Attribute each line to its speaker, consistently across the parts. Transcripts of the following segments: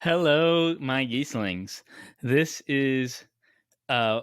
Speaker 1: Hello, my geeslings. This is uh,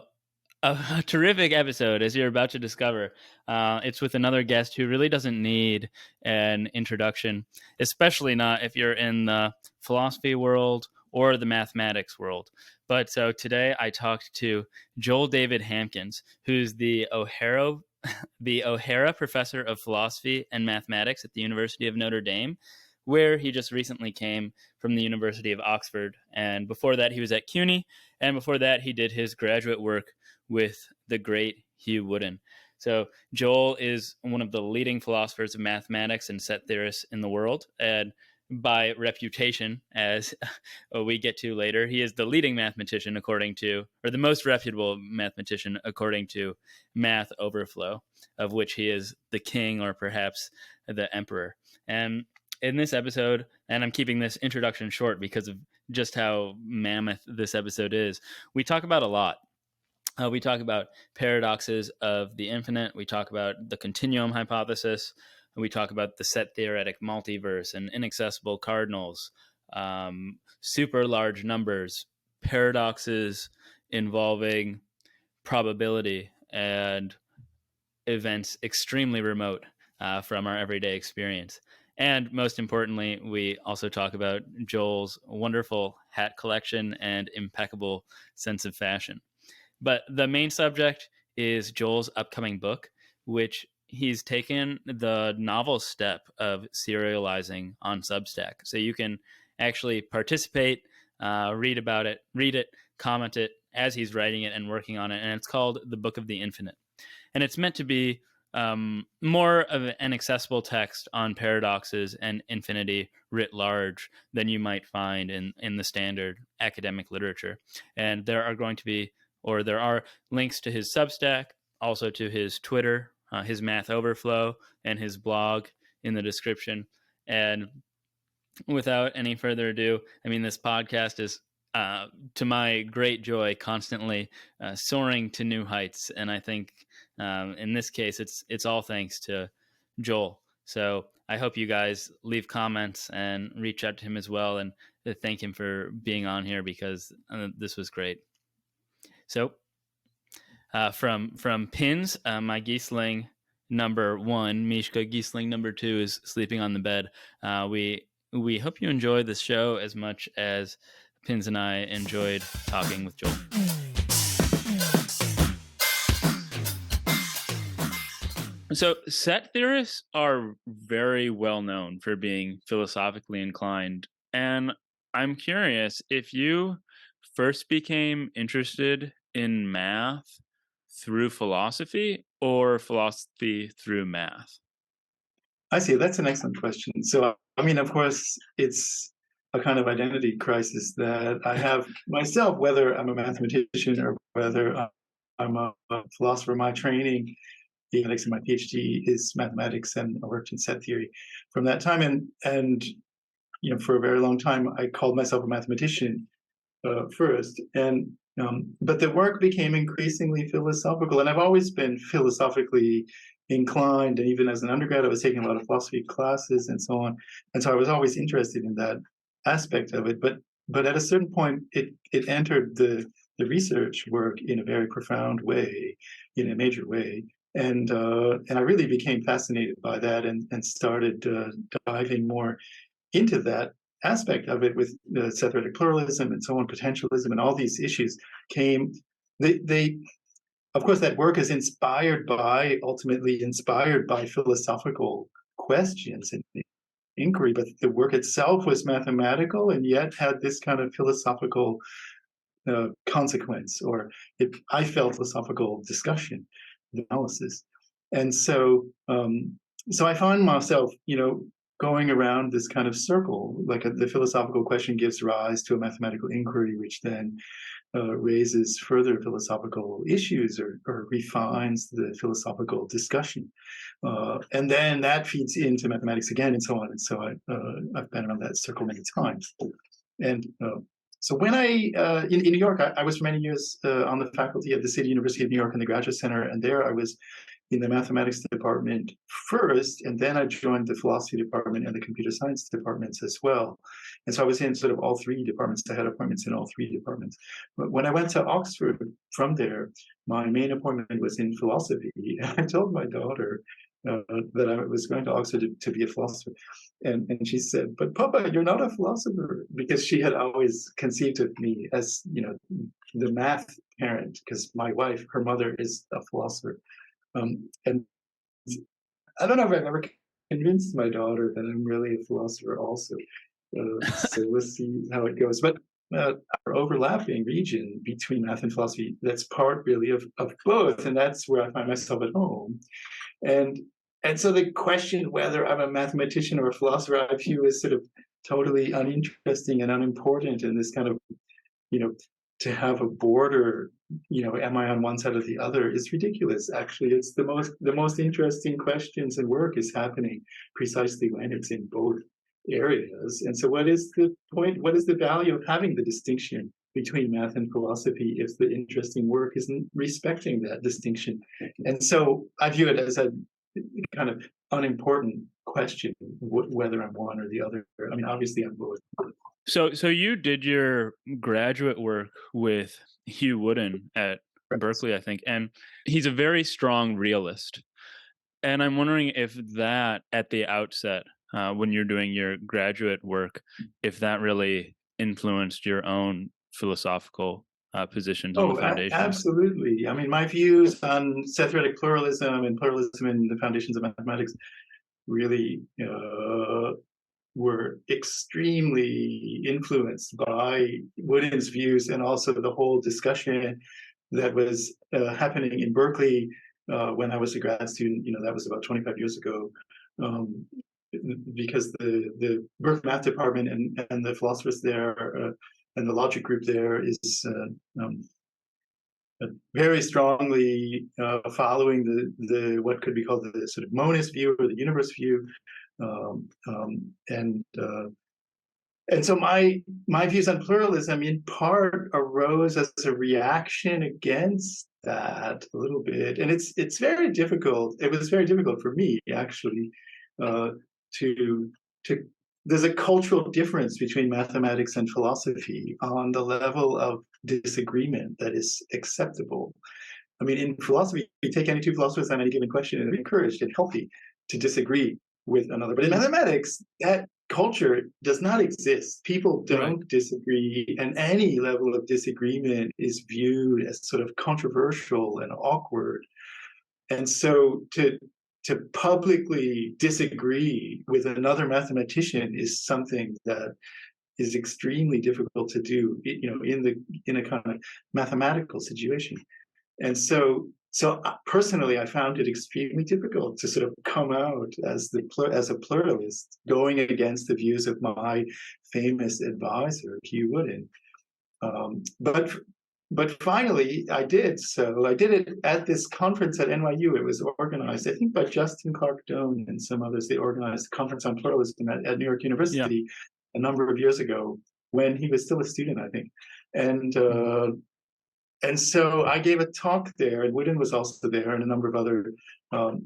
Speaker 1: a terrific episode, as you're about to discover. It's with another guest who really doesn't need an introduction, especially not if you're in the philosophy world or the mathematics world. But so today I talked to Joel David Hamkins, who's the O'Hara Professor of Philosophy and Mathematics at the University of Notre Dame, where he just recently came from the University of Oxford. And before that, he was at CUNY. And before that, he did his graduate work with the great Hugh Woodin. So Joel is one of the leading philosophers of mathematics and set theorists in the world. And by reputation, as we get to later, he is the leading mathematician according to, or the most reputable mathematician according to MathOverflow, of which he is the king or perhaps the emperor. And in this episode, and I'm keeping this introduction short because of just how mammoth this episode is, we talk about a lot. We talk about paradoxes of the infinite. We talk about the Continuum Hypothesis. We talk about the Set-Theoretic Multiverse and inaccessible cardinals, super large numbers, paradoxes involving probability, and events extremely remote from our everyday experience. And most importantly, we also talk about Joel's wonderful hat collection and impeccable sense of fashion. But the main subject is Joel's upcoming book, which he's taken the novel step of serializing on Substack. So you can actually participate, read it, comment it as he's writing it and working on it. And it's called The Book of the Infinite. And it's meant to be more of an accessible text on paradoxes and infinity writ large than you might find in the standard academic literature. And there are links to his Substack, also to his Twitter, his MathOverflow, and his blog in the description. And without any further ado, I mean, this podcast is, to my great joy, constantly soaring to new heights. And I think in this case, it's all thanks to Joel. So I hope you guys leave comments and reach out to him as well, and thank him for being on here, because this was great. So from Pins, my Giesling number 1, Mishka Giesling number 2 is sleeping on the bed. We hope you enjoy this show as much as Pins and I enjoyed talking with Joel. So set theorists are very well known for being philosophically inclined. And I'm curious if you first became interested in math through philosophy or philosophy through math.
Speaker 2: I see. That's an excellent question. So, I mean, of course, it's a kind of identity crisis that I have myself, whether I'm a mathematician or whether I'm a philosopher. My training, and my PhD is mathematics, and I worked in set theory from that time. And for a very long time, I called myself a mathematician first. But the work became increasingly philosophical, and I've always been philosophically inclined. And even as an undergrad, I was taking a lot of philosophy classes and so on. And so I was always interested in that aspect of it. But at a certain point, it entered the research work in a very profound way, in a major way. And I really became fascinated by that and started diving more into that aspect of it with set-theoretic pluralism and so on, potentialism, and all these issues came. They of course, that work is ultimately inspired by philosophical questions and inquiry, but the work itself was mathematical and yet had this kind of philosophical consequence, or I felt philosophical discussion, analysis. And so I find myself, going around this kind of circle, like the philosophical question gives rise to a mathematical inquiry, which then raises further philosophical issues or refines the philosophical discussion. And then that feeds into mathematics again, and so on. And so I've been around that circle many times. And so when in New York, I was for many years on the faculty at the City University of New York in the Graduate Center, and there I was in the mathematics department first, and then I joined the philosophy department and the computer science departments as well. And so I was in sort of all three departments. I had appointments in all three departments. But when I went to Oxford from there, my main appointment was in philosophy. I told my daughter that I was going to Oxford to be a philosopher. And she said, "But Papa, you're not a philosopher," because she had always conceived of me as, the math parent, because my wife, her mother, is a philosopher. And I don't know if I've ever convinced my daughter that I'm really a philosopher also. So we'll see how it goes. But our overlapping region between math and philosophy, that's part really of both. And that's where I find myself at home. And and so the question whether I'm a mathematician or a philosopher, I view as sort of totally uninteresting and unimportant in this kind of, you know, to have a border, am I on one side or the other, is ridiculous. Actually, it's the most interesting questions and work is happening precisely when it's in both areas. And so what is the point? What is the value of having the distinction between math and philosophy if the interesting work isn't respecting that distinction? And so I view it as a kind of unimportant question, whether I'm one or the other. I mean, obviously I'm both.
Speaker 1: So you did your graduate work with Hugh Woodin at
Speaker 2: Right.
Speaker 1: Berkeley, I think, and he's a very strong realist. And I'm wondering if that, at the outset, when you're doing your graduate work, if that really influenced your own philosophical positions on the
Speaker 2: Oh,
Speaker 1: foundations.
Speaker 2: absolutely. I mean, my views on set-theoretic pluralism and pluralism in the foundations of mathematics really were extremely influenced by Woodin's views, and also the whole discussion that was happening in Berkeley when I was a grad student. That was about 25 years ago. Um, because the Berkeley math department and the philosophers there and the logic group there is very strongly following the what could be called the sort of monist view or the universe view, um, um, and uh, and so my views on pluralism in part arose as a reaction against that a little bit, and it's very difficult. It was very difficult for me actually uh, to to. There's a cultural difference between mathematics and philosophy on the level of disagreement that is acceptable. I mean, in philosophy, you take any two philosophers on any given question, and it's encouraged and healthy to disagree with another. But in mathematics, that culture does not exist. People
Speaker 1: Right.
Speaker 2: don't disagree, and any level of disagreement is viewed as sort of controversial and awkward. And so to publicly disagree with another mathematician is something that is extremely difficult to do, in a kind of mathematical situation. And so personally, I found it extremely difficult to sort of come out as a pluralist, going against the views of my famous advisor, Hugh Woodin. But finally, I did. So I did it at this conference at NYU. It was organized, I think, by Justin Clark Doan and some others. They organized a conference on pluralism at New York
Speaker 1: Yeah.
Speaker 2: University a number of years ago when he was still a student, I think. And and so I gave a talk there, and Woodin was also there, and a number of other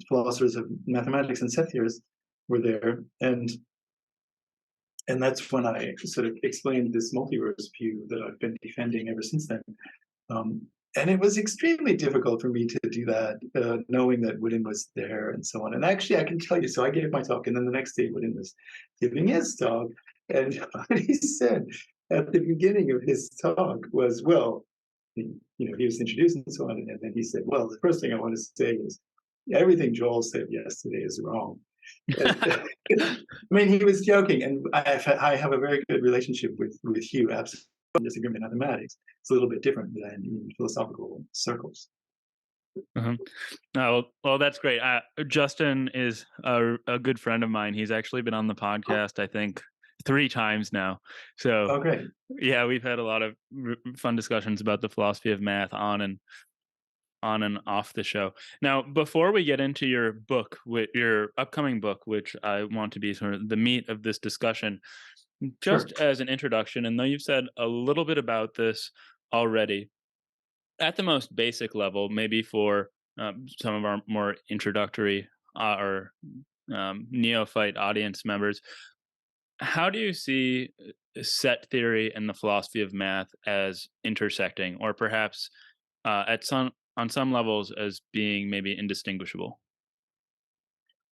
Speaker 2: philosophers of mathematics and set theorists were there. And that's when I sort of explained this multiverse view that I've been defending ever since then. Um, and it was extremely difficult for me to do that, knowing that Woodin was there and so on. And actually, I can tell you, so I gave my talk, and then the next day, Woodin was giving his talk. And what he said at the beginning of his talk was, well, he was introduced and so on. And then he said, well, the first thing I want to say is everything Joel said yesterday is wrong. And, I mean, he was joking, and I have a very good relationship with Hugh. Absolutely, disagreement in mathematics. It's a little bit different than in philosophical circles.
Speaker 1: Uh-huh. Oh, well, that's great. Justin is a good friend of mine. He's actually been on the podcast, I think, 3 times now. So,
Speaker 2: Okay.
Speaker 1: yeah, we've had a lot of fun discussions about the philosophy of math on and off the show. Now, before we get into your book, with your upcoming book, which I want to be sort of the meat of this discussion,
Speaker 2: Sure.
Speaker 1: just as an introduction, and though you've said a little bit about this already, at the most basic level, maybe for some of our more introductory or neophyte audience members. How do you see set theory and the philosophy of math as intersecting, or perhaps at some on some levels as being maybe indistinguishable?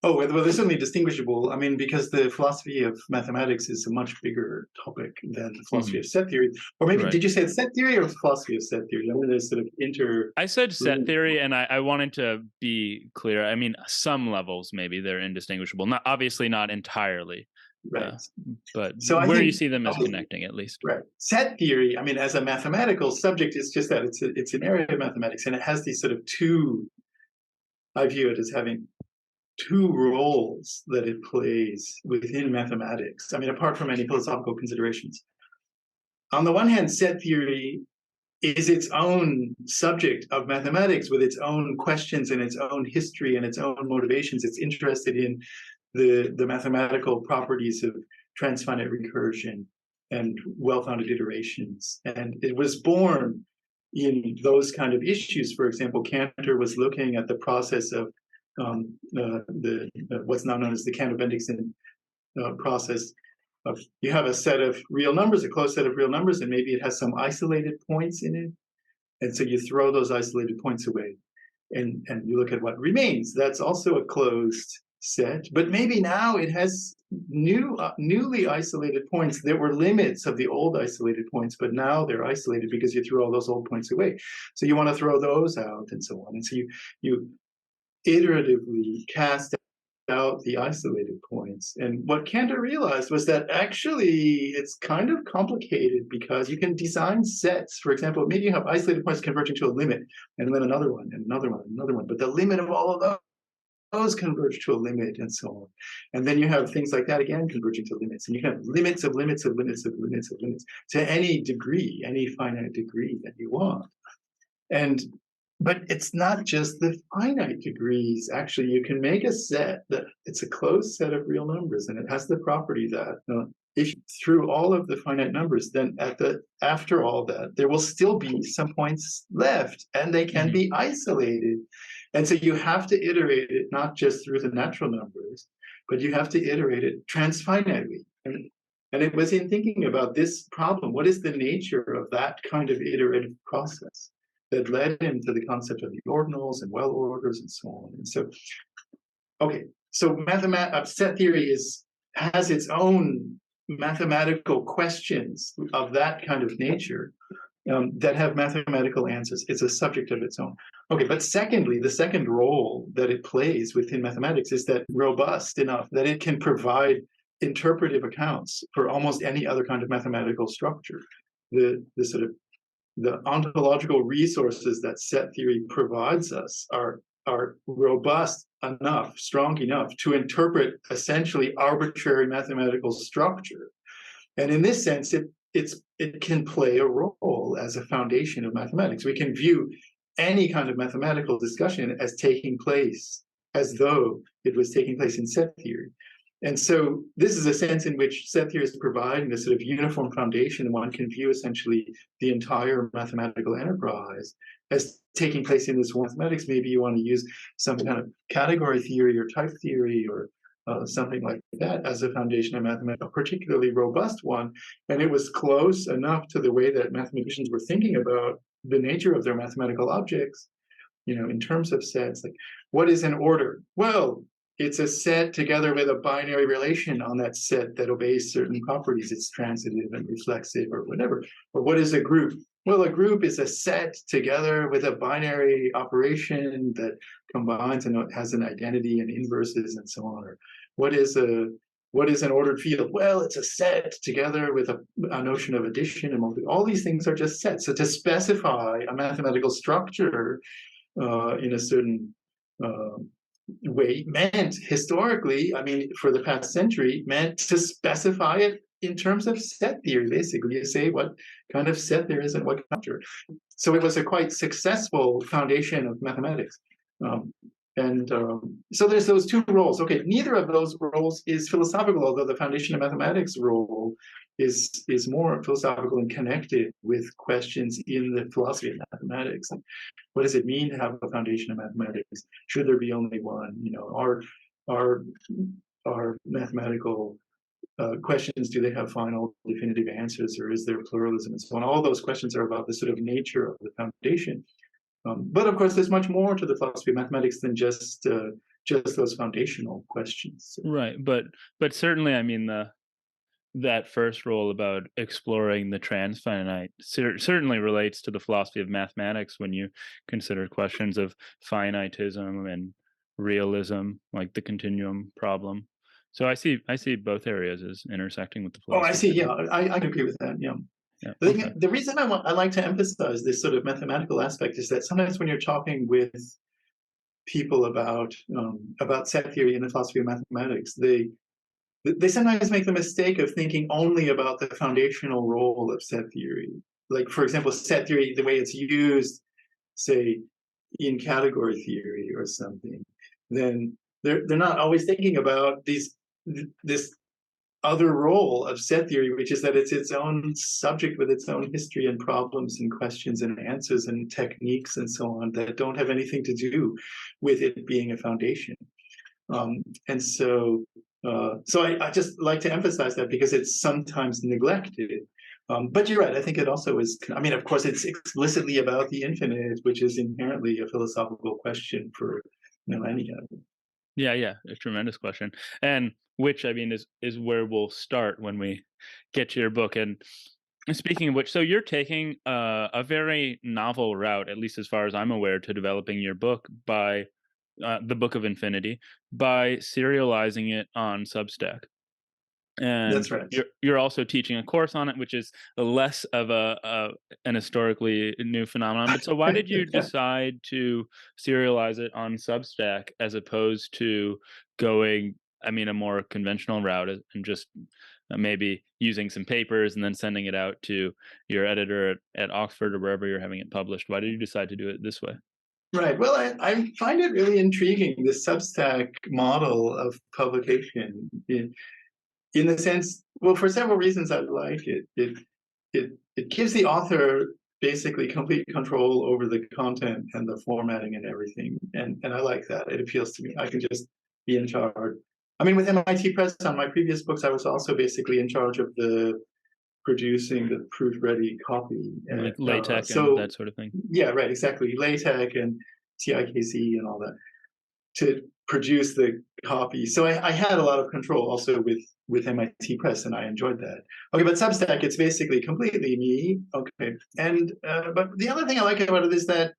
Speaker 2: Oh, well, they're certainly distinguishable. I mean, because the philosophy of mathematics is a much bigger topic than the philosophy
Speaker 1: Hmm.
Speaker 2: of set theory. Or maybe,
Speaker 1: Right.
Speaker 2: did you say set theory or philosophy of set theory? I mean, there's sort of
Speaker 1: I said set theory, and I wanted to be clear. I mean, some levels maybe they're indistinguishable. Not obviously not entirely,
Speaker 2: right.
Speaker 1: uh, but
Speaker 2: So I
Speaker 1: where you
Speaker 2: think,
Speaker 1: see them as
Speaker 2: okay,
Speaker 1: connecting, at least.
Speaker 2: right. Set theory, I mean, as a mathematical subject, it's just that it's an area of mathematics, and it has these sort of two, I view it as having two roles that it plays within mathematics. I mean, apart from any philosophical considerations. On the one hand, set theory is its own subject of mathematics with its own questions and its own history and its own motivations. It's interested in the mathematical properties of transfinite recursion and well-founded iterations. And it was born in those kind of issues. For example, Cantor was looking at the process of what's now known as the Cantor-Bendixson process of, you have a set of real numbers, a closed set of real numbers, and maybe it has some isolated points in it. And so you throw those isolated points away and you look at what remains. That's also a closed set, but maybe now it has newly isolated points. There were limits of the old isolated points, but now they're isolated because you threw all those old points away. So you want to throw those out and so on. And so you iteratively cast out the isolated points. And what Cantor realized was that actually it's kind of complicated because you can design sets. For example, maybe you have isolated points converging to a limit, and then another one, and another one, and another one. But the limit of all of those converge to a limit, and so on. And then you have things like that again converging to limits. And you have limits of limits of limits of limits of limits to any degree, any finite degree that you want. But it's not just the finite degrees. Actually, you can make a set that it's a closed set of real numbers, and it has the property that if through all of the finite numbers, then after all that, there will still be some points left, and they can be isolated. And so you have to iterate it not just through the natural numbers, but you have to iterate it transfinitely. And it was in thinking about this problem, what is the nature of that kind of iterative process, that led him to the concept of the ordinals and well orders and so on. And so, okay, so set theory has its own mathematical questions of that kind of nature that have mathematical answers. It's a subject of its own. Okay, but secondly, the second role that it plays within mathematics is that robust enough that it can provide interpretive accounts for almost any other kind of mathematical structure. The ontological resources that set theory provides us are robust enough, strong enough to interpret essentially arbitrary mathematical structure. And in this sense, it can play a role as a foundation of mathematics. We can view any kind of mathematical discussion as taking place as though it was taking place in set theory. And so this is a sense in which set theory is providing a sort of uniform foundation, and one can view essentially the entire mathematical enterprise as taking place in this mathematics. Maybe you want to use some kind of category theory or type theory or something like that as a foundation of mathematics, a particularly robust one. And it was close enough to the way that mathematicians were thinking about the nature of their mathematical objects, in terms of sets. Like, what is an order? Well, it's a set together with a binary relation on that set that obeys certain properties. It's transitive and reflexive or whatever. Or what is a group? Well, a group is a set together with a binary operation that combines and has an identity and inverses and so on. Or what is an ordered field? Well, it's a set together with a notion of addition and multiplication. All these things are just sets. So to specify a mathematical structure in a certain way meant historically, I mean, for the past century, meant to specify it in terms of set theory. Basically, you say what kind of set there is and what counter. So it was a quite successful foundation of mathematics. And so there's those two roles. Okay, neither of those roles is philosophical, although the foundation of mathematics role is more philosophical and connected with questions in the philosophy of mathematics. What does it mean to have a foundation of mathematics? Should there be only one? Are mathematical questions, do they have final definitive answers, or is there pluralism and so on? All those questions are about the sort of nature of the foundation. But of course, there's much more to the philosophy of mathematics than just those foundational questions.
Speaker 1: Right, but certainly, I mean, that first role about exploring the transfinite certainly relates to the philosophy of mathematics when you consider questions of finitism and realism, like the continuum problem. So I see both areas as intersecting with the
Speaker 2: Oh, I
Speaker 1: philosophy.
Speaker 2: see. Yeah, I agree with that. Yeah.
Speaker 1: Yeah.
Speaker 2: Okay. The reason I like to emphasize this sort of mathematical aspect is that sometimes when you're talking with people about set theory and the philosophy of mathematics, they sometimes make the mistake of thinking only about the foundational role of set theory. Like, for example, set theory, the way it's used, say, in category theory or something, then they're not always thinking about this other role of set theory, which is that it's its own subject with its own history and problems and questions and answers and techniques and so on that don't have anything to do with it being a foundation. And so I just like to emphasize that because it's sometimes neglected. But you're right. I think it also is. I mean, of course, it's explicitly about the infinite, which is inherently a philosophical question for millennia.
Speaker 1: Yeah, a tremendous question, and which, I mean, is where we'll start when we get to your book. And speaking of which, so you're taking a very novel route, at least as far as I'm aware, to developing your book by the Book of Infinity, by serializing it on Substack. And
Speaker 2: That's right.
Speaker 1: you're also teaching a course on it, which is less of an historically new phenomenon. But so why did you decide to serialize it on Substack as opposed to going, I mean, a more conventional route and just maybe using some papers and then sending it out to your editor at Oxford or wherever you're having it published? Why did you decide to do it this way?
Speaker 2: Right. Well, I find it really intriguing, the Substack model of publication. In the sense, well, for several reasons I like it. It gives the author basically complete control over the content and the formatting and everything. And I like that. It appeals to me. I can just be in charge. I mean, with MIT Press on my previous books, I was also basically in charge of the producing the proof-ready copy.
Speaker 1: Like LaTeX and that sort of thing.
Speaker 2: Yeah, right, exactly. LaTeX and TIKC and all that to produce the copy. So I had a lot of control also with MIT Press, and I enjoyed that. Okay, but Substack, it's basically completely me. Okay, and but the other thing I like about it is that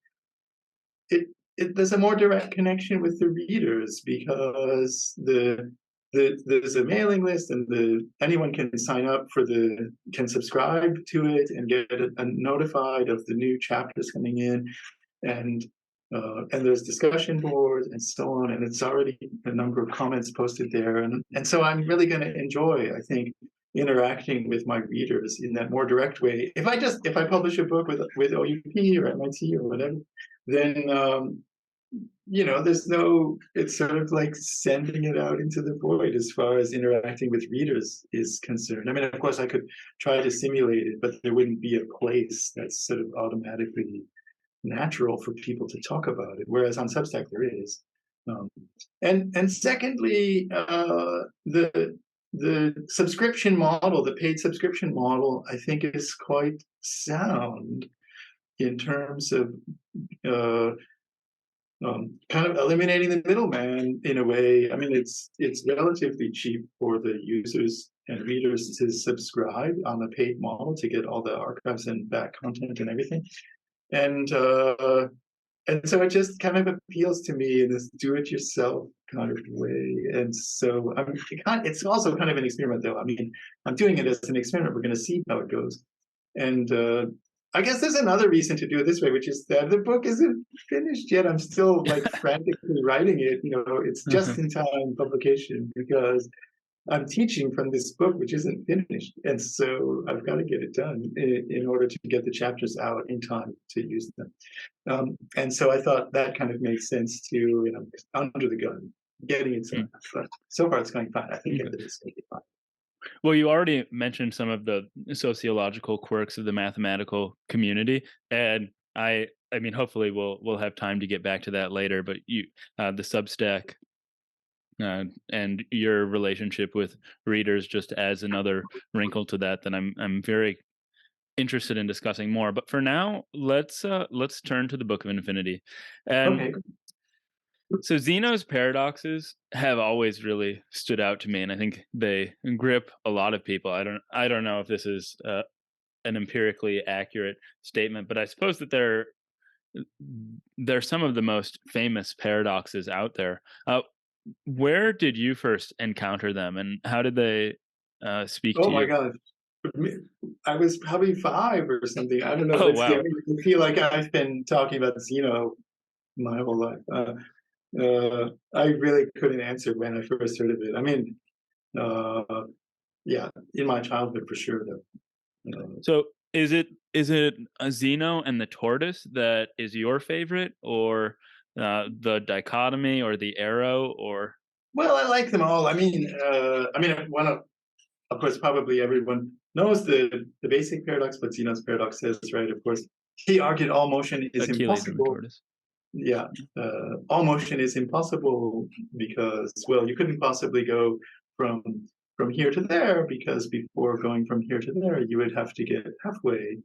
Speaker 2: there's a more direct connection with the readers, because there's a mailing list, and anyone can sign up can subscribe to it and get notified of the new chapters coming in, and there's discussion boards and so on, and it's already a number of comments posted there, and so I'm really going to enjoy, I think, interacting with my readers in that more direct way. If I publish a book with OUP or MIT or whatever, then it's sort of like sending it out into the void as far as interacting with readers is concerned. I mean, of course, I could try to simulate it, but there wouldn't be a place that's sort of automatically natural for people to talk about it, whereas on Substack there is. And secondly, the subscription model, the paid subscription model, I think is quite sound in terms of kind of eliminating the middleman in a way. I mean, it's relatively cheap for the users and readers to subscribe on a paid model to get all the archives and back content and everything. And so it just kind of appeals to me in this do-it-yourself kind of way. And so it's also kind of an experiment, though. I mean, I'm doing it as an experiment. We're going to see how it goes. And I guess there's another reason to do it this way, which is that the book isn't finished yet. I'm still like frantically writing it. It's just in time publication, because I'm teaching from this book which isn't finished, and so I've got to get it done in order to get the chapters out in time to use them. And so I thought that kind of makes sense to, under the gun, getting it done. But so far it's going fine. I think everything's going to be fine.
Speaker 1: Well, you already mentioned some of the sociological quirks of the mathematical community, and I mean, hopefully we'll have time to get back to that later. But the Substack, and your relationship with readers just adds another wrinkle to that I'm very interested in discussing more. But for now, let's turn to the Book of Infinity, and
Speaker 2: Okay.
Speaker 1: so Zeno's paradoxes have always really stood out to me, and I think they grip a lot of people. I don't know if this is an empirically accurate statement, but I suppose that they're some of the most famous paradoxes out there. Where did you first encounter them, and how did they speak
Speaker 2: Oh
Speaker 1: to
Speaker 2: my
Speaker 1: you?
Speaker 2: God. I was probably 5 or something. I don't know.
Speaker 1: Oh
Speaker 2: That's the
Speaker 1: wow!
Speaker 2: only I feel like I've been talking about Zeno my whole life. I really couldn't answer when I first heard of it. I mean, yeah, in my childhood for sure, though.
Speaker 1: So is it a Zeno and the tortoise that is your favorite, or the dichotomy, or the arrow, or
Speaker 2: Well, I like them all. I mean, one of course, probably everyone knows the basic paradox, but Zeno's paradox says, right? Of course, he argued all motion is
Speaker 1: Achilles and the
Speaker 2: impossible.
Speaker 1: tortoise?
Speaker 2: Yeah, all motion is impossible because, well, you couldn't possibly go from here to there, because before going from here to there, you would have to get halfway.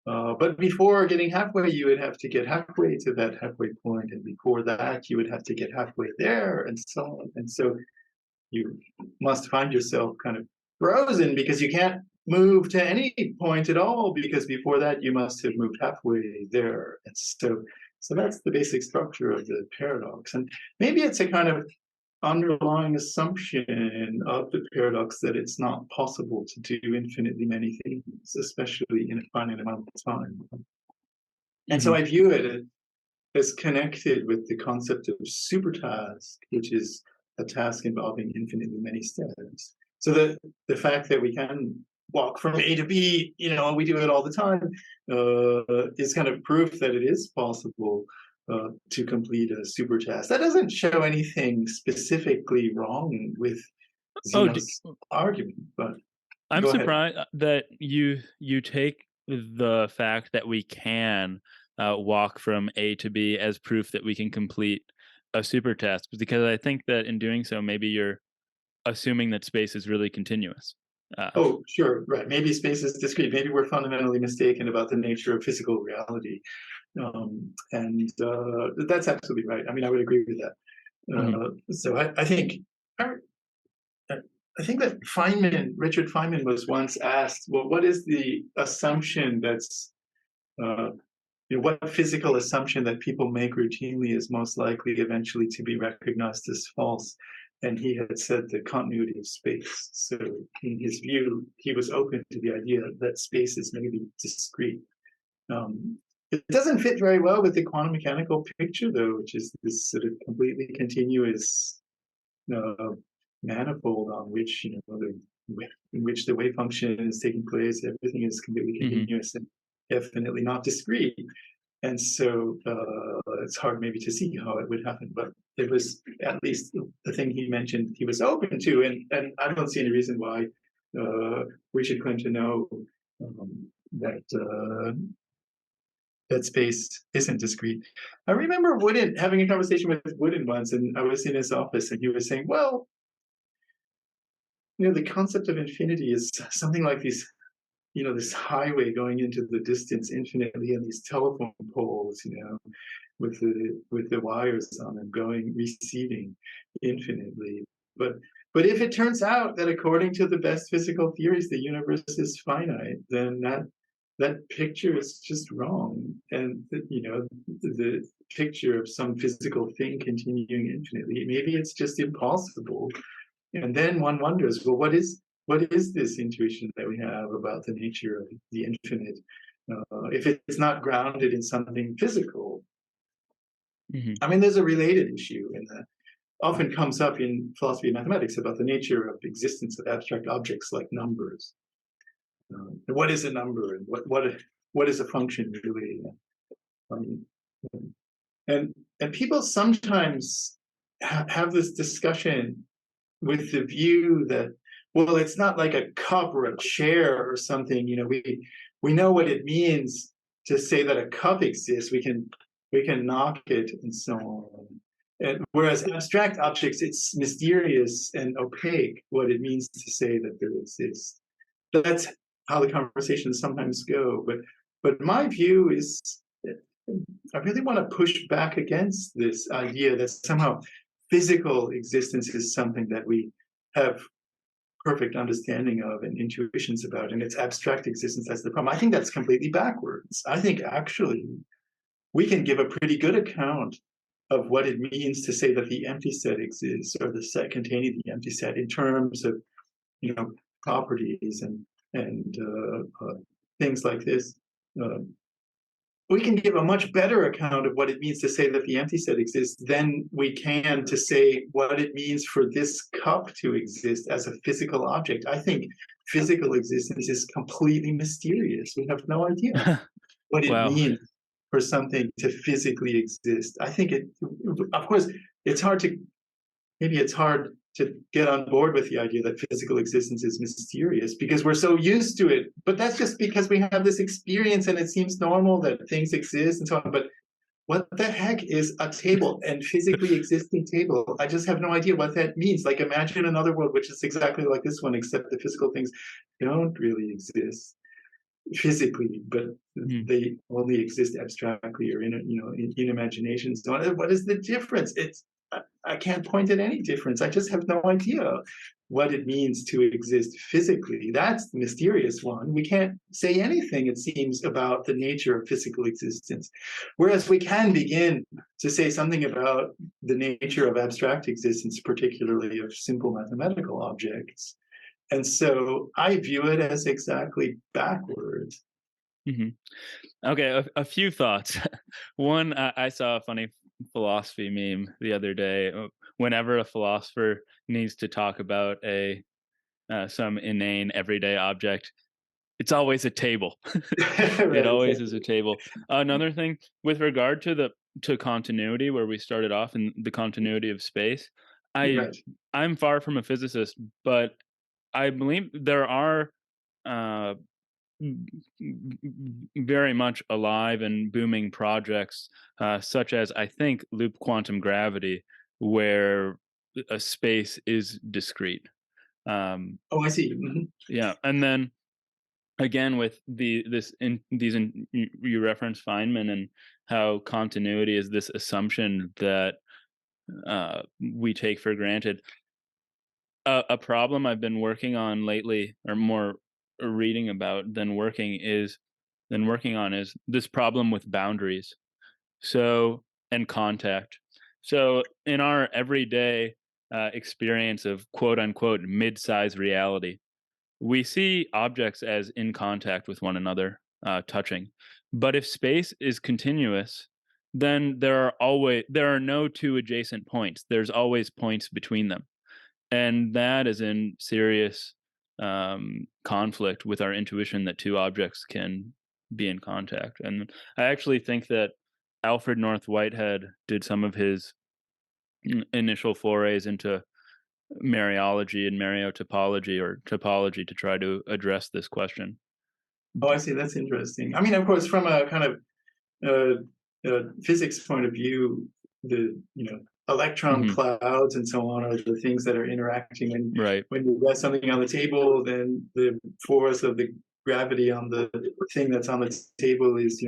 Speaker 2: But before getting halfway, you would have to get halfway to that halfway point, and before that, you would have to get halfway there, and so on. And so you must find yourself kind of frozen because you can't move to any point at all, because before that you must have moved halfway there. And so that's the basic structure of the paradox. And maybe it's a kind of underlying assumption of the paradox that it's not possible to do infinitely many things, especially in a finite amount of time. And so
Speaker 1: Hmm.
Speaker 2: I view it as connected with the concept of supertask, which is a task involving infinitely many steps. So the fact that we can walk from A to B, we do it all the time, is kind of proof that it is possible to complete a supertask. That doesn't show anything specifically wrong with
Speaker 1: Oh,
Speaker 2: Zeno's argument, but
Speaker 1: I'm
Speaker 2: go ahead.
Speaker 1: surprised that you take the fact that we can walk from A to B as proof that we can complete a super task, because I think that in doing so, maybe you're assuming that space is really continuous. Uh,
Speaker 2: Oh, sure, right. Maybe space is discrete. Maybe we're fundamentally mistaken about the nature of physical reality. And that's absolutely right. I mean, I would agree with that.
Speaker 1: mhm.
Speaker 2: So I think that Richard Feynman was once asked, well, what is the assumption that's uh, what physical assumption that people make routinely is most likely eventually to be recognized as false? And he had said the continuity of space. So in his view, he was open to the idea that space is maybe discrete. It doesn't fit very well with the quantum mechanical picture, though, which is this sort of completely continuous uh, manifold on which, in which the wave function is taking place. Everything is completely
Speaker 1: Mhm.
Speaker 2: continuous and definitely not discrete. And so it's hard maybe to see how it would happen, but it was at least the thing he mentioned he was open to, and I don't see any reason why we should claim to know that that space isn't discrete. I remember Woodin having a conversation with Woodin once, and I was in his office, and he was saying, "Well, the concept of infinity is something like these, this highway going into the distance infinitely, and these telephone poles, with the wires on them going receding infinitely. But if it turns out that according to the best physical theories, the universe is finite, then that picture is just wrong. And the picture of some physical thing continuing infinitely, maybe it's just impossible. And then one wonders, well, what is this intuition that we have about the nature of the infinite? If it's not grounded in something physical,
Speaker 1: Mhm.
Speaker 2: I mean, there's a related issue in that. often comes up in philosophy and mathematics about the nature of existence of abstract objects like numbers. What is a number, and what is a function really? Um, and people sometimes have this discussion with the view that, well, it's not like a cup or a chair or something. We know what it means to say that a cup exists. We can knock it and so on. And whereas abstract objects, it's mysterious and opaque what it means to say that they exist. That's how the conversations sometimes go. But my view is, I really want to push back against this idea that somehow physical existence is something that we have perfect understanding of and intuitions about, and it's abstract existence that's the problem. I think that's completely backwards. I think actually we can give a pretty good account of what it means to say that the empty set exists, or the set containing the empty set, in terms of properties and things like this. We can give a much better account of what it means to say that the empty set exists than we can to say what it means for this cup to exist as a physical object. I think physical existence is completely mysterious. We have no idea what it
Speaker 1: Well,
Speaker 2: means for something to physically exist. I think of course, it's hard to get on board with the idea that physical existence is mysterious because we're so used to it. But that's just because we have this experience and it seems normal that things exist and so on. But what the heck is a table and physically existing table? I just have no idea what that means. Like, imagine another world which is exactly like this one, except the physical things don't really exist physically, but they only exist abstractly or in imagination. So what is the difference? I can't point at any difference. I just have no idea what it means to exist physically. That's the mysterious one. We can't say anything, it seems, about the nature of physical existence. Whereas we can begin to say something about the nature of abstract existence, particularly of simple mathematical objects. And so I view it as exactly backwards.
Speaker 1: Mm-hmm. Okay, a few thoughts. One, I saw a funny philosophy meme the other day. Whenever a philosopher needs to talk about some inane everyday object, it's always a table. It
Speaker 2: Right,
Speaker 1: always is
Speaker 2: exactly.
Speaker 1: a table. Another thing with regard to continuity, where we started off in the continuity of space, I
Speaker 2: Right.
Speaker 1: I'm far from a physicist, but I believe there are uh, very much alive and booming projects, such as I think loop quantum gravity, where a space is discrete.
Speaker 2: Oh, I see. Mhm.
Speaker 1: Yeah, and then again with you reference Feynman and how continuity is this assumption that we take for granted. A problem I've been working on lately, or more reading about than working on, is this problem with boundaries. So and contact. So in our everyday experience of quote unquote mid-size reality, we see objects as in contact with one another, touching. But if space is continuous, then there are no two adjacent points. There's always points between them, and that is in serious conflict with our intuition that two objects can be in contact. And I actually think that Alfred North Whitehead did some of his initial forays into Mariology and Mariotopology, or topology, to try to address this question.
Speaker 2: Oh, I see. That's interesting. I mean, of course, from a kind of physics point of view, the electron
Speaker 1: Hmm.
Speaker 2: clouds and so on are the things that are interacting. And
Speaker 1: Right.
Speaker 2: when you rest something on the table, then the force of the gravity on the thing that's on the table is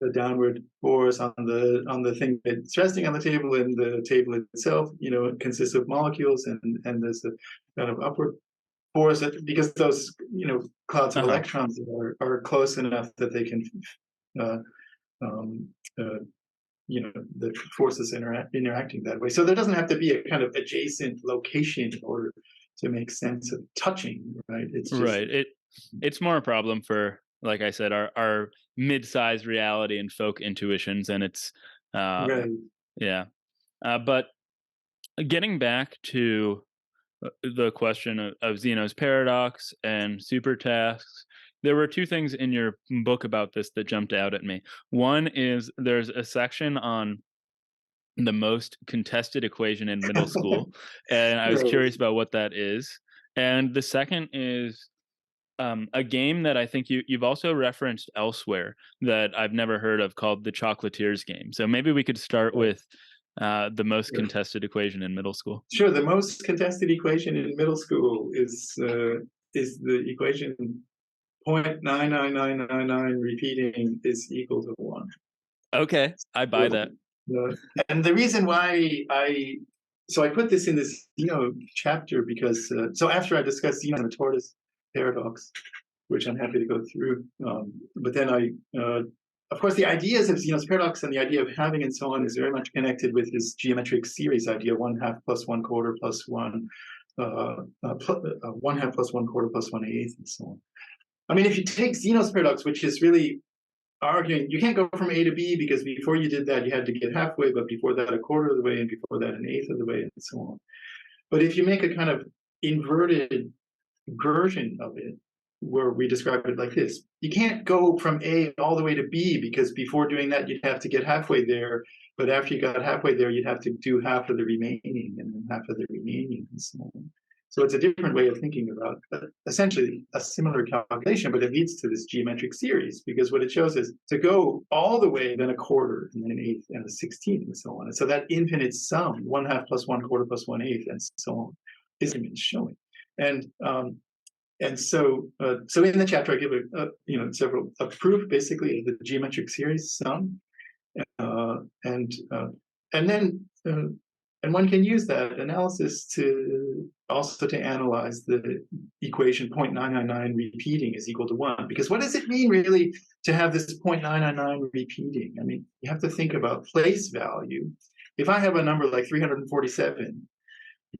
Speaker 2: the downward force on the thing that's resting on the table, and the table itself consists of molecules, and there's a kind of upward force because those clouds of
Speaker 1: Uh-huh.
Speaker 2: electrons are close enough that they can uh, um, uh, the forces interacting that way. So there doesn't have to be a kind of adjacent location in order to make sense of touching, right? It's just
Speaker 1: Right. It's more a problem for, like I said, our mid-sized reality and folk intuitions, and it's
Speaker 2: right.
Speaker 1: yeah. But Getting back to the question of Zeno's paradox and supertasks, there were two things in your book about this that jumped out at me. One is there's a section on the most contested equation in middle school, and I was
Speaker 2: Right.
Speaker 1: curious about what that is. And the second is a game that I think you've also referenced elsewhere that I've never heard of called the Chocolatiers game. So maybe we could start with the most
Speaker 2: Sure.
Speaker 1: contested equation in middle school.
Speaker 2: Sure. The most contested equation in middle school is the equation 0.99999 repeating is equal to 1.
Speaker 1: Okay, I buy that.
Speaker 2: And the reason why I put this in this chapter because so after I discussed Zeno and the tortoise paradox, which I'm happy to go through, but then of course, the ideas of Zeno's paradox and the idea of halving and so on is very much connected with his geometric series idea: 1/2 plus 1/4 plus 1, 1/2 plus 1/4 plus 1/8, and so on. I mean, if you take Zeno's paradox, which is really arguing you can't go from A to B because before you did that you had to get halfway, but before that a quarter of the way, and before that an eighth of the way, and so on. But if you make a kind of inverted version of it, where we describe it like this: you can't go from A all the way to B because before doing that you'd have to get halfway there, but after you got halfway there you'd have to do half of the remaining and then half of the remaining, and so on. So it's a different way of thinking about essentially a similar calculation, but it leads to this geometric series, because what it shows is to go all the way, then a quarter, and then an eighth, and a 16th, and so on. And so that infinite sum, 1/2 plus 1/4 plus 1/8, and so on, is showing. And so in the chapter I give a proof basically of the geometric series sum, and one can use that analysis to also to analyze the equation 0.999 repeating is equal to 1. Because what does it mean really to have this 0.999 repeating? I mean, you have to think about place value. If I have a number like 347,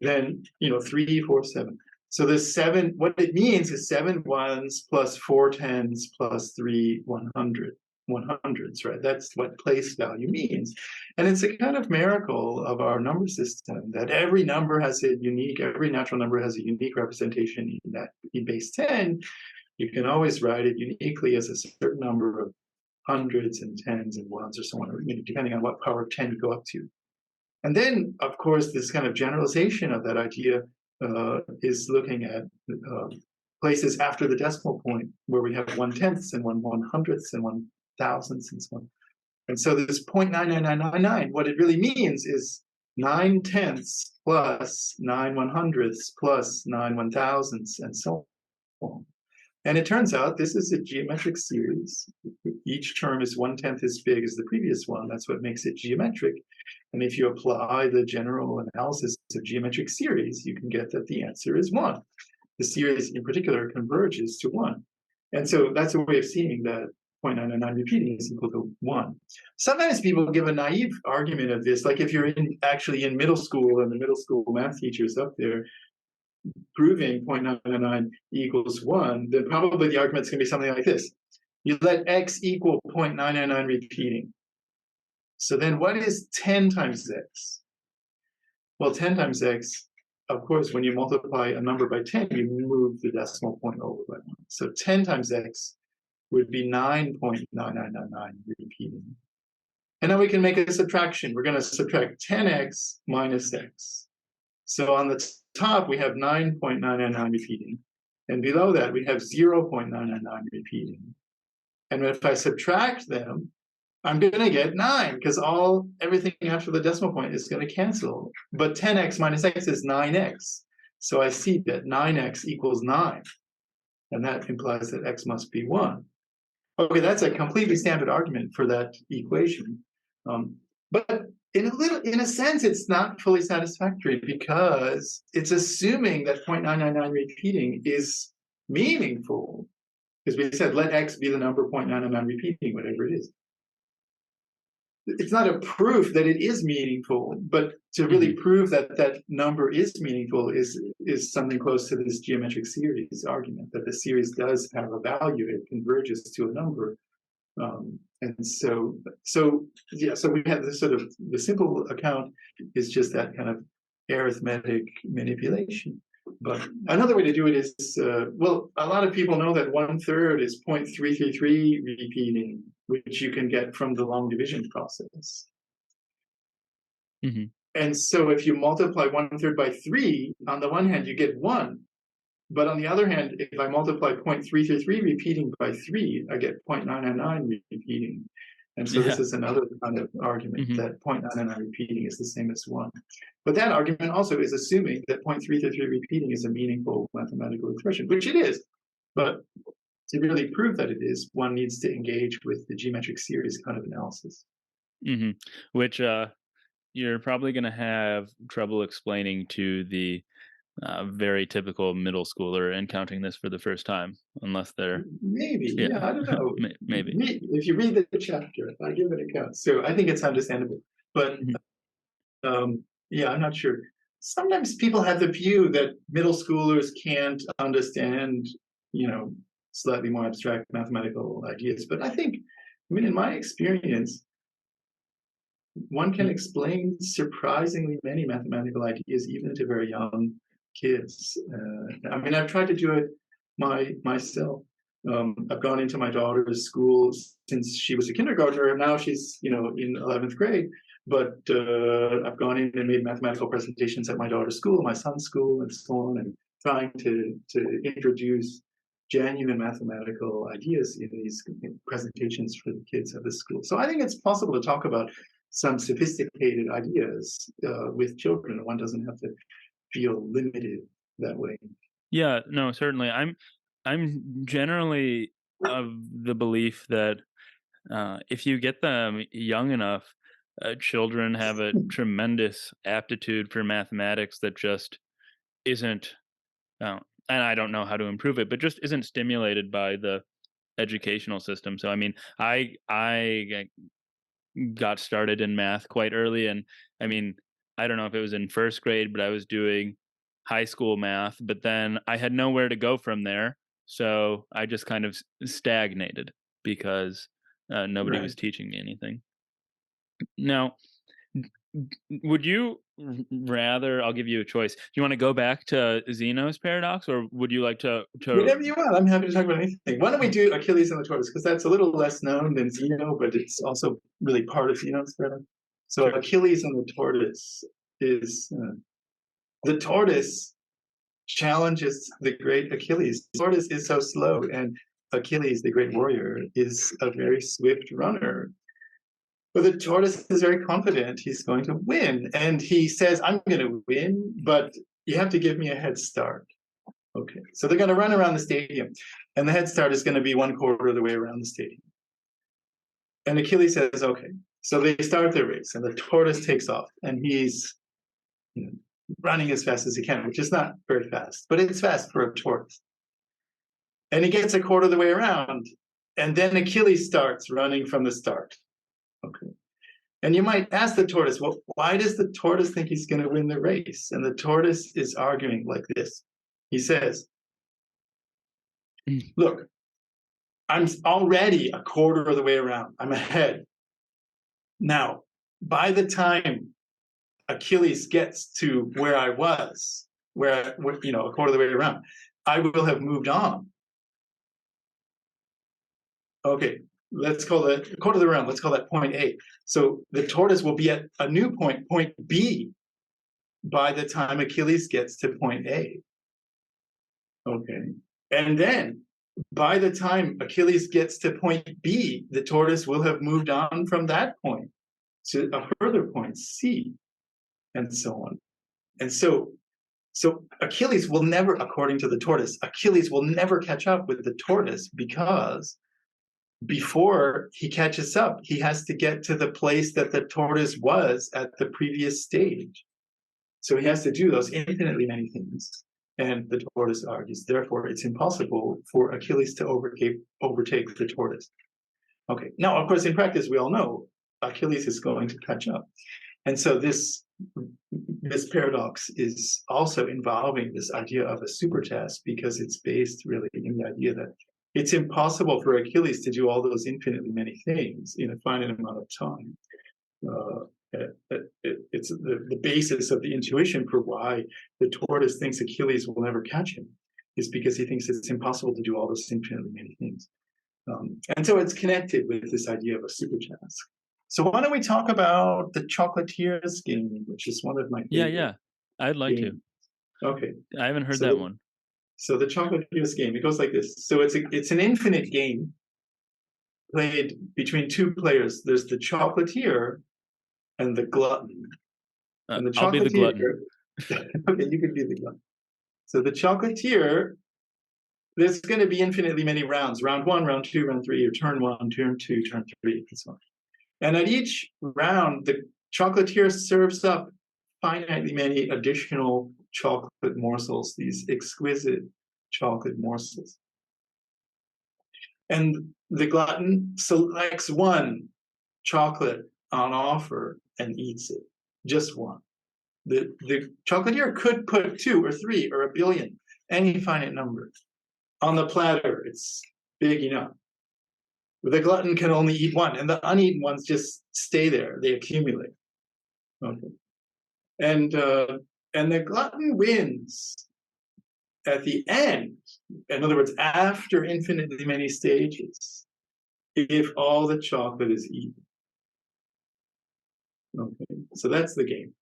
Speaker 2: then 347. So this 7, what it means is 7 ones plus 4 tens plus 3 100s, right? That's what place value means. And it's a kind of miracle of our number system that every natural number has a unique representation in base 10. You can always write it uniquely as a certain number of hundreds and tens and ones or so on, depending on what power of 10 you go up to. And then, of course, this kind of generalization of that idea is looking at places after the decimal point where we have 1/10ths and 1/100ths and 1,000ths and so on. And so this 0.99999, what it really means is 9/10ths plus 9/100ths plus 9/1000ths and so on. And it turns out this is a geometric series. Each term is 1/10 as big as the previous one. That's what makes it geometric. And if you apply the general analysis of geometric series, you can get that the answer is 1. The series in particular converges to 1. And so that's a way of seeing that 0.999 repeating is equal to 1. Sometimes people give a naive argument of this, like if you're actually in middle school and the middle school math teacher's up there proving 0.999 equals 1, then probably the argument's going to be something like this. You let x equal 0.999 repeating. So then what is 10 times x? Well, 10 times x, of course, when you multiply a number by 10, you move the decimal point over by 1. So 10 times x would be 9.9999 repeating. And now we can make a subtraction. We're going to subtract 10x minus x. So on the top, we have 9.999 repeating. And below that, we have 0.999 repeating. And if I subtract them, I'm going to get 9, because everything after the decimal point is going to cancel. But 10x minus x is 9x. So I see that 9x equals 9. And that implies that x must be 1. Okay, that's a completely standard argument for that equation. But in a sense, it's not fully satisfactory, because it's assuming that 0.999 repeating is meaningful. Because we said, let x be the number 0.999 repeating, whatever it is. It's not a proof that it is meaningful, but to really prove that that number is meaningful is something close to this geometric series argument, that the series does have a value, it converges to a number. And so we have this sort of, the simple account is just that kind of arithmetic manipulation. But another way to do it is, well, a lot of people know that 1/3 is 0.333 repeating, which you can get from the long division process.
Speaker 1: Mm-hmm.
Speaker 2: And so if you multiply 1/3 by 3, on the one hand, you get 1. But on the other hand, if I multiply 0.333 repeating by 3, I get 0.999 repeating. And so this is another kind of argument that 0.999 repeating is the same as 1. But that argument also is assuming that 0.333 repeating is a meaningful mathematical expression, which it is. But to really prove that it is, one needs to engage with the geometric series kind of analysis.
Speaker 1: Mm-hmm. Which you're probably going to have trouble explaining to the very typical middle schooler encountering this for the first time, unless they're
Speaker 2: maybe, yeah, I don't know.
Speaker 1: Maybe
Speaker 2: if you read the chapter, I give it a count. So I think it's understandable. But yeah, I'm not sure. Sometimes people have the view that middle schoolers can't understand, slightly more abstract mathematical ideas. But I think, in my experience, one can explain surprisingly many mathematical ideas even to very young kids. I've tried to do it myself. I've gone into my daughter's school since she was a kindergartner, and now she's in 11th grade. But I've gone in and made mathematical presentations at my daughter's school, my son's school, and so on, and trying to introduce genuine mathematical ideas in these presentations for the kids at the school. So I think it's possible to talk about some sophisticated ideas with children. One doesn't have to feel limited that way.
Speaker 1: Yeah, no, certainly. I'm generally of the belief that if you get them young enough, children have a tremendous aptitude for mathematics that just isn't, and I don't know how to improve it, but just isn't stimulated by the educational system. So I got started in math quite early, and I don't know if it was in first grade, but I was doing high school math, but then I had nowhere to go from there, so I just kind of stagnated because nobody was teaching me anything. Now, would you rather? I'll give you a choice. Do you want to go back to Zeno's paradox, or would you like to?
Speaker 2: Whatever you want. I'm happy to talk about anything. Why don't we do Achilles and the tortoise? Because that's a little less known than Zeno, but it's also really part of Zeno's paradox. So sure. Achilles and the tortoise is the tortoise challenges the great Achilles. The tortoise is so slow, and Achilles, the great warrior, is a very swift runner. But the tortoise is very confident he's going to win. And he says, I'm going to win, but you have to give me a head start. Okay, so they're going to run around the stadium, and the head start is going to be 1/4 of the way around the stadium. And Achilles says, okay. So they start their race, and the tortoise takes off, and he's running as fast as he can, which is not very fast, but it's fast for a tortoise. And he gets 1/4 of the way around, and then Achilles starts running from the start. Okay. And you might ask the tortoise, well, why does the tortoise think he's going to win the race? And the tortoise is arguing like this. He says, look, I'm already 1/4 of the way around. I'm ahead. Now, by the time Achilles gets to where I was, where 1/4 of the way around, I will have moved on. Okay, let's call that 1/4 of the way around. Let's call that point A. So the tortoise will be at a new point B, by the time Achilles gets to point A. Okay, and then by the time Achilles gets to point B, the tortoise will have moved on from that point to a further point, C, and so on. And so Achilles will never, according to the tortoise, Achilles will never catch up with the tortoise, because before he catches up, he has to get to the place that the tortoise was at the previous stage. So he has to do those infinitely many things. And the tortoise argues, therefore, it's impossible for Achilles to overtake the tortoise. Okay, now, of course, in practice, we all know Achilles is going to catch up. And so this paradox is also involving this idea of a supertask, because it's based really in the idea that it's impossible for Achilles to do all those infinitely many things in a finite amount of time. It's the basis of the intuition for why the tortoise thinks Achilles will never catch him, is because he thinks it's impossible to do all those infinitely many things. And so it's connected with this idea of a super task. So why don't we talk about the Chocolatier's game, which is one of my favorite
Speaker 1: Yeah. I'd like to.
Speaker 2: games. Okay,
Speaker 1: I haven't heard that
Speaker 2: so
Speaker 1: one.
Speaker 2: so the Chocolatier's game, it goes like this. So it's an infinite game played between two players. There's the Chocolatier and the glutton. And the
Speaker 1: I'll be the glutton.
Speaker 2: Chocolatier, okay, you could be the glutton. So the Chocolatier, there's going to be infinitely many rounds. Round 1, round 2, round 3, or turn 1, turn 2, turn 3, and so on. And at each round, the Chocolatier serves up finitely many additional chocolate morsels, these exquisite chocolate morsels. And the glutton selects one chocolate on offer and eats it, just one. The chocolatier could put 2 or 3 or a billion, any finite number, on the platter. It's big enough. The glutton can only eat one, and the uneaten ones just stay there. They accumulate. Okay, and the glutton wins at the end. In other words, after infinitely many stages, if all the chocolate is eaten. Okay, so that's the game.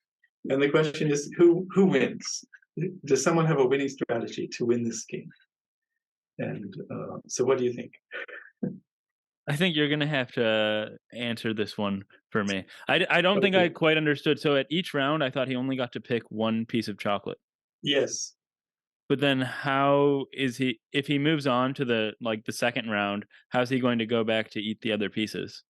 Speaker 2: And the question is, who wins? Does someone have a winning strategy to win this game? And so what do you think?
Speaker 1: I think you're gonna have to answer this one for me. I don't think I
Speaker 2: Okay.
Speaker 1: quite understood. So at each round, I thought he only got to pick one piece of chocolate.
Speaker 2: Yes.
Speaker 1: But then how is he if he moves on to the second round, how's he going to go back to eat the other pieces?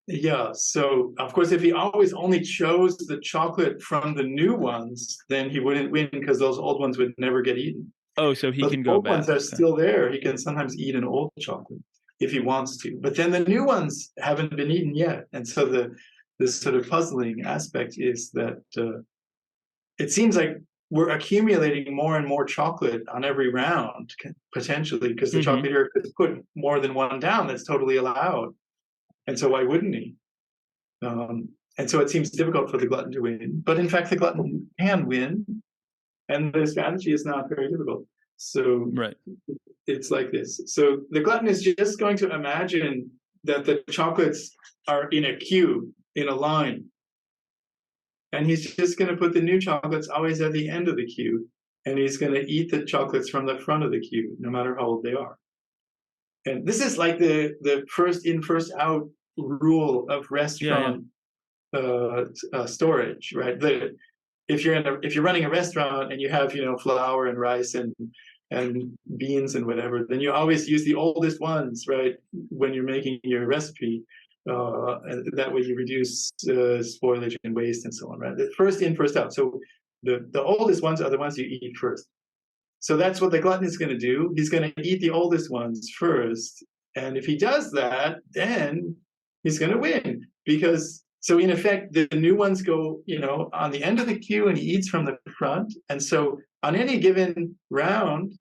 Speaker 2: Yeah. So of course, if he always only chose the chocolate from the new ones, then he wouldn't win because those old ones would never get eaten.
Speaker 1: Oh, so he
Speaker 2: But the
Speaker 1: can go
Speaker 2: old ones
Speaker 1: back.
Speaker 2: are
Speaker 1: Okay.
Speaker 2: still there. He can sometimes eat an old chocolate if he wants to. But then the new ones haven't been eaten yet. And so this sort of puzzling aspect is that it seems like we're accumulating more and more chocolate on every round, potentially, because the
Speaker 1: Mhm.
Speaker 2: chocolatier could put more than one down. That's totally allowed. And so why wouldn't he? And so it seems difficult for the glutton to win. But in fact, the glutton can win. And the strategy is not very difficult. So
Speaker 1: Right.
Speaker 2: it's like this. So the glutton is just going to imagine that the chocolates are in a queue, in a line. And he's just going to put the new chocolates always at the end of the queue. And he's going to eat the chocolates from the front of the queue, no matter how old they are. And this is like the first in, first out rule of
Speaker 1: Yeah.
Speaker 2: restaurant storage, right? If you're running a restaurant and you have flour and rice and beans and whatever, then you always use the oldest ones, right? When you're making your recipe, and that way you reduce spoilage and waste and so on, right? The first in, first out. So the oldest ones are the ones you eat first. So that's what the glutton is going to do. He's going to eat the oldest ones first, and if he does that, then he's going to win because. So in effect, the new ones go, on the end of the queue, and he eats from the front. And so on any given round,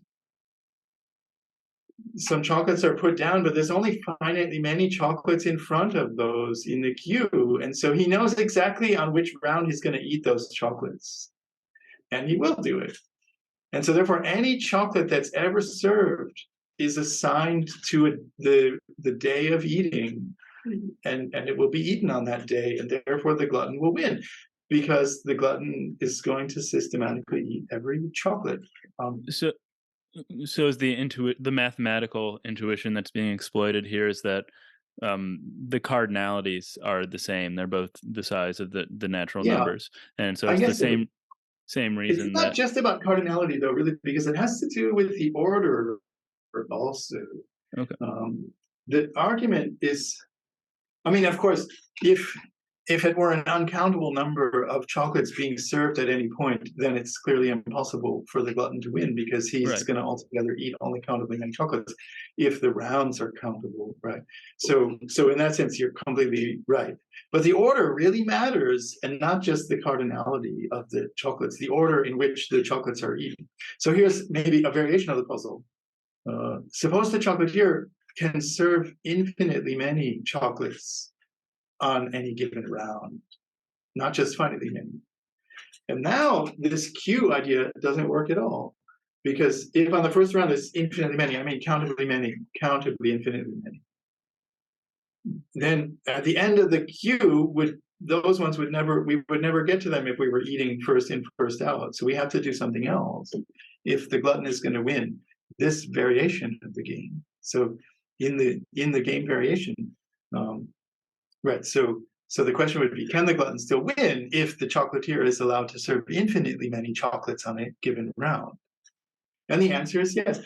Speaker 2: some chocolates are put down, but there's only finitely many chocolates in front of those in the queue. And so he knows exactly on which round he's going to eat those chocolates. And he will do it. And so therefore, any chocolate that's ever served is assigned to the day of eating, and it will be eaten on that day, and therefore the glutton will win, because the glutton is going to systematically eat every chocolate.
Speaker 1: So is the mathematical intuition that's being exploited here is that the cardinalities are the same. They're both the size of the natural
Speaker 2: Yeah,
Speaker 1: numbers, and so
Speaker 2: I
Speaker 1: it's the
Speaker 2: guess
Speaker 1: same
Speaker 2: it's
Speaker 1: reason
Speaker 2: not
Speaker 1: that
Speaker 2: just about cardinality, though, really, because it has to do with the order also.
Speaker 1: okay.
Speaker 2: The argument is, I mean, of course, if it were an uncountable number of chocolates being served at any point, then it's clearly impossible for the glutton to win, because he's
Speaker 1: Right.
Speaker 2: going to altogether eat only countably many chocolates if the rounds are countable, right? So in that sense, you're completely right. But the order really matters, and not just the cardinality of the chocolates, the order in which the chocolates are eaten. So here's maybe a variation of the puzzle. Suppose the chocolatier can serve infinitely many chocolates on any given round. not just finitely many. And now this Q idea doesn't work at all. Because if on the first round it's infinitely many, I mean countably many, countably infinitely many, then at the end of the queue, those ones we would never get to them if we were eating first in, first out. So we have to do something else if the glutton is going to win this variation of the game. So in the game variation, right? So the question would be, can the glutton still win if the chocolatier is allowed to serve infinitely many chocolates on a given round? And the answer is yes.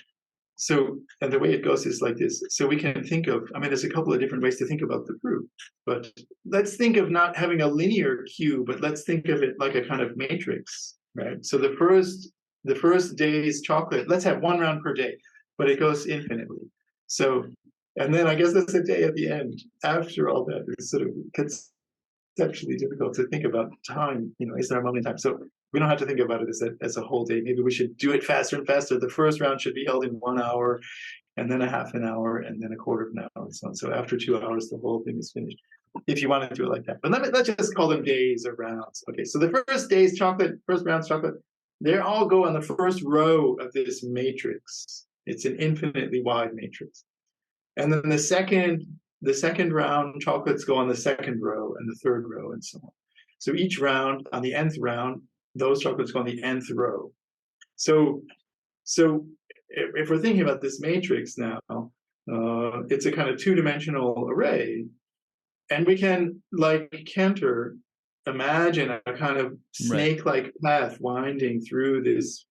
Speaker 2: So, and the way it goes is like this. So we can think of, I mean, there's a couple of different ways to think about the proof, but let's think of not having a linear queue, but let's think of it like a kind of matrix, right? So the first day's chocolate, let's have one round per day, but it goes infinitely. So, and then I guess that's a day at the end. After all that, it's sort of conceptually difficult to think about time, is there a moment in time? So we don't have to think about it as a whole day. Maybe we should do it faster and faster. The first round should be held in 1 hour, and then a half an hour, and then a quarter of an hour, and so on. So after 2 hours, the whole thing is finished, if you want to do it like that. But let's just call them days or rounds. Okay, so the first day's chocolate, first round's chocolate, they all go on the first row of this matrix. It's an infinitely wide matrix. And then the second round chocolates go on the second row and the third row and so on. So each round, on the nth round, those chocolates go on the nth row. So if we're thinking about this matrix now, it's a kind of two-dimensional array, and we can, like Cantor, imagine a kind of snake-like path winding through this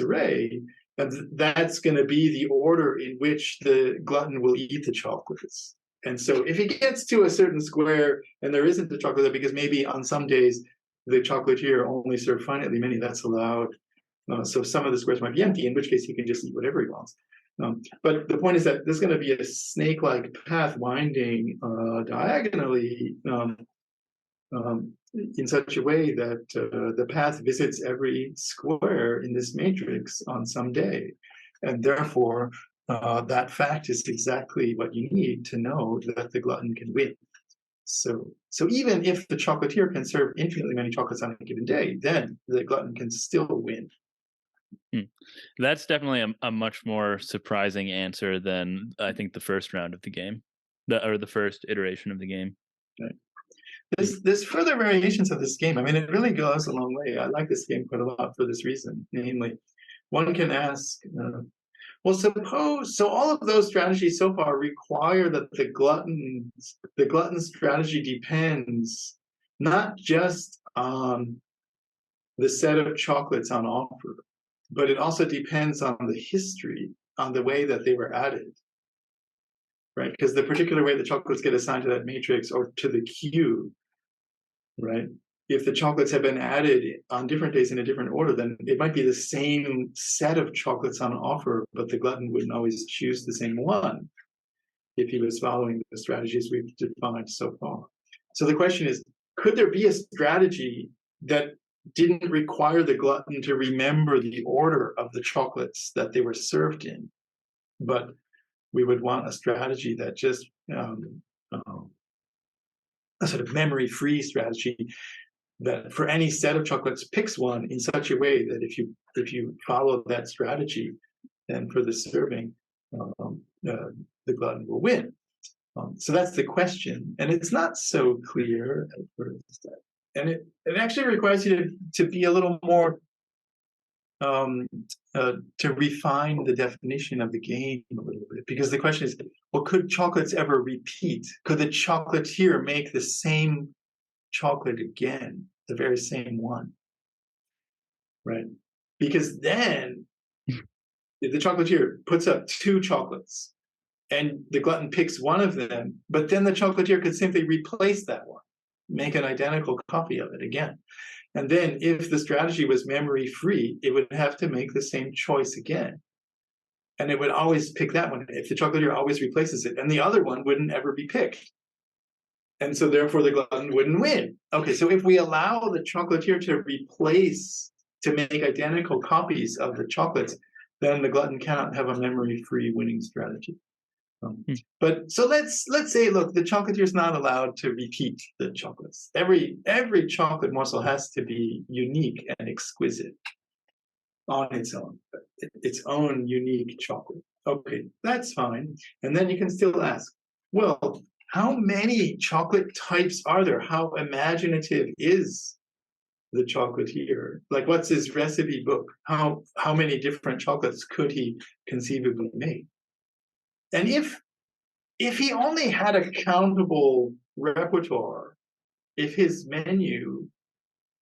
Speaker 2: array, and that's going to be the order in which the glutton will eat the chocolates. And so if he gets to a certain square and there isn't a chocolate there, because maybe on some days the chocolatier only served finitely many, that's allowed. So some of the squares might be empty, in which case he can just eat whatever he wants. But the point is that there's going to be a snake-like path winding diagonally in such a way that the path visits every square in this matrix on some day. And therefore, that fact is exactly what you need to know that the glutton can win. So even if the chocolatier can serve infinitely many chocolates on a given day, then the glutton can still win.
Speaker 1: That's definitely a much more surprising answer than I think the first round of the game, the first iteration of the game.
Speaker 2: Right. There's further variations of this game. I mean, it really goes a long way. I like this game quite a lot for this reason. Namely, one can ask, well, suppose, so all of those strategies so far require that the glutton strategy depends not just on the set of chocolates on offer, but it also depends on the history, on the way that they were added, right? Because the particular way the chocolates get assigned to that matrix or to the queue, right? If the chocolates have been added on different days in a different order, then it might be the same set of chocolates on offer, but the glutton wouldn't always choose the same one if he was following the strategies we've defined so far. So the question is, could there be a strategy that didn't require the glutton to remember the order of the chocolates that they were served in, but we would want a strategy that just a sort of memory-free strategy that for any set of chocolates picks one in such a way that if you follow that strategy, then for the serving, the glutton will win. So that's the question, and it's not so clear at first. And it actually requires you to be a little more, to refine the definition of the game a little bit. Because the question is, well, could chocolates ever repeat? Could the chocolatier make the same chocolate again, the very same one? Right? Because then, if the chocolatier puts up 2 chocolates, and the glutton picks one of them, but then the chocolatier could simply replace that one, make an identical copy of it again. And then if the strategy was memory-free, it would have to make the same choice again. And it would always pick that one if the chocolatier always replaces it, and the other one wouldn't ever be picked. And so therefore the glutton wouldn't win. Okay, so if we allow the chocolatier to make identical copies of the chocolates, then the glutton cannot have a memory-free winning strategy.
Speaker 1: Hmm.
Speaker 2: But so let's say, look, the chocolatier is not allowed to repeat the chocolates. Every chocolate morsel has to be unique and exquisite on its own unique chocolate. Okay, that's fine. And then you can still ask, well, how many chocolate types are there? How imaginative is the chocolatier? Like, what's his recipe book? How many different chocolates could he conceivably make? And if he only had a countable repertoire, if his menu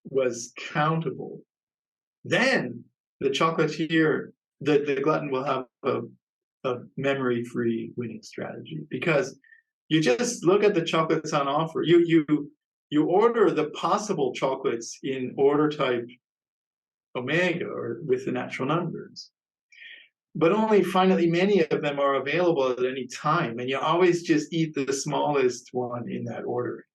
Speaker 2: was countable, then the chocolatier, the glutton will have a memory-free winning strategy, because you just look at the chocolates on offer. You order the possible chocolates in order type omega, or with the natural numbers, but only finitely many of them are available at any time, and you always just eat the smallest one in that order.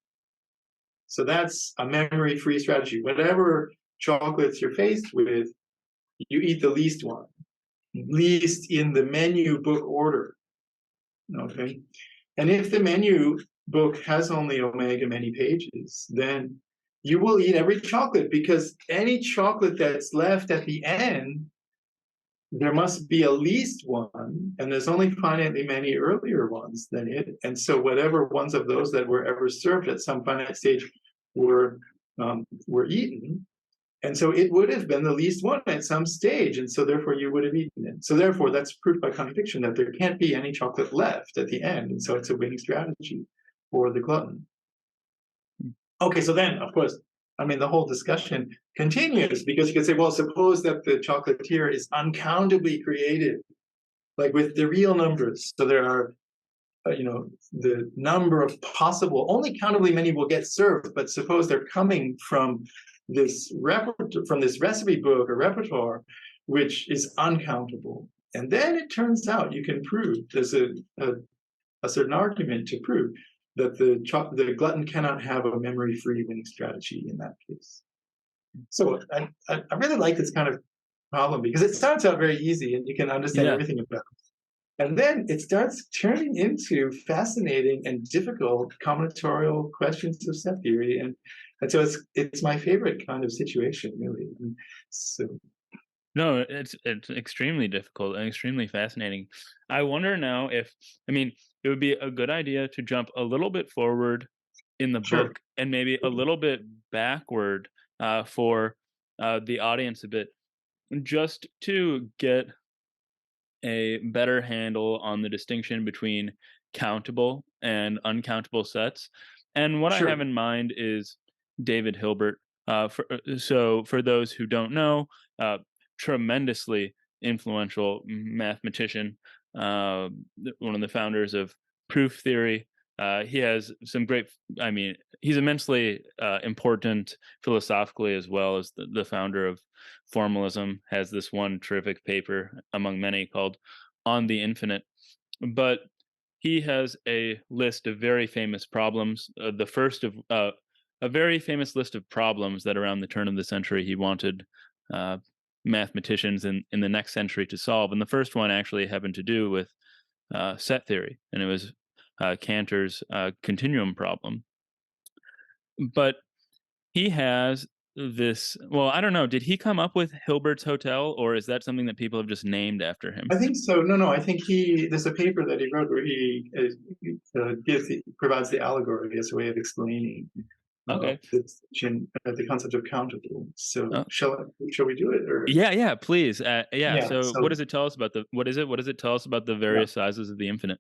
Speaker 2: So that's a memory-free strategy. Whatever chocolates you're faced with, you eat the least one, least in the menu book order. Okay, and if the menu book has only omega many pages, then you will eat every chocolate, because any chocolate that's left at the end, there must be at least one, and there's only finitely many earlier ones than it. And so whatever ones of those that were ever served at some finite stage were eaten. And so it would have been the least one at some stage, and so therefore you would have eaten it. So therefore, that's proof by contradiction that there can't be any chocolate left at the end, and so it's a winning strategy for the glutton. Okay, so then, of course, I mean, the whole discussion continues, because you can say, well, suppose that the chocolatier is uncountably creative, like with the real numbers. So there are, the number of possible, only countably many will get served, but suppose they're coming from this recipe book or repertoire, which is uncountable. And then it turns out you can prove, there's a certain argument to prove that the glutton cannot have a memory-free winning strategy in that case. So I really like this kind of problem, because it starts out very easy and you can understand everything about it. And then it starts turning into fascinating and difficult combinatorial questions of set theory. And so it's my favorite kind of situation, really. So
Speaker 1: No, it's extremely difficult and extremely fascinating. I wonder now if, I mean, it would be a good idea to jump a little bit forward in the
Speaker 2: sure.
Speaker 1: book and maybe a little bit backward for the audience a bit, just to get a better handle on the distinction between countable and uncountable sets. And what I
Speaker 2: Sure.
Speaker 1: have in mind is David Hilbert. So, for those who don't know, tremendously influential mathematician, one of the founders of proof theory. He has some great, I mean, he's immensely important philosophically, as well as the founder of formalism, has this one terrific paper among many called On the Infinite. But he has a list of very famous problems. The first of a very famous list of problems that around the turn of the century he wanted mathematicians in the next century to solve. And the first one actually happened to do with set theory, and it was Cantor's continuum problem. But he has this, well, I don't know, did he come up with Hilbert's Hotel, or is that something that people have just named after him?
Speaker 2: I think so. No, I think there's a paper that he wrote where he provides the allegory as a way of explaining
Speaker 1: Okay.
Speaker 2: the concept of countable. So
Speaker 1: Uh,
Speaker 2: shall we do it? Or
Speaker 1: yeah, please. Yeah.
Speaker 2: yeah,
Speaker 1: So, what
Speaker 2: so
Speaker 1: does it tell us about the? What is it? What does it tell us about the
Speaker 2: yeah,
Speaker 1: various sizes of the infinite?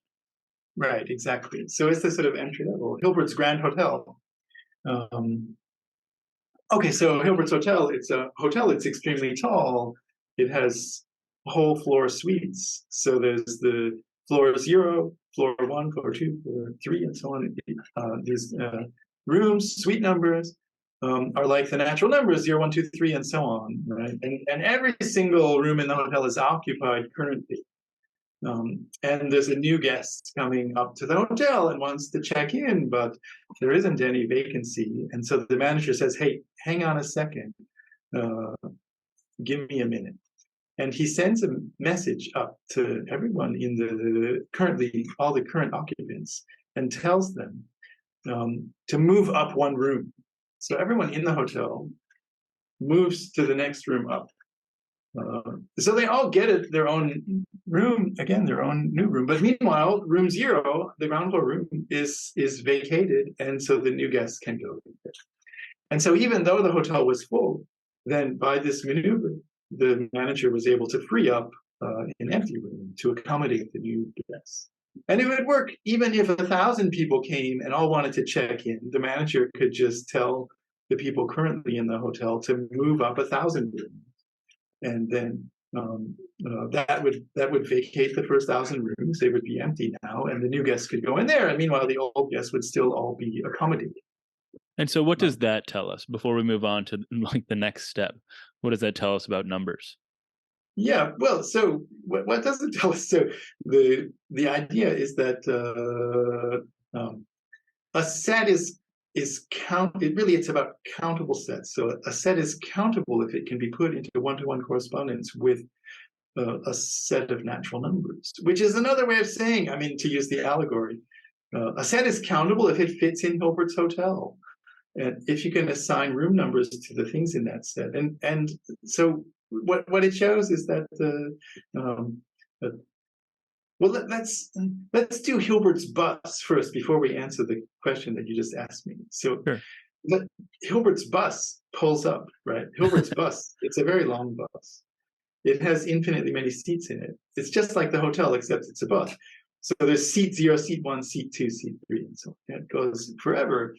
Speaker 2: right, exactly. So it's the sort of entry level Hilbert's Grand Hotel. Okay, so Hilbert's Hotel, it's a hotel, it's extremely tall. It has whole floor suites. So there's the floor 0, floor 1, floor 2, floor 3, and so on. These rooms, suite numbers, are like the natural numbers, 0, 1, 2, 3, and so on, right? And every single room in the hotel is occupied currently. And there's a new guest coming up to the hotel and wants to check in, but there isn't any vacancy. And so the manager says, hey, hang on a second. Give me a minute. and he sends a message up to everyone in all the current occupants, and tells them to move up one room. So everyone in the hotel moves to the next room up. So they all get their own room, again, their own new room. But meanwhile, room 0, the ground floor room, is vacated, and so the new guests can go there. And so even though the hotel was full, then by this maneuver, the manager was able to free up an empty room to accommodate the new guests. And it would work even if 1,000 people came and all wanted to check in. The manager could just tell the people currently in the hotel to move up 1,000 rooms, and then that would vacate the first 1,000 rooms. They would be empty now, and the new guests could go in there. And meanwhile, the old guests would still all be accommodated.
Speaker 1: And so what does that tell us before we move on to like the next step? What does that tell us about numbers?
Speaker 2: Yeah, well, so what does it tell us? So the idea is that a set is it's about countable sets. So a set is countable if it can be put into one-to-one correspondence with a set of natural numbers, which is another way of saying, I mean, to use the allegory, a set is countable if it fits in Hilbert's hotel, and if you can assign room numbers to the things in that set. And so what it shows is that well, let's do Hilbert's bus first before we answer the question that you just asked me. So
Speaker 1: sure.
Speaker 2: Hilbert's bus pulls up, right? Hilbert's bus, it's a very long bus. It has infinitely many seats in it. It's just like the hotel, except it's a bus. So there's seat 0, seat 1, seat 2, seat 3, and so on. It goes forever.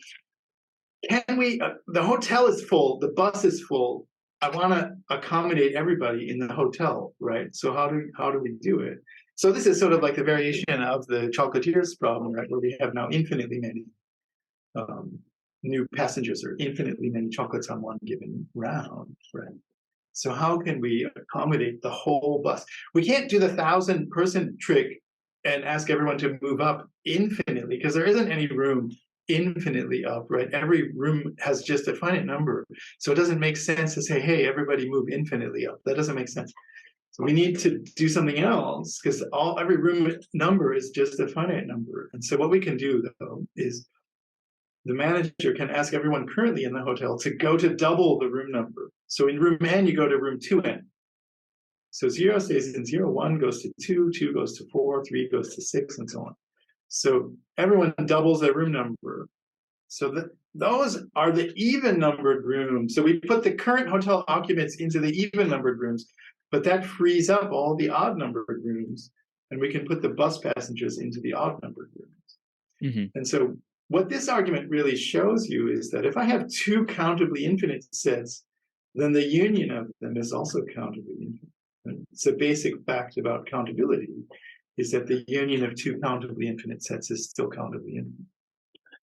Speaker 2: Can we, the hotel is full, the bus is full. I want to accommodate everybody in the hotel, right? So how do we do it? So this is sort of like the variation of the Chocolatier's problem, right? Where we have now infinitely many new passengers, or infinitely many chocolates on one given round, right? So how can we accommodate the whole bus? We can't do the 1,000-person trick and ask everyone to move up infinitely, because there isn't any room infinitely up, right? Every room has just a finite number. So it doesn't make sense to say, hey, everybody move infinitely up. That doesn't make sense. So we need to do something else, because every room number is just a finite number. And so what we can do, though, is the manager can ask everyone currently in the hotel to go to double the room number. So in room n, you go to room 2n. So 0 stays in 0, 1 goes to 2, 2 goes to 4, 3 goes to 6, and so on. So everyone doubles their room number. So those are the even-numbered rooms. So we put the current hotel occupants into the even-numbered rooms, but that frees up all the odd-numbered rooms, and we can put the bus passengers into the odd-numbered rooms. Mm-hmm. And so what this argument really shows you is that if I have two countably infinite sets, then the union of them is also countably infinite. And it's a basic fact about countability, is that the union of two countably infinite sets is still countably infinite.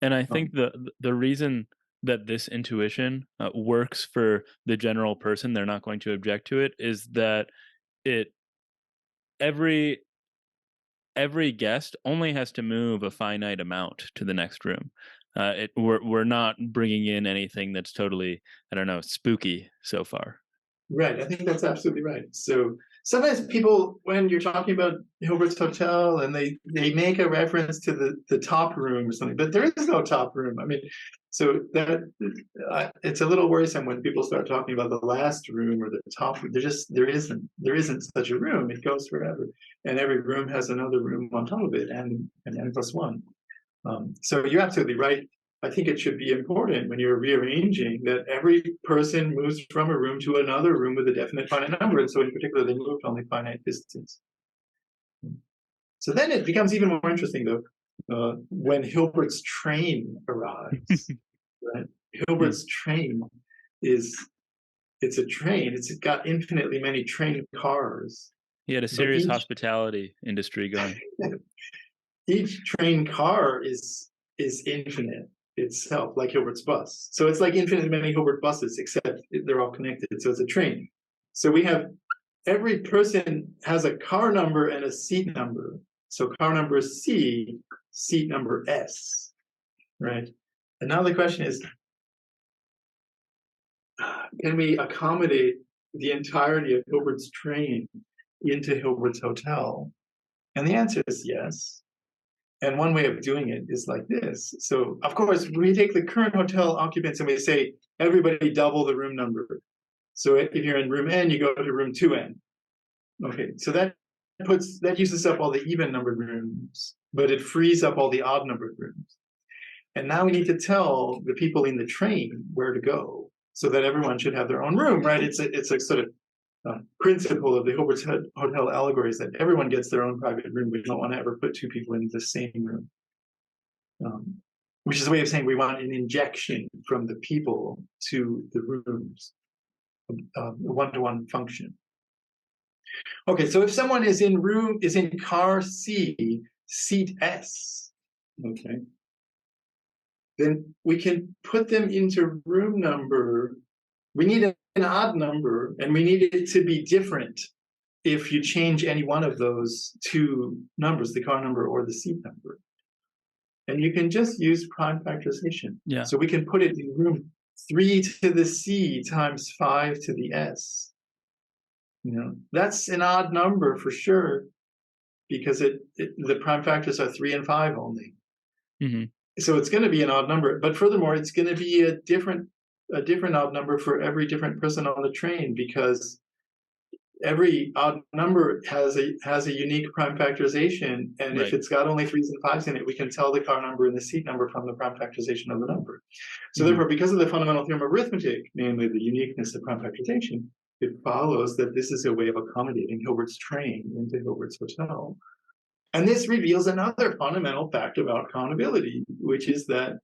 Speaker 1: And I think the reason that this intuition works for the general person, they're not going to object to it, is that every guest only has to move a finite amount to the next room. We're not bringing in anything that's totally, I don't know, spooky so far.
Speaker 2: Right, I think that's absolutely right. So sometimes people, when you're talking about Hilbert's hotel, and they make a reference to the top room or something, but there is no top room. I mean, so that it's a little worrisome when people start talking about the last room or the top room. There isn't such a room. It goes forever, and every room has another room on top of it, and n plus 1. So you're absolutely right. I think it should be important when you're rearranging that every person moves from a room to another room with a definite finite number. And so in particular, they move only finite distance. So then it becomes even more interesting, though, when Hilbert's train arrives. Right? Hilbert's train it's a train. It's got infinitely many train cars.
Speaker 1: He had a serious hospitality industry going.
Speaker 2: Each train car is infinite itself, like Hilbert's bus. So it's like infinitely many Hilbert buses, except they're all connected. So it's a train. So we have every person has a car number and a seat number. So car number C, seat number S, right? And now the question is, can we accommodate the entirety of Hilbert's train into Hilbert's hotel? And the answer is yes. And one way of doing it is like this. So, of course, we take the current hotel occupants and we say, everybody double the room number. So if you're in room N, you go to room 2N. Okay, so that uses up all the even numbered rooms, but it frees up all the odd numbered rooms. And now we need to tell the people in the train where to go so that everyone should have their own room, right? It's a sort of principle of the Hilbert's hotel allegory is that everyone gets their own private room. We don't want to ever put two people in the same room, which is a way of saying we want an injection from the people to the rooms, a one-to-one function. Okay, so if someone is in car C, seat S, okay, then we can put them into room number. We need an odd number, and we need it to be different if you change any one of those two numbers, the car number or the seat number. And you can just use prime factorization.
Speaker 1: Yeah.
Speaker 2: So we can put it in room 3 to the C times 5 to the S. That's an odd number for sure, because the prime factors are 3 and 5 only.
Speaker 1: Mm-hmm.
Speaker 2: So it's going to be an odd number. But furthermore, it's going to be a different odd number for every different person on the train, because every odd number has a unique prime factorization, and
Speaker 1: right.
Speaker 2: if it's got only 3s and 5s in it, we can tell the car number and the seat number from the prime factorization of the number. So therefore, because of the fundamental theorem of arithmetic, namely the uniqueness of prime factorization, it follows that this is a way of accommodating Hilbert's train into Hilbert's hotel. And this reveals another fundamental fact about countability, which is that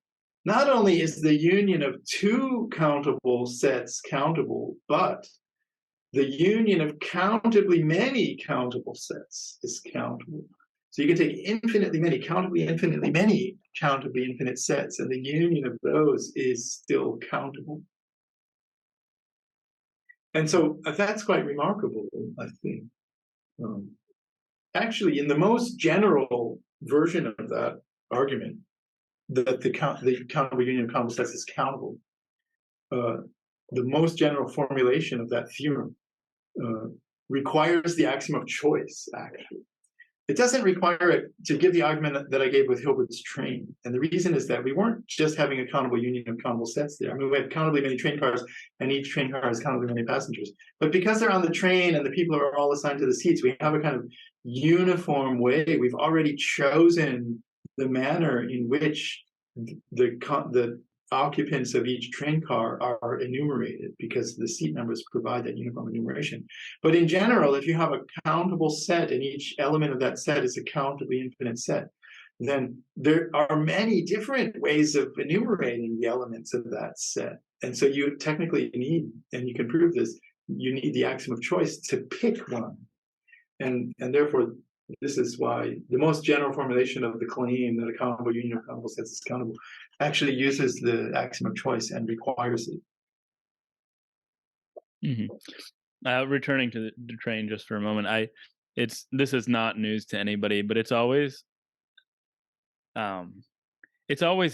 Speaker 2: not only is the union of two countable sets countable, but the union of countably many countable sets is countable. So you can take infinitely many, countably infinite sets, and the union of those is still countable. And so that's quite remarkable, I think. Actually, in the most general version of that argument, that the countable union of countable sets is countable, the most general formulation of that theorem requires the axiom of choice, actually. It doesn't require it to give the argument that I gave with Hilbert's train. And the reason is that we weren't just having a countable union of countable sets there. I mean, we have countably many train cars, and each train car has countably many passengers. But because they're on the train and the people are all assigned to the seats, we have a kind of uniform way. We've already chosen the manner in which the occupants of each train car are enumerated, because the seat numbers provide that uniform enumeration. But in general, if you have a countable set and each element of that set is a countably infinite set, then there are many different ways of enumerating the elements of that set. And so you technically need, and you can prove this, you need the axiom of choice to pick one. And therefore, this is why the most general formulation of the claim that a countable union of countable sets is countable actually uses the axiom of choice and requires it.
Speaker 1: Mm-hmm. Returning to the train just for a moment, this is not news to anybody, but it's always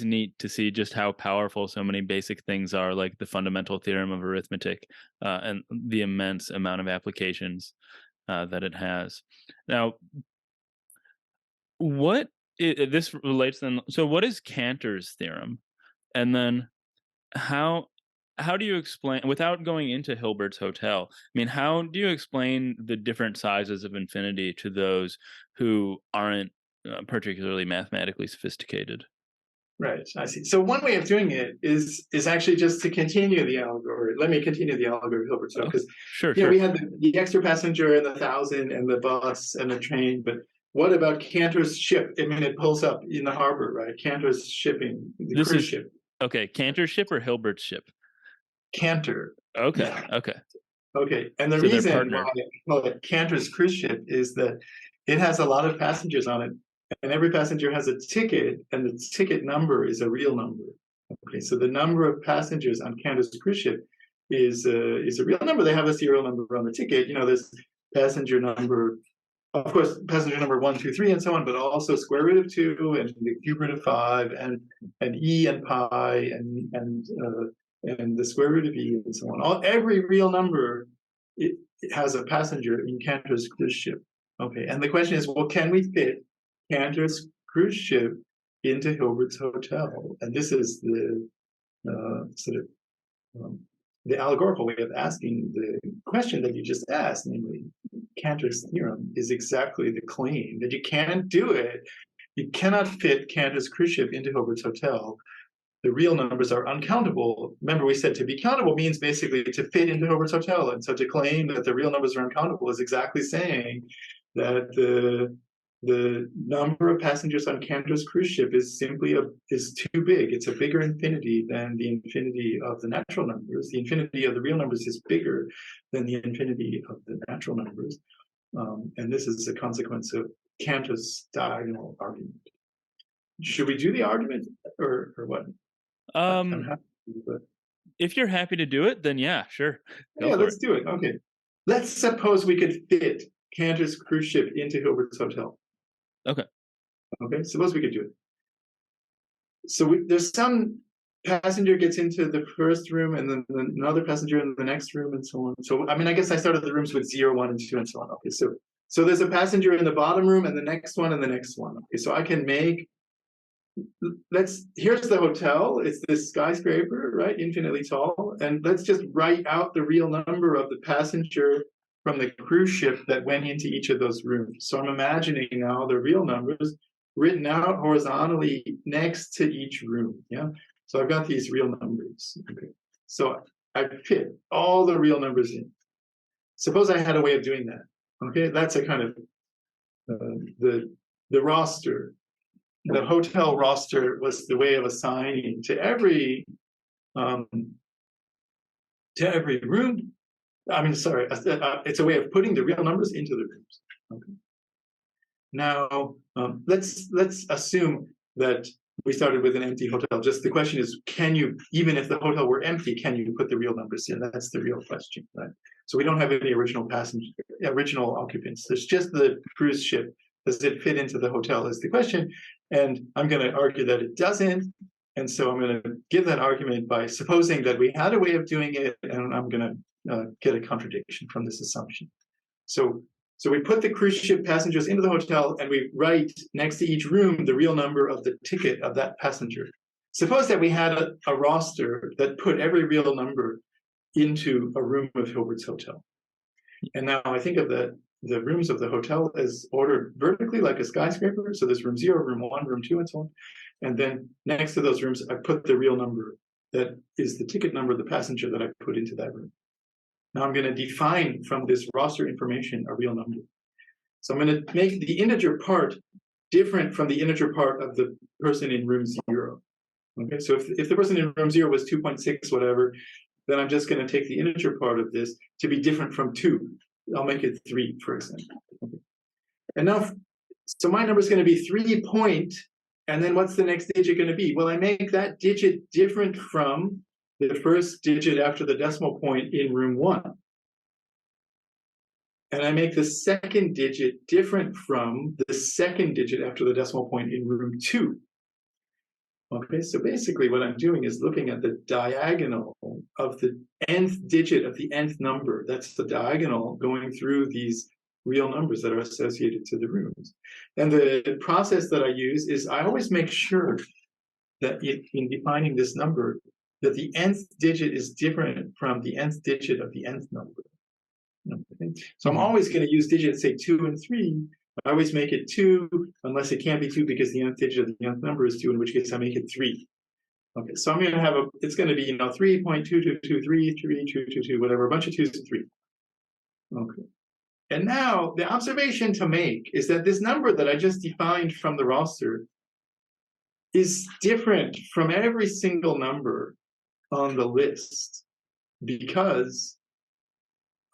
Speaker 1: neat to see just how powerful so many basic things are, like the fundamental theorem of arithmetic, and the immense amount of applications that it has. Now, this relates then? So, what is Cantor's theorem, and then how do you explain, without going into Hilbert's hotel? I mean, how do you explain the different sizes of infinity to those who aren't particularly mathematically sophisticated?
Speaker 2: Right, I see. So one way of doing it is actually just to continue the allegory. Let me continue the allegory of Hilbert's, because
Speaker 1: sure.
Speaker 2: We had the extra passenger and the 1,000 and the bus and the train, but what about Cantor's ship? I mean, it pulls up in the harbor, right? Cantor's shipping, the cruise ship.
Speaker 1: Okay, Cantor's ship or Hilbert's ship?
Speaker 2: Cantor.
Speaker 1: Okay,
Speaker 2: yeah.
Speaker 1: Okay.
Speaker 2: And the reason why I call it Cantor's cruise ship is that it has a lot of passengers on it, and every passenger has a ticket, and the ticket number is a real number. Okay, so the number of passengers on Cantor's cruise ship is a real number. They have a serial number on the ticket. There's passenger number, of course, passenger number 1, 2, 3, and so on, but also square root of 2 and the cube root of 5 and e and pi and the square root of e and so on. Every real number it has a passenger in Cantor's cruise ship. Okay, and the question is, well, can we fit Cantor's cruise ship into Hilbert's hotel? And this is the sort of the allegorical way of asking the question that you just asked, namely, Cantor's theorem is exactly the claim that you can't do it. You cannot fit Cantor's cruise ship into Hilbert's hotel. The real numbers are uncountable. Remember, we said to be countable means basically to fit into Hilbert's hotel. And so to claim that the real numbers are uncountable is exactly saying that the number of passengers on Cantor's cruise ship is simply is too big. It's a bigger infinity than the infinity of the natural numbers. The infinity of the real numbers is bigger than the infinity of the natural numbers. And this is a consequence of Cantor's diagonal argument. Should we do the argument or what? I'm happy to do it.
Speaker 1: If you're happy to do it, then yeah, sure.
Speaker 2: Yeah, let's do it. Okay. Let's suppose we could fit Cantor's cruise ship into Hilbert's hotel.
Speaker 1: Okay.
Speaker 2: Okay, suppose we could do it. So there's some passenger gets into the first room and then another passenger in the next room and so on. So, I mean, I guess I started the rooms with 0, 1, and 2 and so on. Okay, so there's a passenger in the bottom room and the next one and the next one. Okay, so I can make, here's the hotel. It's this skyscraper, right? Infinitely tall. And let's just write out the real number of the passenger from the cruise ship that went into each of those rooms. So I'm imagining now the real numbers written out horizontally next to each room. Yeah. So I've got these real numbers. Okay. So I fit all the real numbers in. Suppose I had a way of doing that. Okay. That's a kind of the roster. The hotel roster was the way of assigning to every room. I mean, sorry, it's a way of putting the real numbers into the rooms. Okay. Now, let's assume that we started with an empty hotel. Just the question is, can you, even if the hotel were empty, can you put the real numbers in? That's the real question, right? So we don't have any original occupants. There's just the cruise ship. Does it fit into the hotel is the question. And I'm going to argue that it doesn't. And so I'm going to give that argument by supposing that we had a way of doing it, and I'm going to get a contradiction from this assumption. So we put the cruise ship passengers into the hotel, and we write next to each room the real number of the ticket of that passenger. Suppose that we had a roster that put every real number into a room of Hilbert's hotel. And now I think of the rooms of the hotel as ordered vertically like a skyscraper. So there's room 0, room 1, room 2, and so on. And then next to those rooms, I put the real number that is the ticket number of the passenger that I put into that room. Now I'm going to define from this roster information a real number. So I'm going to make the integer part different from the integer part of the person in room 0. Okay, so if the person in room 0 was 2.6 whatever, then I'm just going to take the integer part of this to be different from 2. I'll make it 3, for example. Okay. And now, so my number is going to be 3 point, and then what's the next digit going to be? Well, I make that digit different from the first digit after the decimal point in room 1. And I make the second digit different from the second digit after the decimal point in room 2. Okay, so basically what I'm doing is looking at the diagonal of the nth digit of the nth number. That's the diagonal going through these real numbers that are associated to the rooms. And the process that I use is I always make sure that in defining this number, that the nth digit is different from the nth digit of the nth number. Okay. So I'm always going to use digits, say 2 and 3. I always make it 2, unless it can't be 2 because the nth digit of the nth number is 2, in which case I make it 3. Okay, so I'm going to have it's going to be, 3.2223, whatever, a bunch of 2s and 3. Okay. And now the observation to make is that this number that I just defined from the roster is different from every single number on the list because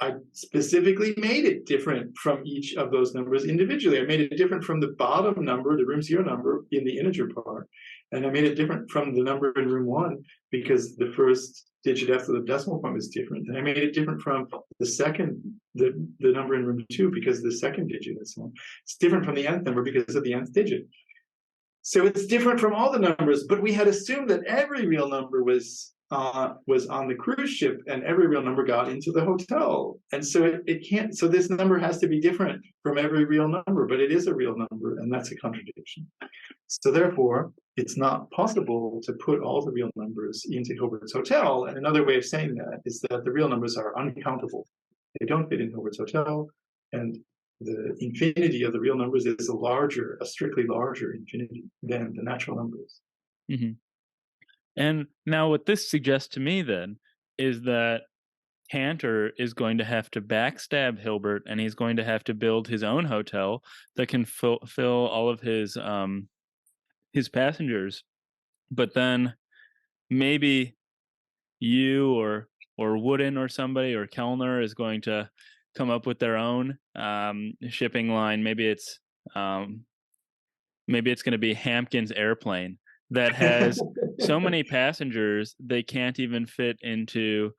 Speaker 2: I specifically made it different from each of those numbers individually. I made it different from the bottom number, the room 0 number in the integer part. And I made it different from the number in room 1 because the first digit after the decimal point was different. And I made it different from the number in room 2 because the second digit and so on. It's different from the nth number because of the nth digit. So it's different from all the numbers, but we had assumed that every real number was was on the cruise ship, and every real number got into the hotel. And so it can't. So this number has to be different from every real number, but it is a real number, and that's a contradiction. So therefore, it's not possible to put all the real numbers into Hilbert's hotel. And another way of saying that is that the real numbers are uncountable. They don't fit in Hilbert's hotel, and the infinity of the real numbers is a strictly larger infinity than the natural numbers.
Speaker 1: Mm-hmm. And now what this suggests to me then is that Cantor is going to have to backstab Hilbert, and he's going to have to build his own hotel that can fill all of his passengers. But then maybe you or Woodin or somebody or Kellner is going to come up with their own shipping line. Maybe it's going to be Hamkins airplane that has so many passengers they can't even fit into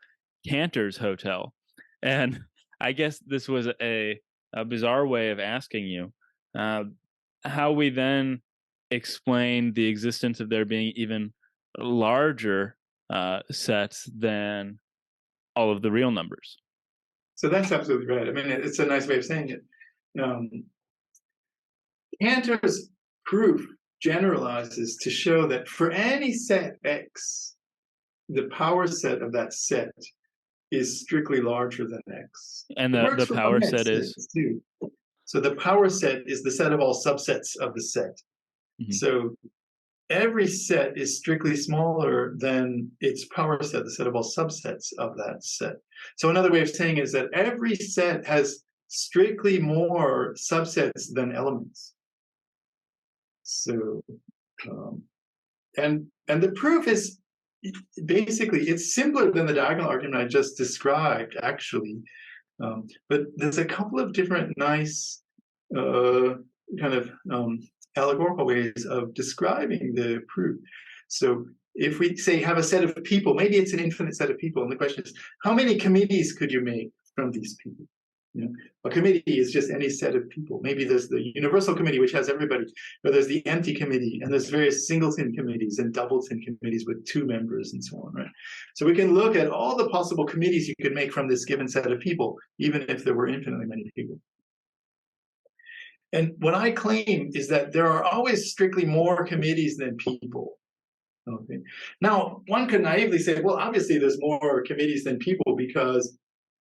Speaker 1: Cantor's hotel. And I guess this was a bizarre way of asking you how we then explain the existence of there being even larger sets than all of the real numbers.
Speaker 2: So that's absolutely right. I mean, it's a nice way of saying it. Cantor's proof generalizes to show that for any set X, the power set of that set is strictly larger than X.
Speaker 1: And the power set is?
Speaker 2: Too. So the power set is the set of all subsets of the set. Mm-hmm. So every set is strictly smaller than its power set, the set of all subsets of that set. So another way of saying is that every set has strictly more subsets than elements. So, and the proof is basically, it's simpler than the diagonal argument I just described, actually. But there's a couple of different nice allegorical ways of describing the proof. So if we say have a set of people, maybe it's an infinite set of people, and the question is, how many committees could you make from these people? You know, a committee is just any set of people. Maybe there's the universal committee, which has everybody, or there's the empty committee, and there's various singleton committees and doubleton committees with 2 members and so on, right? So we can look at all the possible committees you could make from this given set of people, even if there were infinitely many people. And what I claim is that there are always strictly more committees than people. Okay. Now, one could naively say, well, obviously there's more committees than people because,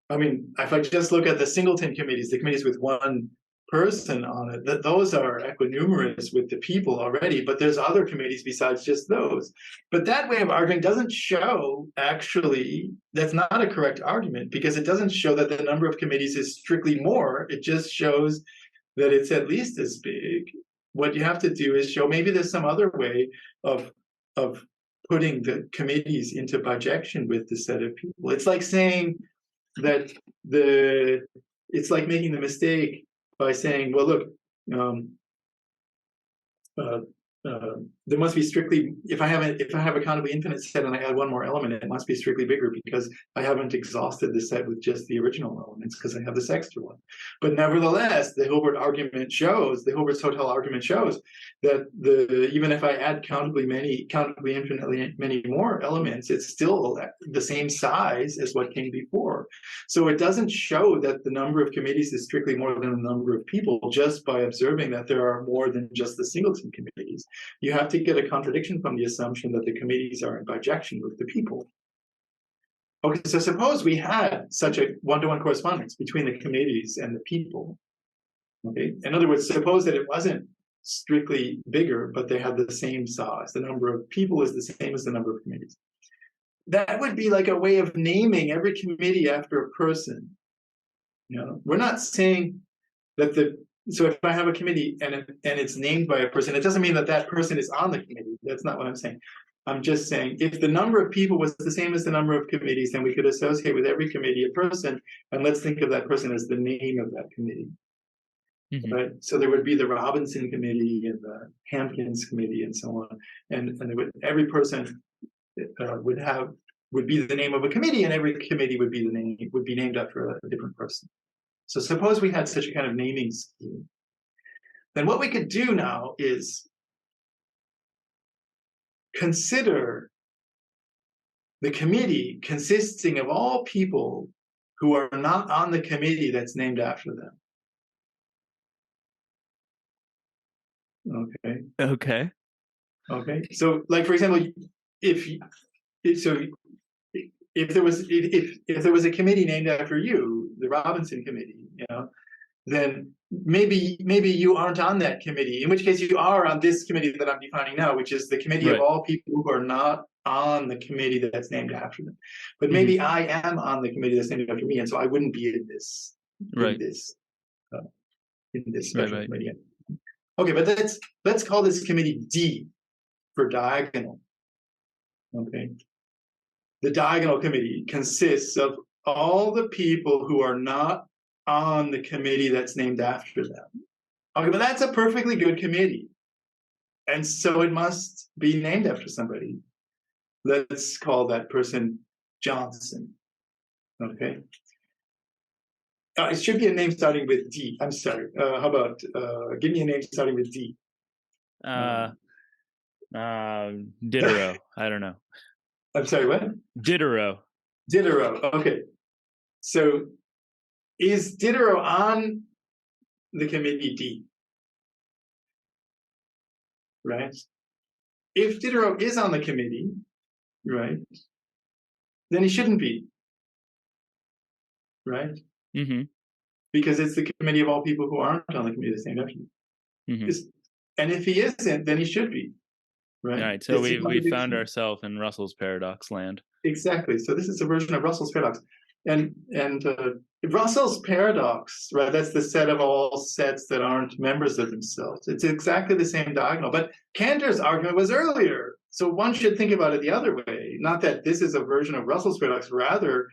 Speaker 2: I mean, if I just look at the singleton committees, the committees with 1 person on it, those are equinumerous with the people already, but there's other committees besides just those. But that way of arguing doesn't show, actually, that's not a correct argument because it doesn't show that the number of committees is strictly more. It just shows that it's at least as big. What you have to do is show maybe there's some other way of putting the committees into bijection with the set of people. It's like saying that it's like making the mistake by saying, well, look, there must be strictly, if I have a countably infinite set and I add 1 more element, it must be strictly bigger because I haven't exhausted the set with just the original elements because I have this extra one. But nevertheless, the Hilbert's hotel argument shows that even if I add countably infinitely many more elements, it's still the same size as what came before. So it doesn't show that the number of committees is strictly more than the number of people just by observing that there are more than just the singleton committees. You have to get a contradiction from the assumption that the committees are in bijection with the people. Okay, so suppose we had such a one-to-one correspondence between the committees and the people. Okay, in other words, suppose that it wasn't strictly bigger, but they had the same size. The number of people is the same as the number of committees. That would be like a way of naming every committee after a person. You know, we're not saying that so if I have a committee and it's named by a person, it doesn't mean that that person is on the committee. That's not what I'm saying. I'm just saying if the number of people was the same as the number of committees, then we could associate with every committee a person, and let's think of that person as the name of that committee. Mm-hmm. Right? So there would be the Robinson committee and the Hamkins committee and so on, and every person would be the name of a committee, and every committee would be named after a different person. So suppose we had such a kind of naming scheme. Then what we could do now is consider the committee consisting of all people who are not on the committee that's named after them. Okay.
Speaker 1: Okay.
Speaker 2: Okay. So, like for example, if there was a committee named after you, the Robinson Committee, then maybe you aren't on that committee. In which case, you are on this committee that I'm defining now, which is the committee of
Speaker 1: Right.
Speaker 2: all people who are not on the committee that's named after them. But
Speaker 1: Mhm.
Speaker 2: maybe I am on the committee that's named after me, and so I wouldn't be in this
Speaker 1: Right.
Speaker 2: special
Speaker 1: Right.
Speaker 2: committee. Okay, but let's call this committee D for diagonal. Okay. The diagonal committee consists of all the people who are not on the committee that's named after them. Okay, but that's a perfectly good committee. And so it must be named after somebody. Let's call that person Johnson. Okay. It should be a name starting with D. I'm sorry. How about give me a name starting with D?
Speaker 1: Diderot. I don't know.
Speaker 2: I'm sorry, what?
Speaker 1: Diderot.
Speaker 2: Diderot. Okay. So is Diderot on the committee D? Right? If Diderot is on the committee, right, then he shouldn't be. Right?
Speaker 1: Mm-hmm.
Speaker 2: Because it's the committee of all people who aren't on the committee that's named after him.
Speaker 1: Mm-hmm.
Speaker 2: And if he isn't, then he should be. Right?
Speaker 1: All right. So we found ourselves in Russell's paradox land.
Speaker 2: Exactly. So this is a version of Russell's paradox. And Russell's paradox, right, that's the set of all sets that aren't members of themselves. It's exactly the same diagonal. But Cantor's argument was earlier. So one should think about it the other way. Not that this is a version of Russell's paradox, rather,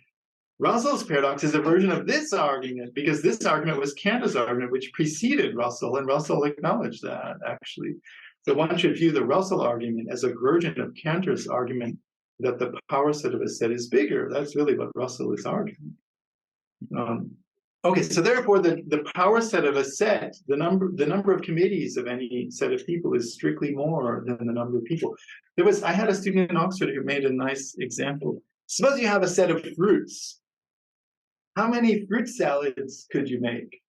Speaker 2: Russell's paradox is a version of this argument, because this argument was Cantor's argument, which preceded Russell, and Russell acknowledged that, actually. So one should view the Russell argument as a version of Cantor's argument that the power set of a set is bigger. That's really what Russell is arguing. Okay, so therefore the power set of a set, the number of committees of any set of people is strictly more than the number of people. I had a student in Oxford who made a nice example. Suppose you have a set of fruits. How many fruit salads could you make?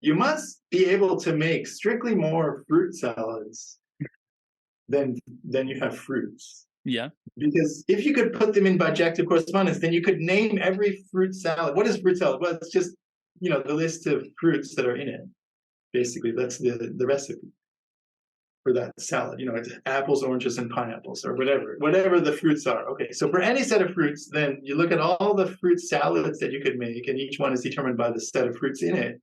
Speaker 2: You must be able to make strictly more fruit salads than you have fruits.
Speaker 1: Yeah.
Speaker 2: Because if you could put them in bijective correspondence, then you could name every fruit salad. What is fruit salad? Well, it's just, the list of fruits that are in it. Basically, that's the recipe for that salad. It's apples, oranges, and pineapples, or whatever the fruits are. Okay, so for any set of fruits, then you look at all the fruit salads that you could make, and each one is determined by the set of fruits in it.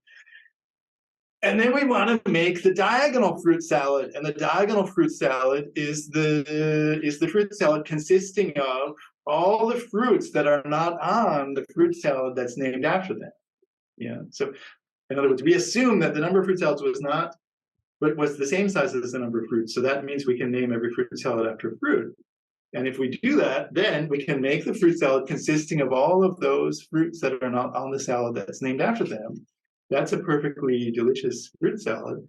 Speaker 2: And then we want to make the diagonal fruit salad, and the diagonal fruit salad is the fruit salad consisting of all the fruits that are not on the fruit salad that's named after them. Yeah. So, in other words, we assume that the number of fruit salads was the same size as the number of fruits. So that means we can name every fruit salad after fruit. And if we do that, then we can make the fruit salad consisting of all of those fruits that are not on the salad that's named after them. That's a perfectly delicious fruit salad.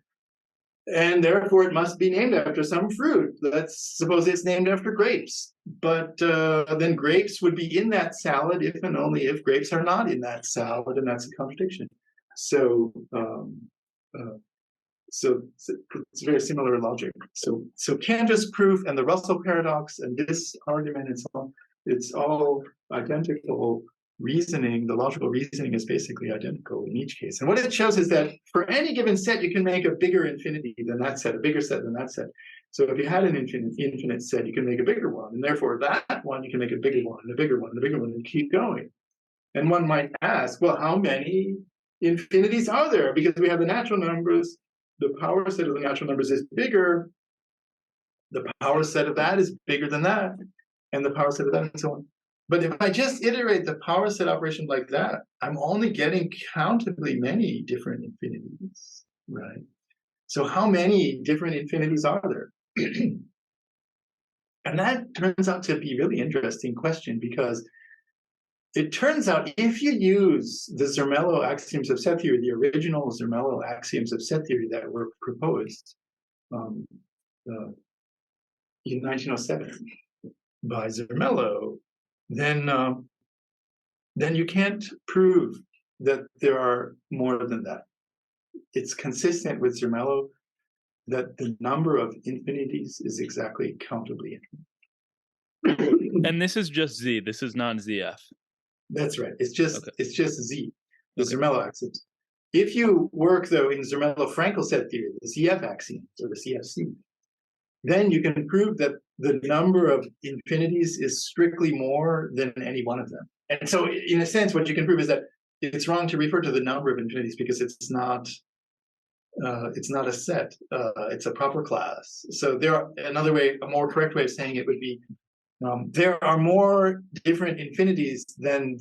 Speaker 2: And therefore, it must be named after some fruit. Let's suppose it's named after grapes. But then grapes would be in that salad if and only if grapes are not in that salad, and that's a contradiction. So it's very similar logic. So Cantor's proof and the Russell paradox and this argument, it's all identical reasoning. The logical reasoning is basically identical in each case. And what it shows is that for any given set, you can make a bigger infinity than that set, a bigger set than that set. So if you had an infinite set, you can make a bigger one. And therefore, that one, you can make a bigger one, and a bigger one, and a bigger one, and keep going. And one might ask, well, how many infinities are there? Because we have the natural numbers. The power set of the natural numbers is bigger. The power set of that is bigger than that. And the power set of that, and so on. But if I just iterate the power set operation like that, I'm only getting countably many different infinities, right? So how many different infinities are there? And that turns out to be a really interesting question, because it turns out if you use the Zermelo axioms of set theory, the original Zermelo axioms of set theory that were proposed in 1907, by Zermelo, then you can't prove that there are more than that. It's consistent with Zermelo that the number of infinities is exactly countably infinite.
Speaker 1: And this is just Z. This is not ZF.
Speaker 2: That's right. It's just Z, the
Speaker 1: Okay.
Speaker 2: Zermelo axioms. If you work though in Zermelo-Fraenkel set theory, the ZF axioms or the CFC, then you can prove that the number of infinities is strictly more than any one of them. And so, in a sense, what you can prove is that it's wrong to refer to the number of infinities because it's not a set. It's a proper class. So another way, a more correct way of saying it would be there are more different infinities than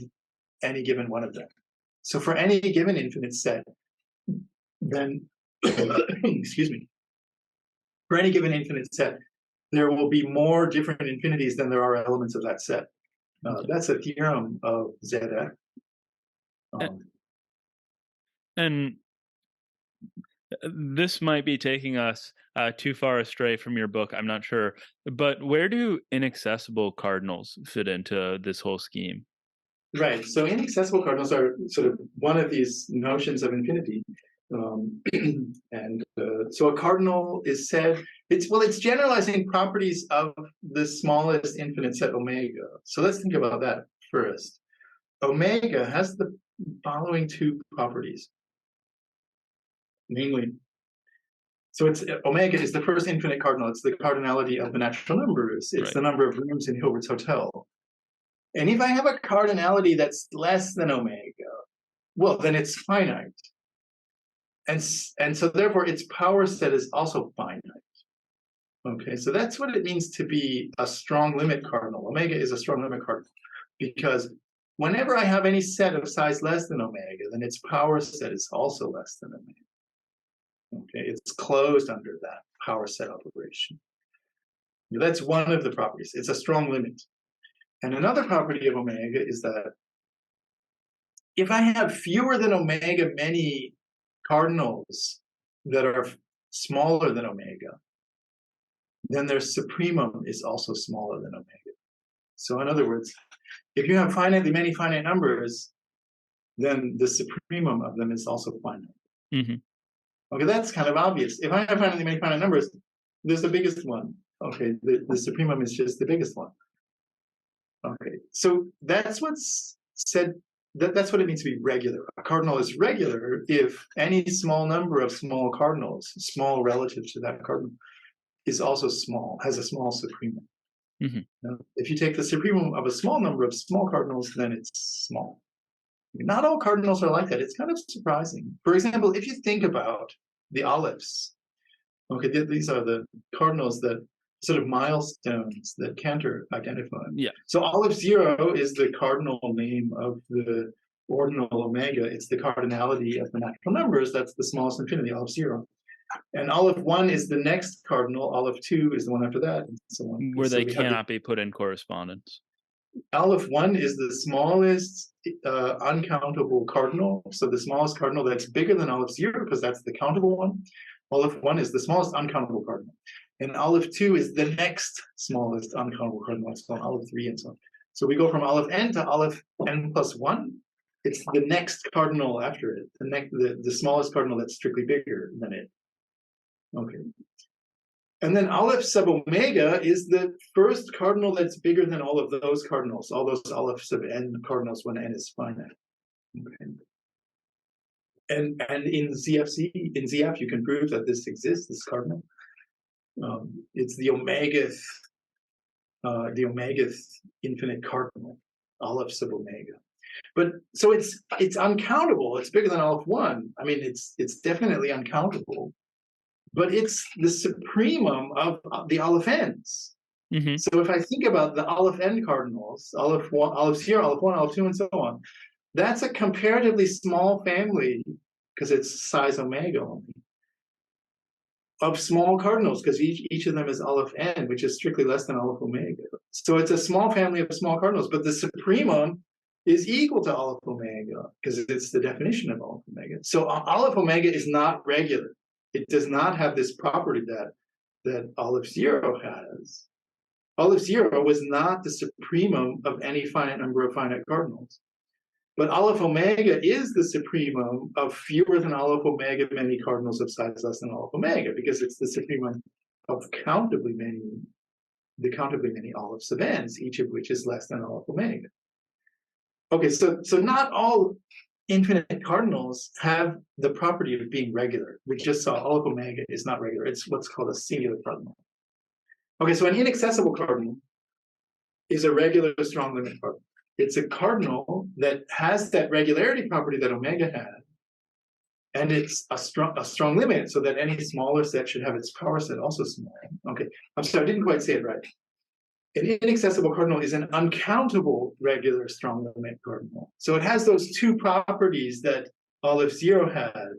Speaker 2: any given one of them. So for any given infinite set, then excuse me. For any given infinite set, there will be more different infinities than there are elements of that set. That's a theorem of ZF.
Speaker 1: And this might be taking us too far astray from your book. I'm not sure. But where do inaccessible cardinals fit into this whole scheme?
Speaker 2: Right. So inaccessible cardinals are sort of one of these notions of infinity. So a cardinal is said, it's generalizing properties of the smallest infinite set omega. So let's think about that first. Omega has the following two properties. Namely, so omega is the first infinite cardinal. It's the cardinality of the natural numbers. It's the number of rooms in Hilbert's hotel. And if I have a cardinality that's less than omega, well, then it's finite. And so therefore its power set is also finite. Okay, so that's what it means to be a strong limit cardinal. Omega is a strong limit cardinal because whenever I have any set of size less than omega, then its power set is also less than omega. Okay, it's closed under that power set operation. That's one of the properties. It's a strong limit. And another property of omega is that if I have fewer than omega many cardinals that are smaller than omega, then their supremum is also smaller than omega. So in other words, if you have finitely many finite numbers, then the supremum of them is also finite.
Speaker 1: Mm-hmm.
Speaker 2: Okay, that's kind of obvious. If I have finitely many finite numbers, there's the biggest one. Okay, the supremum is just the biggest one. Okay, so that's what's said. That's what it means to be regular. A cardinal is regular if any small number of small cardinals, small relative to that cardinal, is also small, has a small supremum. Mm-hmm. Now, if you take the supremum of a small number of small cardinals, then it's small. Not all cardinals are like that. It's kind of surprising. For example, if you think about the Alephes, okay, these are the cardinals that sort of milestones that Cantor identified.
Speaker 1: Yeah.
Speaker 2: So Aleph 0 is the cardinal name of the ordinal omega. It's the cardinality of the natural numbers. That's the smallest infinity, Aleph 0. And Aleph 1 is the next cardinal. Aleph 2 is the one after that, and so on.
Speaker 1: Where they cannot be put in correspondence.
Speaker 2: Aleph 1 is the smallest uncountable cardinal. So the smallest cardinal that's bigger than Aleph 0, because that's the countable one. Aleph 1 is the smallest uncountable cardinal. And Aleph 2 is the next smallest uncountable cardinal. It's called Aleph 3 and so on. So we go from Aleph n to Aleph n plus 1. It's the next cardinal after it, the smallest cardinal that's strictly bigger than it. Okay. And then Aleph sub omega is the first cardinal that's bigger than all of those cardinals, all those Aleph sub n cardinals when n is finite. Okay. And in ZF, you can prove that this exists, this cardinal. It's the omega infinite cardinal, Aleph sub omega. But so it's uncountable. It's bigger than Aleph 1. I mean, it's definitely uncountable. But it's the supremum of the Aleph n's. Mm-hmm. So if I think about the Aleph n cardinals, Aleph 1, Aleph 0, Aleph 1, Aleph 2, and so on, that's a comparatively small family, because it's size omega only, of small cardinals, because each of them is Aleph n, which is strictly less than Aleph omega. So it's a small family of small cardinals, but the supremum is equal to Aleph omega, because it's the definition of Aleph omega. So Aleph omega is not regular. It does not have this property that Aleph 0 has. all of 0 was not the supremum of any finite number of finite cardinals. But Aleph omega is the supremum of fewer than Aleph omega many cardinals of size less than Aleph omega, because it's the supremum of the countably many Alephs of n's, each of which is less than Aleph omega. Okay, so not all infinite cardinals have the property of being regular. We just saw Aleph omega is not regular. It's what's called a singular cardinal. Okay, so an inaccessible cardinal is a regular strong limit cardinal. It's a cardinal that has that regularity property that omega had, and it's a strong limit, so that any smaller set should have its power set also small. Okay, I'm sorry, I didn't quite say it right. An inaccessible cardinal is an uncountable regular strong limit cardinal. So it has those two properties that Aleph 0 had,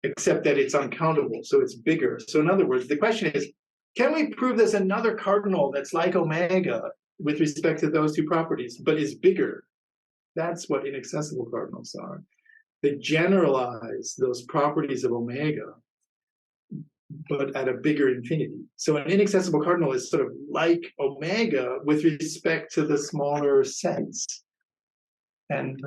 Speaker 2: except that it's uncountable, so it's bigger. So in other words, the question is, can we prove there's another cardinal that's like omega with respect to those two properties, but is bigger? That's what inaccessible cardinals are. They generalize those properties of omega, but at a bigger infinity. So an inaccessible cardinal is sort of like omega with respect to the smaller sets. And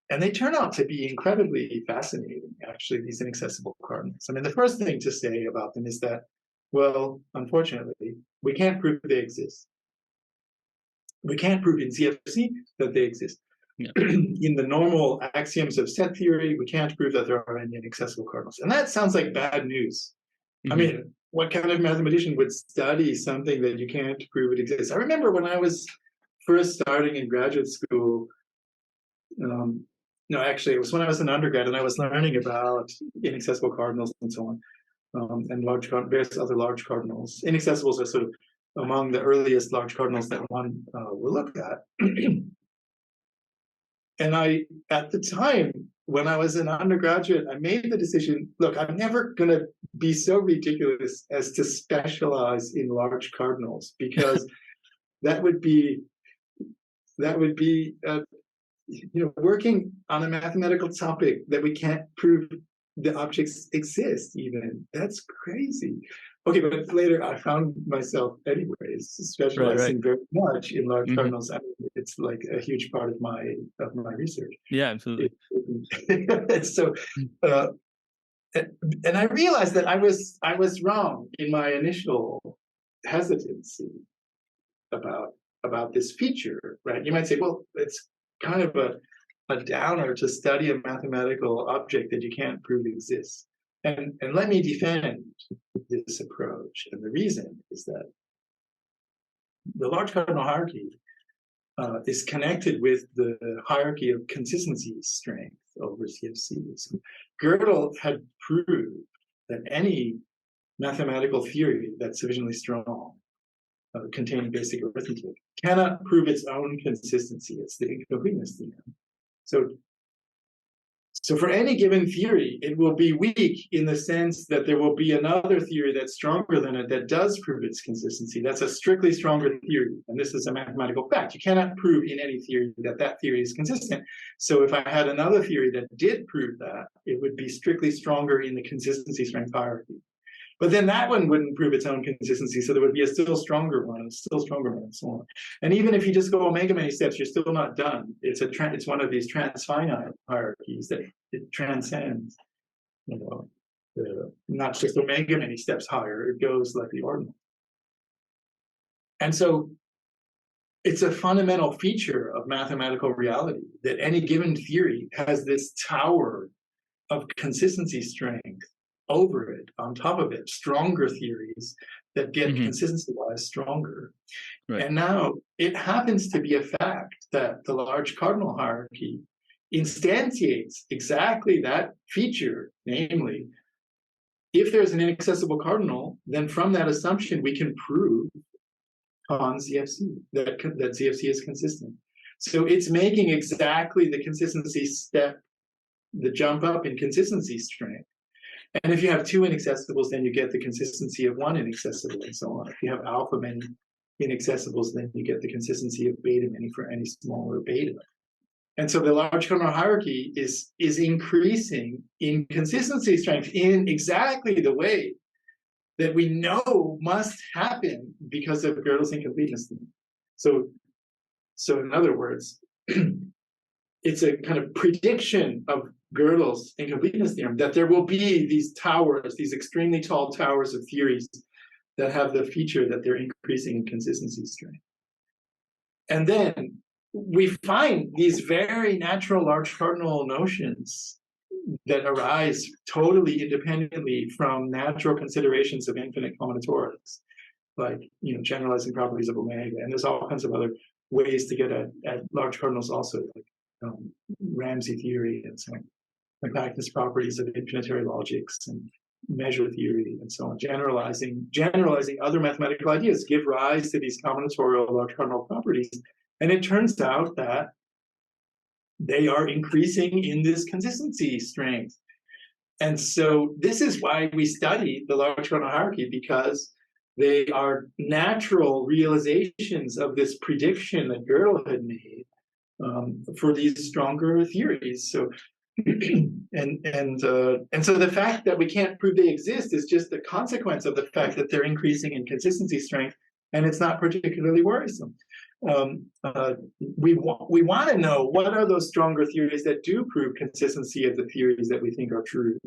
Speaker 2: they turn out to be incredibly fascinating, actually, these inaccessible cardinals. I mean, the first thing to say about them is that, well, unfortunately, we can't prove they exist. We can't prove in CFC that they exist.
Speaker 1: Yeah.
Speaker 2: In the normal axioms of set theory, we can't prove that there are any inaccessible cardinals. And that sounds like bad news. I mean, what kind of mathematician would study something that you can't prove it exists? I remember when I was first starting in graduate school, no, actually, it was when I was an undergrad and I was learning about inaccessible cardinals and so on, and various other large cardinals. Inaccessibles are sort of among the earliest large cardinals that one will look at. And at the time, when I was an undergraduate, I made the decision, look, I'm never going to be so ridiculous as to specialize in large cardinals, because that would be working on a mathematical topic that we can't prove the objects exist even. That's crazy. Okay, but later I found myself anyways specializing very much in large cardinals. I mean, it's like a huge part of my research.
Speaker 1: Yeah, absolutely.
Speaker 2: So, and I realized that I was wrong in my initial hesitancy about this feature, right? You might say, well, it's kind of a downer to study a mathematical object that you can't prove exists. And let me defend this approach. And the reason is that the large cardinal hierarchy is connected with the hierarchy of consistency strength over CFCs. Gödel had proved that any mathematical theory that's sufficiently strong, containing basic arithmetic, cannot prove its own consistency. It's the incompleteness theorem. So for any given theory, it will be weak in the sense that there will be another theory that's stronger than it that does prove its consistency. That's a strictly stronger theory. And this is a mathematical fact. You cannot prove in any theory that theory is consistent. So if I had another theory that did prove that, it would be strictly stronger in the consistency strength hierarchy. But then that one wouldn't prove its own consistency, so there would be a still stronger one, and so on. And even if you just go omega many steps, you're still not done. It's one of these transfinite hierarchies that it transcends, not just omega many steps higher. It goes like the ordinal. And so it's a fundamental feature of mathematical reality that any given theory has this tower of consistency strength over it, on top of it, stronger theories that get consistency-wise stronger. Right. And now it happens to be a fact that the large cardinal hierarchy instantiates exactly that feature, namely, if there's an inaccessible cardinal, then from that assumption we can prove on ZFC that ZFC is consistent. So it's making exactly the consistency step, the jump up in consistency strength. And if you have two inaccessibles, then you get the consistency of one inaccessible, and so on. If you have alpha many inaccessibles, then you get the consistency of beta many for any smaller beta. And so the large cardinal hierarchy is increasing in consistency strength in exactly the way that we know must happen because of Gödel's incompleteness theorem. So in other words, it's a kind of prediction of Gödel's incompleteness theorem that there will be these towers, these extremely tall towers of theories that have the feature that they're increasing in consistency strength. And then we find these very natural large cardinal notions that arise totally independently from natural considerations of infinite combinatorics, like generalizing properties of omega. And there's all kinds of other ways to get at large cardinals also, like Ramsey theory and so on, compactness properties of infinitary logics and measure theory and so on. Generalizing other mathematical ideas give rise to these combinatorial large cardinal properties. And it turns out that they are increasing in this consistency strength. And so this is why we study the large cardinal hierarchy, because they are natural realizations of this prediction that Gödel had made for these stronger theories. So and so the fact that we can't prove they exist is just the consequence of the fact that they're increasing in consistency strength, and it's not particularly worrisome. We want to know what are those stronger theories that do prove consistency of the theories that we think are true.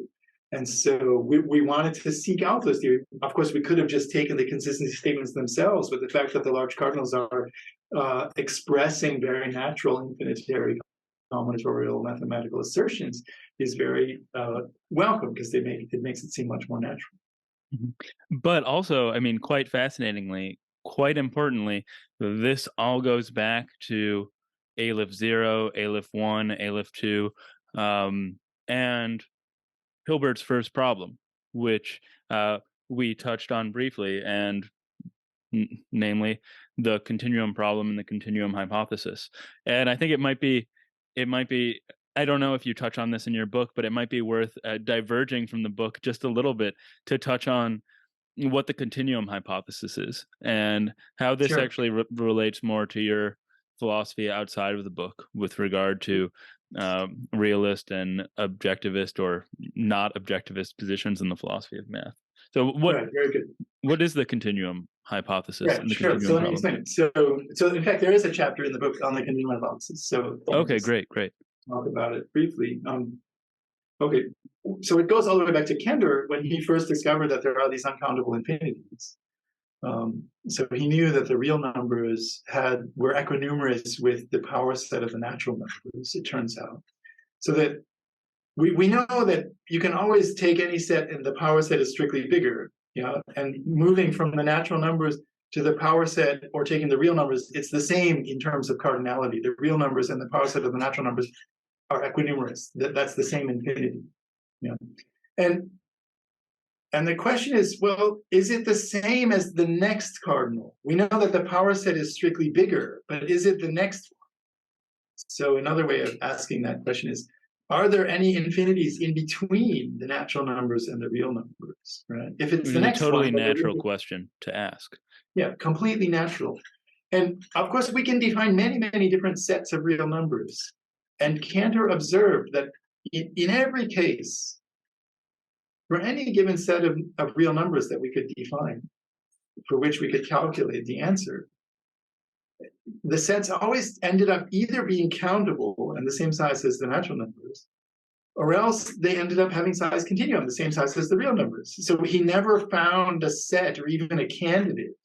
Speaker 2: And so we wanted to seek out those theories. Of course, we could have just taken the consistency statements themselves, but the fact that the large cardinals are expressing very natural infinitary combinatorial mathematical assertions is very welcome, because it makes it seem much more natural.
Speaker 1: But also, I mean, quite fascinatingly, quite importantly, this all goes back to Aleph 0, Aleph 1, Aleph 2, and Hilbert's first problem, which we touched on briefly, and namely the continuum problem and the continuum hypothesis. And I think it might be, I don't know if you touch on this in your book, but it might be worth diverging from the book just a little bit to touch on what the continuum hypothesis is and how this actually relates more to your philosophy outside of the book with regard to realist and objectivist or not objectivist positions in the philosophy of math. So what is the continuum hypothesis?
Speaker 2: Right, sure. So let me explain it. So in fact, there is a chapter in the book on the continuum hypothesis. So
Speaker 1: okay, great.
Speaker 2: Talk about it briefly. Okay, so it goes all the way back to Cantor when he first discovered that there are these uncountable infinities. So he knew that the real numbers were equinumerous with the power set of the natural numbers, it turns out. So that we know that you can always take any set and the power set is strictly bigger, and moving from the natural numbers to the power set or taking the real numbers, it's the same in terms of cardinality. The real numbers and the power set of the natural numbers are equinumerous. That's the same infinity. And the question is, well, is it the same as the next cardinal? We know that the power set is strictly bigger, but is it the next one? So another way of asking that question is, are there any infinities in between the natural numbers and the real numbers? Right? If it's the next
Speaker 1: totally natural question to ask.
Speaker 2: Yeah, completely natural. And of course, we can define many, many different sets of real numbers. And Cantor observed that in every case, for any given set of real numbers that we could define, for which we could calculate the answer, the sets always ended up either being countable and the same size as the natural numbers, or else they ended up having size continuum, the same size as the real numbers. So he never found a set or even a candidate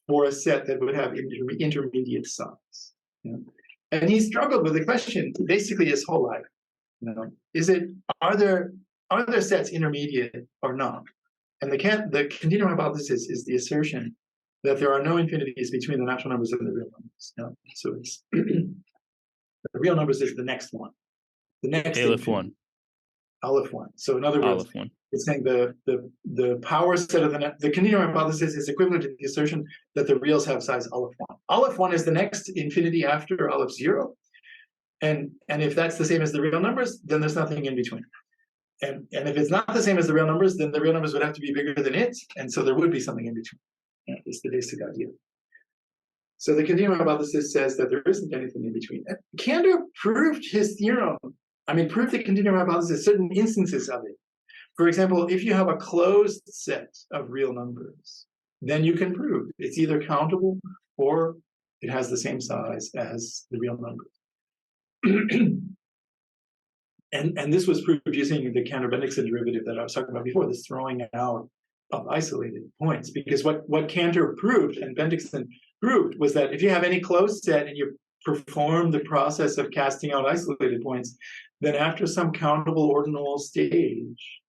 Speaker 2: for a set that would have intermediate size. And he struggled with the question basically his whole life. Are there sets intermediate or not? And the continuum hypothesis is the assertion that there are no infinities between the natural numbers and the real numbers. So it's the real numbers is the next one. The next
Speaker 1: Aleph 1.
Speaker 2: Aleph 1. So in other words, it's saying the power set of the continuum hypothesis is equivalent to the assertion that the reals have size Aleph 1. Aleph 1 is the next infinity after Aleph 0. And if that's the same as the real numbers, then there's nothing in between. And if it's not the same as the real numbers, then the real numbers would have to be bigger than it. And so there would be something in between. It's the basic idea. So the continuum hypothesis says that there isn't anything in between. Cantor proved his theorem. Proved the continuum hypothesis, certain instances of it. For example, if you have a closed set of real numbers, then you can prove it's either countable or it has the same size as the real numbers. And this was proved using the Cantor-Bendixson derivative that I was talking about before, this throwing out of isolated points. Because what Cantor proved and Bendixson proved was that if you have any closed set and you perform the process of casting out isolated points, then after some countable ordinal stage,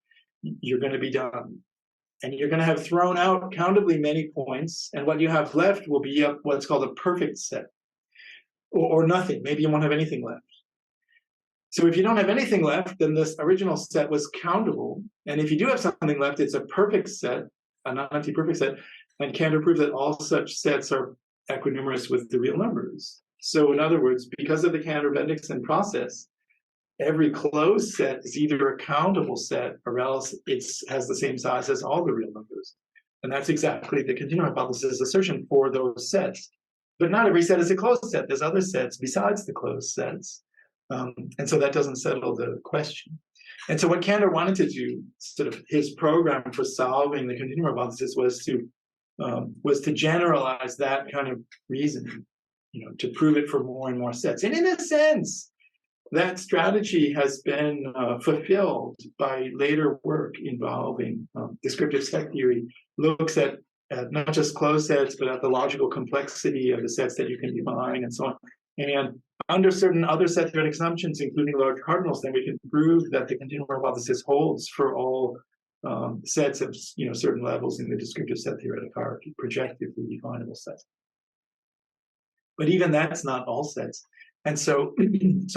Speaker 2: you're going to be done. And you're going to have thrown out countably many points, and what you have left will be what's called a perfect set, or nothing. Maybe you won't have anything left. So if you don't have anything left, then this original set was countable. And if you do have something left, it's a perfect set, a non-empty perfect set. And Cantor proved that all such sets are equinumerous with the real numbers. So in other words, because of the Cantor-Bendixson process, every closed set is either a countable set or else it has the same size as all the real numbers. And that's exactly the continuum hypothesis assertion for those sets. But not every set is a closed set. There's other sets besides the closed sets. And so that doesn't settle the question. And so what Cantor wanted to do, sort of his program for solving the continuum hypothesis, was to generalize that kind of reasoning, to prove it for more and more sets. And in a sense, that strategy has been fulfilled by later work involving descriptive set theory, looks at not just closed sets, but at the logical complexity of the sets that you can define and so on. And under certain other set theoretic assumptions, including large cardinals, then we can prove that the continuum hypothesis holds for all sets of certain levels in the descriptive set theoretic hierarchy, projectively definable sets. But even that's not all sets. And so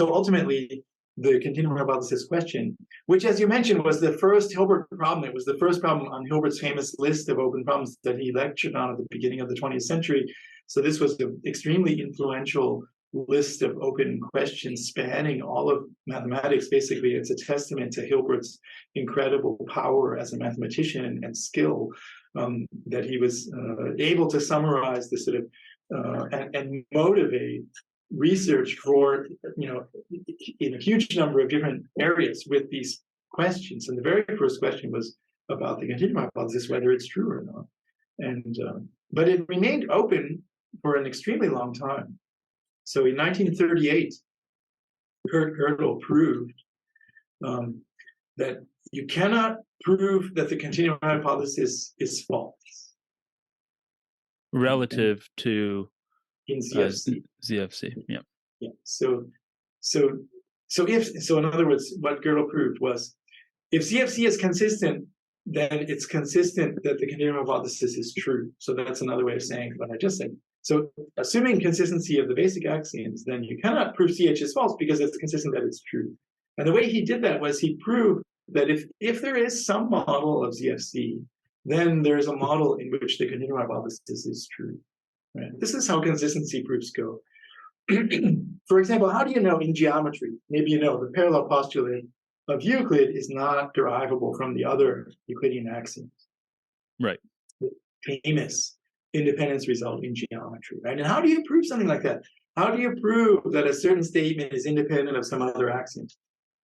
Speaker 2: ultimately, the continuum hypothesis question, which, as you mentioned, was the first Hilbert problem. It was the first problem on Hilbert's famous list of open problems that he lectured on at the beginning of the 20th century. So this was an extremely influential list of open questions spanning all of mathematics. Basically, it's a testament to Hilbert's incredible power as a mathematician and skill, that he was able to summarize this sort of and motivate research for in a huge number of different areas with these questions. And the very first question was about the continuum hypothesis, whether it's true or not. And but it remained open for an extremely long time. So in 1938, Gödel proved that you cannot prove that the continuum hypothesis is false
Speaker 1: relative to
Speaker 2: in ZFC.
Speaker 1: ZFC. Yeah.
Speaker 2: So in other words, what Gödel proved was, if ZFC is consistent, then it's consistent that the continuum hypothesis is true. So that's another way of saying what I just said. So assuming consistency of the basic axioms, then you cannot prove CH is false because it's consistent that it's true. And the way he did that was he proved that if there is some model of ZFC, then there's a model in which the continuum hypothesis is true. Right? This is how consistency proofs go. For example, how do you know in geometry? Maybe the parallel postulate of Euclid is not derivable from the other Euclidean axioms.
Speaker 1: Right.
Speaker 2: The famous independence result in geometry, right? And how do you prove something like that? How do you prove that a certain statement is independent of some other axiom?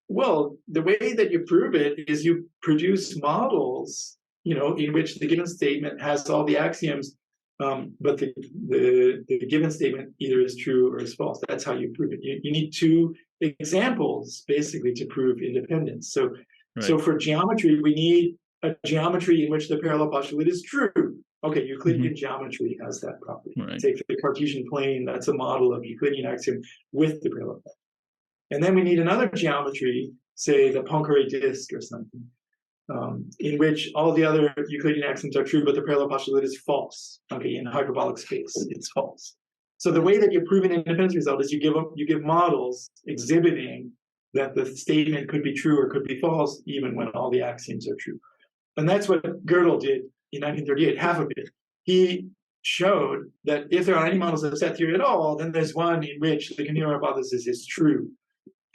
Speaker 2: Well, the way that you prove it is you produce models, in which the given statement has all the axioms, but the given statement either is true or is false. That's how you prove it. You need two examples, basically, to prove independence. So for geometry, we need a geometry in which the parallel postulate is true. Okay, Euclidean geometry has that property.
Speaker 1: Right.
Speaker 2: Take the Cartesian plane, that's a model of Euclidean axiom with the parallel postulate. And then we need another geometry, say the Poincare disk or something, in which all the other Euclidean axioms are true, but the parallel postulate is false. Okay, in hyperbolic space, it's false. So the way that you prove an independence result is you give models exhibiting that the statement could be true or could be false, even when all the axioms are true. And that's what Gödel did in 1938, half of it. He showed that if there are any models of set theory at all, then there's one in which the continuum hypothesis is true.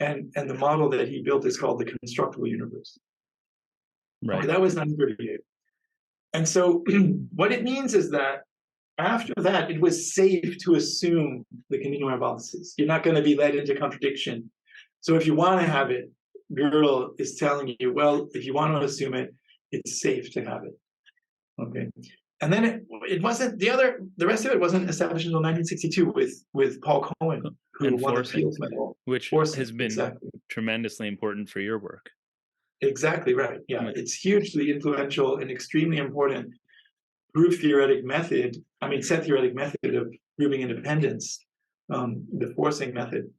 Speaker 2: And the model that he built is called the constructible universe.
Speaker 1: Right.
Speaker 2: Okay, that was 1938. And so what it means is that after that, it was safe to assume the continuum hypothesis. You're not going to be led into contradiction. So if you want to have it, girl is telling you, well, if you want to assume it, it's safe to have it. Okay. And then it wasn't the rest of it wasn't established until 1962 with Paul Cohen, who won the Fields Medal.
Speaker 1: Which
Speaker 2: Forcing,
Speaker 1: has been tremendously important for your work.
Speaker 2: Exactly right. Yeah, it's hugely influential and extremely important set-theoretic method of proving independence, the forcing method.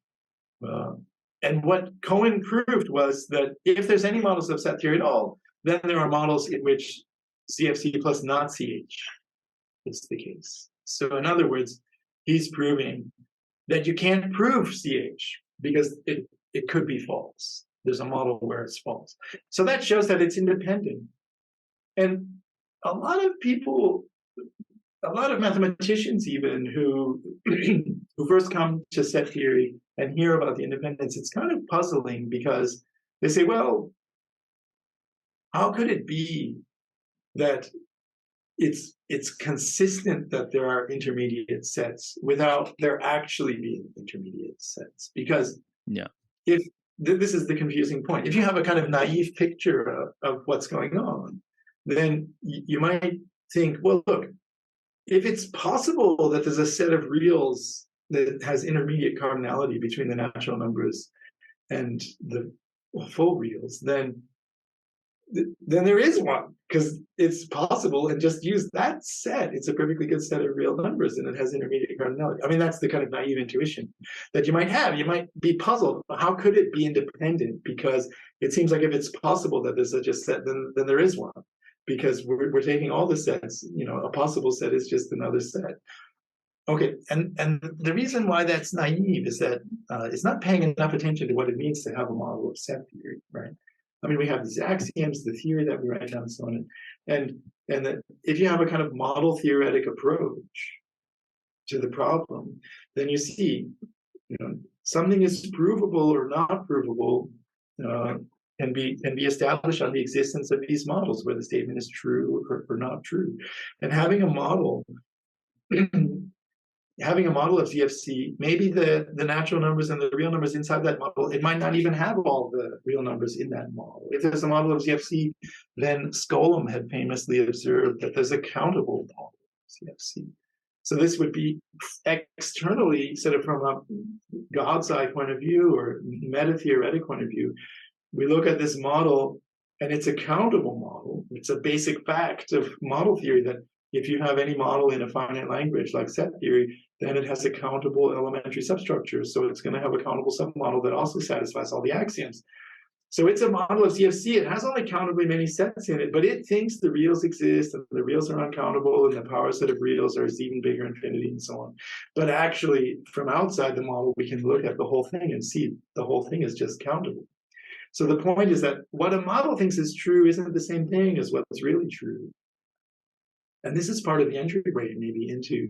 Speaker 2: And what Cohen proved was that if there's any models of set theory at all, then there are models in which CFC plus not CH is the case. So in other words, he's proving that you can't prove CH because it could be false. There's a model where it's false. So that shows that it's independent. And a lot of people, a lot of mathematicians even who who first come to set theory and hear about the independence, it's kind of puzzling because they say, well, how could it be that it's consistent that there are intermediate sets without there actually being intermediate sets? Because if this is the confusing point, if you have a kind of naive picture of what's going on, then you might think, well, look, if it's possible that there's a set of reals that has intermediate cardinality between the natural numbers and the full reals, then there is one, because it's possible, and just use that set. It's a perfectly good set of real numbers, and it has intermediate cardinality. I mean, that's the kind of naive intuition that you might have. You might be puzzled. How could it be independent? Because it seems like if it's possible that there's such a set, then there is one. Because we're taking all the sets, a possible set is just another set. Okay, and the reason why that's naive is that it's not paying enough attention to what it means to have a model of set theory, right? I mean, we have these axioms, the theory that we write down, and so on, and that if you have a kind of model theoretic approach to the problem, then you see, something is provable or not provable. Can be established on the existence of these models where the statement is true or not true. And having a model of ZFC, maybe the natural numbers and the real numbers inside that model, it might not even have all the real numbers in that model. If there's a model of ZFC, then Skolem had famously observed that there's a countable model of ZFC. So this would be externally, sort of from a God's eye point of view or meta-theoretic point of view, we look at this model, and it's a countable model. It's a basic fact of model theory that if you have any model in a finite language like set theory, then it has a countable elementary substructure. So it's going to have a countable submodel that also satisfies all the axioms. So it's a model of CFC. It has only countably many sets in it, but it thinks the reals exist, and the reals are uncountable, and the power set of reals are even bigger infinity, and so on. But actually, from outside the model, we can look at the whole thing and see the whole thing is just countable. So the point is that what a model thinks is true isn't the same thing as what's really true. And this is part of the entryway maybe into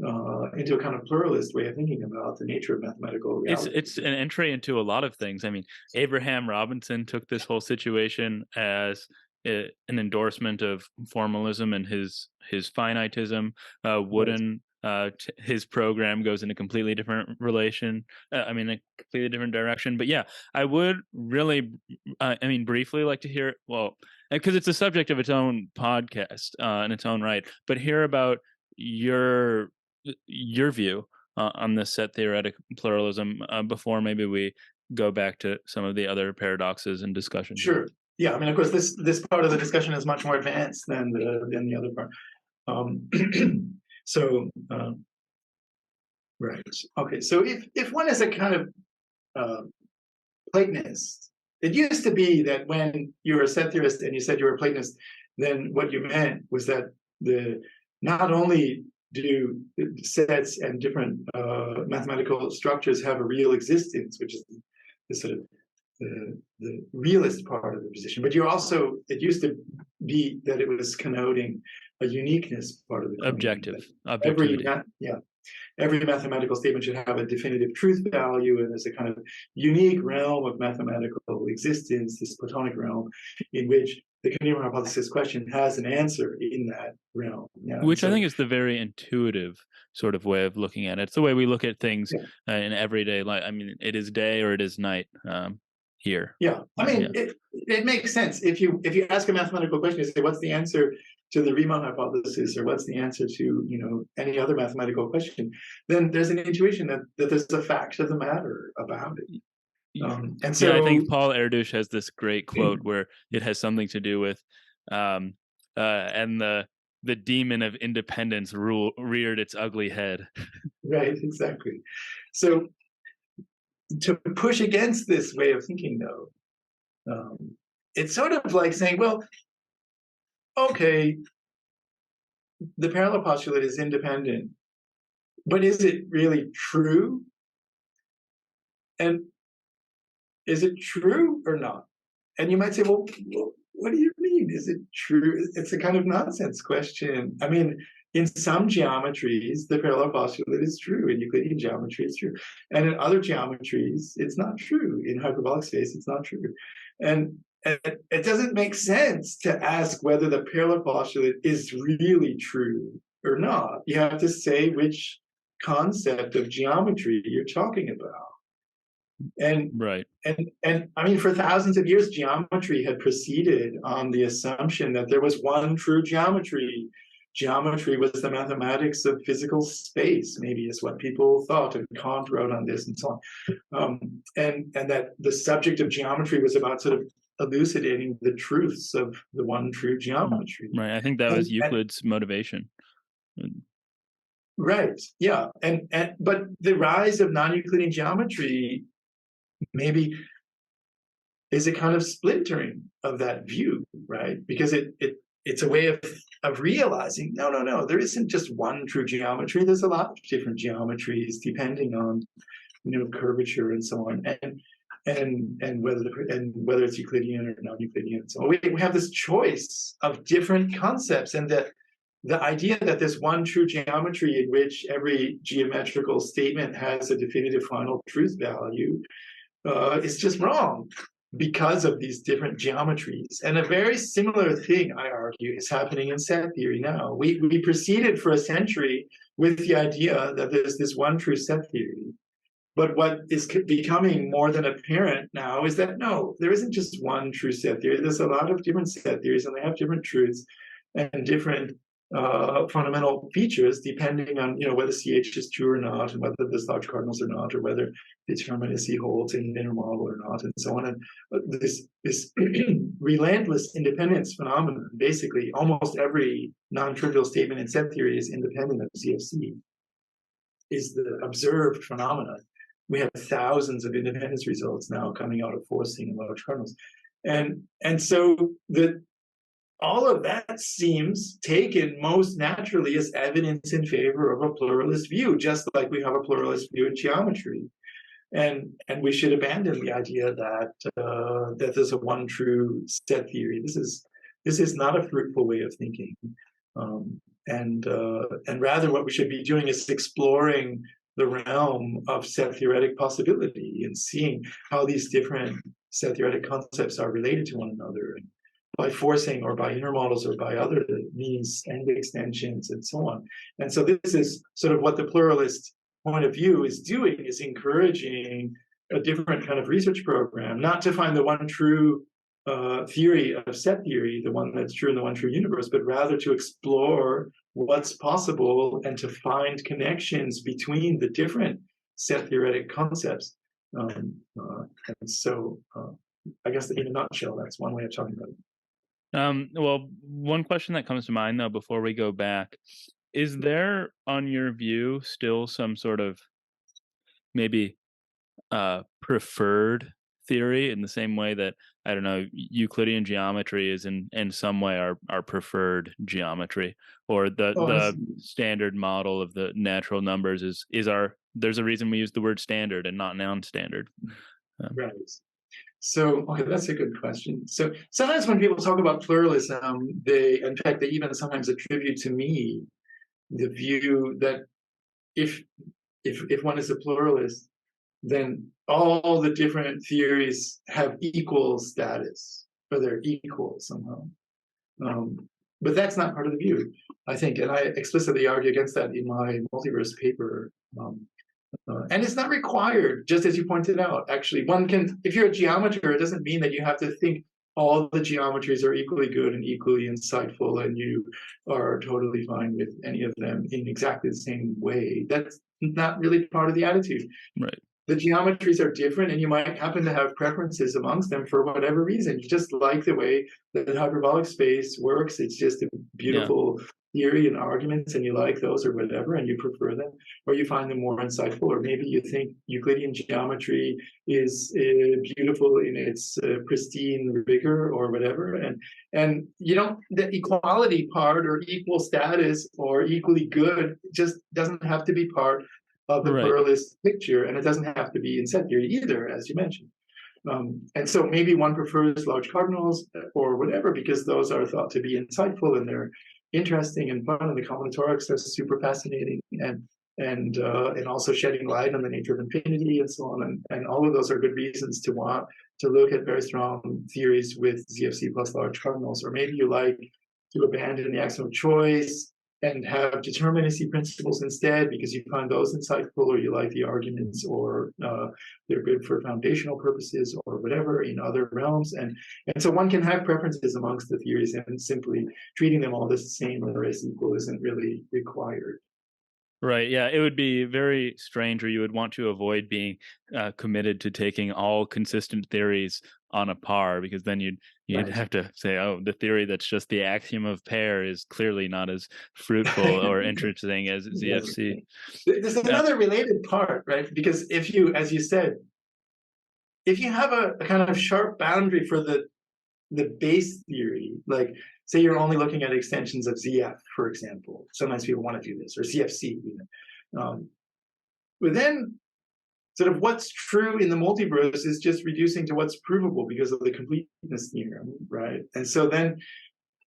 Speaker 2: a kind of pluralist way of thinking about the nature of mathematical reality.
Speaker 1: It's an entry into a lot of things. I mean, Abraham Robinson took this whole situation as an endorsement of formalism and his finitism. Woodin, his program goes in a completely different a completely different direction. But yeah, I would really, briefly like to hear, well, because it's a subject of its own podcast in its own right, but hear about your view on this set theoretic pluralism before maybe we go back to some of the other paradoxes and discussions.
Speaker 2: Sure. Yeah, I mean, of course, this part of the discussion is much more advanced than the other part. Right. Okay. So if one is a kind of Platonist, it used to be that when you were a set theorist and you said you were a Platonist, then what you meant was that not only do sets and different mathematical structures have a real existence, which is the sort of the realist part of the position, but it used to be that it was connoting a uniqueness part of the
Speaker 1: objectivity.
Speaker 2: Every mathematical statement should have a definitive truth value, and there's a kind of unique realm of mathematical existence, this Platonic realm, in which the Continuum Hypothesis question has an answer in that realm. Yeah,
Speaker 1: which I think is the very intuitive sort of way of looking at it. It's the way we look at things in everyday life. I mean, it is day or it is night. here.
Speaker 2: Yeah, I mean, it makes sense. If you ask a mathematical question, you say, what's the answer to the Riemann hypothesis, or what's the answer to any other mathematical question, then there's an intuition that there's a fact of the matter about it. And so,
Speaker 1: yeah, I think Paul Erdős has this great quote where it has something to do with, and the demon of independence reared its ugly head.
Speaker 2: right, exactly. So to push against this way of thinking, though, it's sort of like saying, well, okay, the parallel postulate is independent, but is it really true? And is it true or not? And you might say, well, what do you mean? Is it true? It's a kind of nonsense question. I mean, in some geometries, the parallel postulate is true. In Euclidean geometry, it's true. And in other geometries, it's not true. In hyperbolic space, it's not true. And it doesn't make sense to ask whether the parallel postulate is really true or not. You have to say which concept of geometry you're talking about. And
Speaker 1: Right.
Speaker 2: And I mean, for thousands of years, geometry had proceeded on the assumption that there was one true geometry. Geometry was the mathematics of physical space, maybe is what people thought, and Kant wrote on this and so on. And that the subject of geometry was about sort of elucidating the truths of the one true geometry.
Speaker 1: Right. I think that was Euclid's motivation.
Speaker 2: Right. Yeah. But the rise of non-Euclidean geometry maybe is a kind of splintering of that view, right? Because it's a way of realizing, no, there isn't just one true geometry. There's a lot of different geometries depending on, curvature and so on, and whether it's Euclidean or non-Euclidean. So we have this choice of different concepts, and that the idea that there's one true geometry in which every geometrical statement has a definitive final truth value is just wrong because of these different geometries. And a very similar thing, I argue, is happening in set theory now. We proceeded for a century with the idea that there's this one true set theory. But what is becoming more than apparent now is that no, there isn't just one true set theory. There's a lot of different set theories, and they have different truths and different fundamental features depending on whether CH is true or not, and whether there's large cardinals or not, or whether determinacy holds in an inner model or not, and so on. And this relentless independence phenomenon, basically almost every non-trivial statement in set theory is independent of CFC, is the observed phenomenon. We have thousands of independence results now coming out of forcing and large cardinals. And so all of that seems taken most naturally as evidence in favor of a pluralist view, just like we have a pluralist view in geometry. And we should abandon the idea that there's a one true set theory. This is not a fruitful way of thinking. And rather what we should be doing is exploring the realm of set theoretic possibility and seeing how these different set theoretic concepts are related to one another, and by forcing or by inner models or by other means and extensions and so on. And so this is sort of what the pluralist point of view is doing, is encouraging a different kind of research program, not to find the one true theory of set theory, the one that's true in the one true universe, but rather to explore what's possible and to find connections between the different set theoretic concepts. And so I guess in a nutshell, that's one way of talking about it.
Speaker 1: Well, one question that comes to mind, though, before we go back, is there, on your view, still some sort of maybe preferred theory, in the same way that, I don't know, Euclidean geometry is in some way our preferred geometry, or the standard model of the natural numbers is our, there's a reason we use the word standard and not non-standard.
Speaker 2: Right. So, okay, that's a good question. So sometimes when people talk about pluralism, in fact, they even sometimes attribute to me the view that if one is a pluralist, then all the different theories have equal status, or they're equal somehow. But that's not part of the view, I think, and I explicitly argue against that in my multiverse paper. And it's not required, just as you pointed out. Actually, one can, if you're a geometer, it doesn't mean that you have to think all the geometries are equally good and equally insightful, and you are totally fine with any of them in exactly the same way. That's not really part of the attitude.
Speaker 1: Right.
Speaker 2: The geometries are different, and you might happen to have preferences amongst them for whatever reason. You just like the way that hyperbolic space works. It's just a beautiful theory and arguments, and you like those or whatever, and you prefer them, or you find them more insightful, or maybe you think Euclidean geometry is beautiful in its pristine rigor or whatever. And you don't, the equality part or equal status or equally good just doesn't have to be part of the
Speaker 1: Right.
Speaker 2: pluralist picture, and it doesn't have to be in set theory either, as you mentioned. And so maybe one prefers large cardinals or whatever because those are thought to be insightful and they're interesting and fun, and the combinatorics are super fascinating, and also shedding light on the nature of infinity and so on. And all of those are good reasons to want to look at very strong theories with ZFC plus large cardinals. Or maybe you like to abandon the axiom of choice and have determinacy principles instead because you find those insightful, or you like the arguments, or they're good for foundational purposes or whatever in other realms. And so one can have preferences amongst the theories, and simply treating them all the same or as equal isn't really required.
Speaker 1: Right. Yeah. It would be very strange, or you would want to avoid being committed to taking all consistent theories on a par, because then you'd
Speaker 2: Right.
Speaker 1: have to say, oh, the theory that's just the axiom of pair is clearly not as fruitful or interesting as ZFC.
Speaker 2: There's another related part, right? Because if you, as you said, if you have a kind of sharp boundary for the base theory, like say you're only looking at extensions of ZF, for example. Sometimes people want to do this, or CFC even. But then sort of what's true in the multiverse is just reducing to what's provable because of the completeness theorem, right? And so then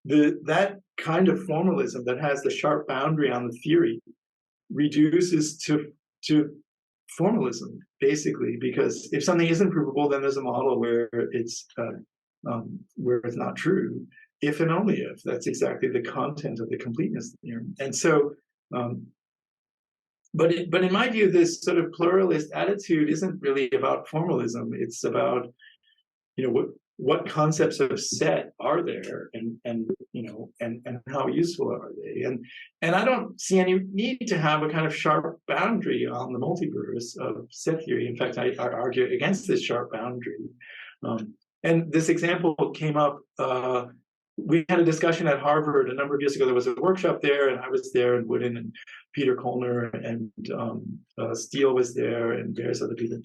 Speaker 2: that kind of formalism that has the sharp boundary on the theory reduces to formalism, basically, because if something isn't provable, then there's a model where it's not true, if and only if. That's exactly the content of the completeness theorem. And so, but in my view, this sort of pluralist attitude isn't really about formalism. It's about, what concepts of set are there, and how useful are they? And I don't see any need to have a kind of sharp boundary on the multiverse of set theory. In fact, I argue against this sharp boundary. And this example came up. We had a discussion at Harvard a number of years ago. There was a workshop there, and I was there, and Woodin and Peter Kollner and Steele was there, and various other people.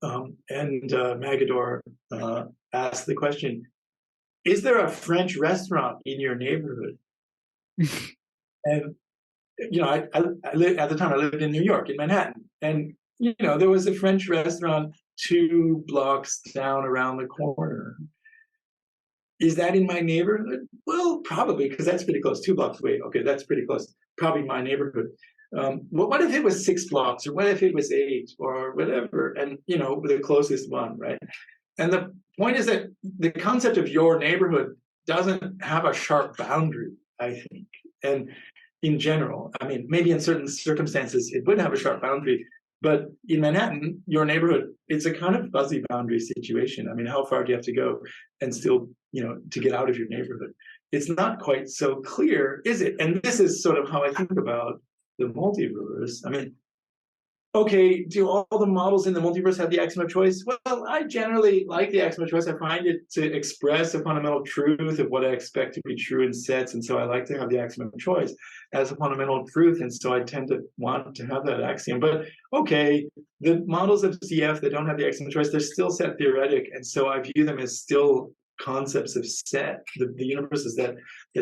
Speaker 2: And Magador asked the question, is there a French restaurant in your neighborhood? And, at the time I lived in New York, in Manhattan. And, there was a French restaurant 2 blocks down around the corner. Is that in my neighborhood? Well, probably, because that's pretty close. 2 blocks away. Okay, that's pretty close. Probably my neighborhood. Well, what if it was 6 blocks, or what if it was 8, or whatever, and the closest one, right? And the point is that the concept of your neighborhood doesn't have a sharp boundary, I think. And in general, I mean, maybe in certain circumstances it would have a sharp boundary, but in Manhattan, your neighborhood, it's a kind of fuzzy boundary situation. I mean, how far do you have to go and still, to get out of your neighborhood? It's not quite so clear, is it? And this is sort of how I think about the multiverse. I mean, okay, do all the models in the multiverse have the axiom of choice? Well, I generally like the axiom of choice. I find it to express a fundamental truth of what I expect to be true in sets, and so I like to have the axiom of choice as a fundamental truth, and so I tend to want to have that axiom. But okay, the models of ZF that don't have the axiom of choice, they're still set theoretic, and so I view them as still concepts of set. The universes that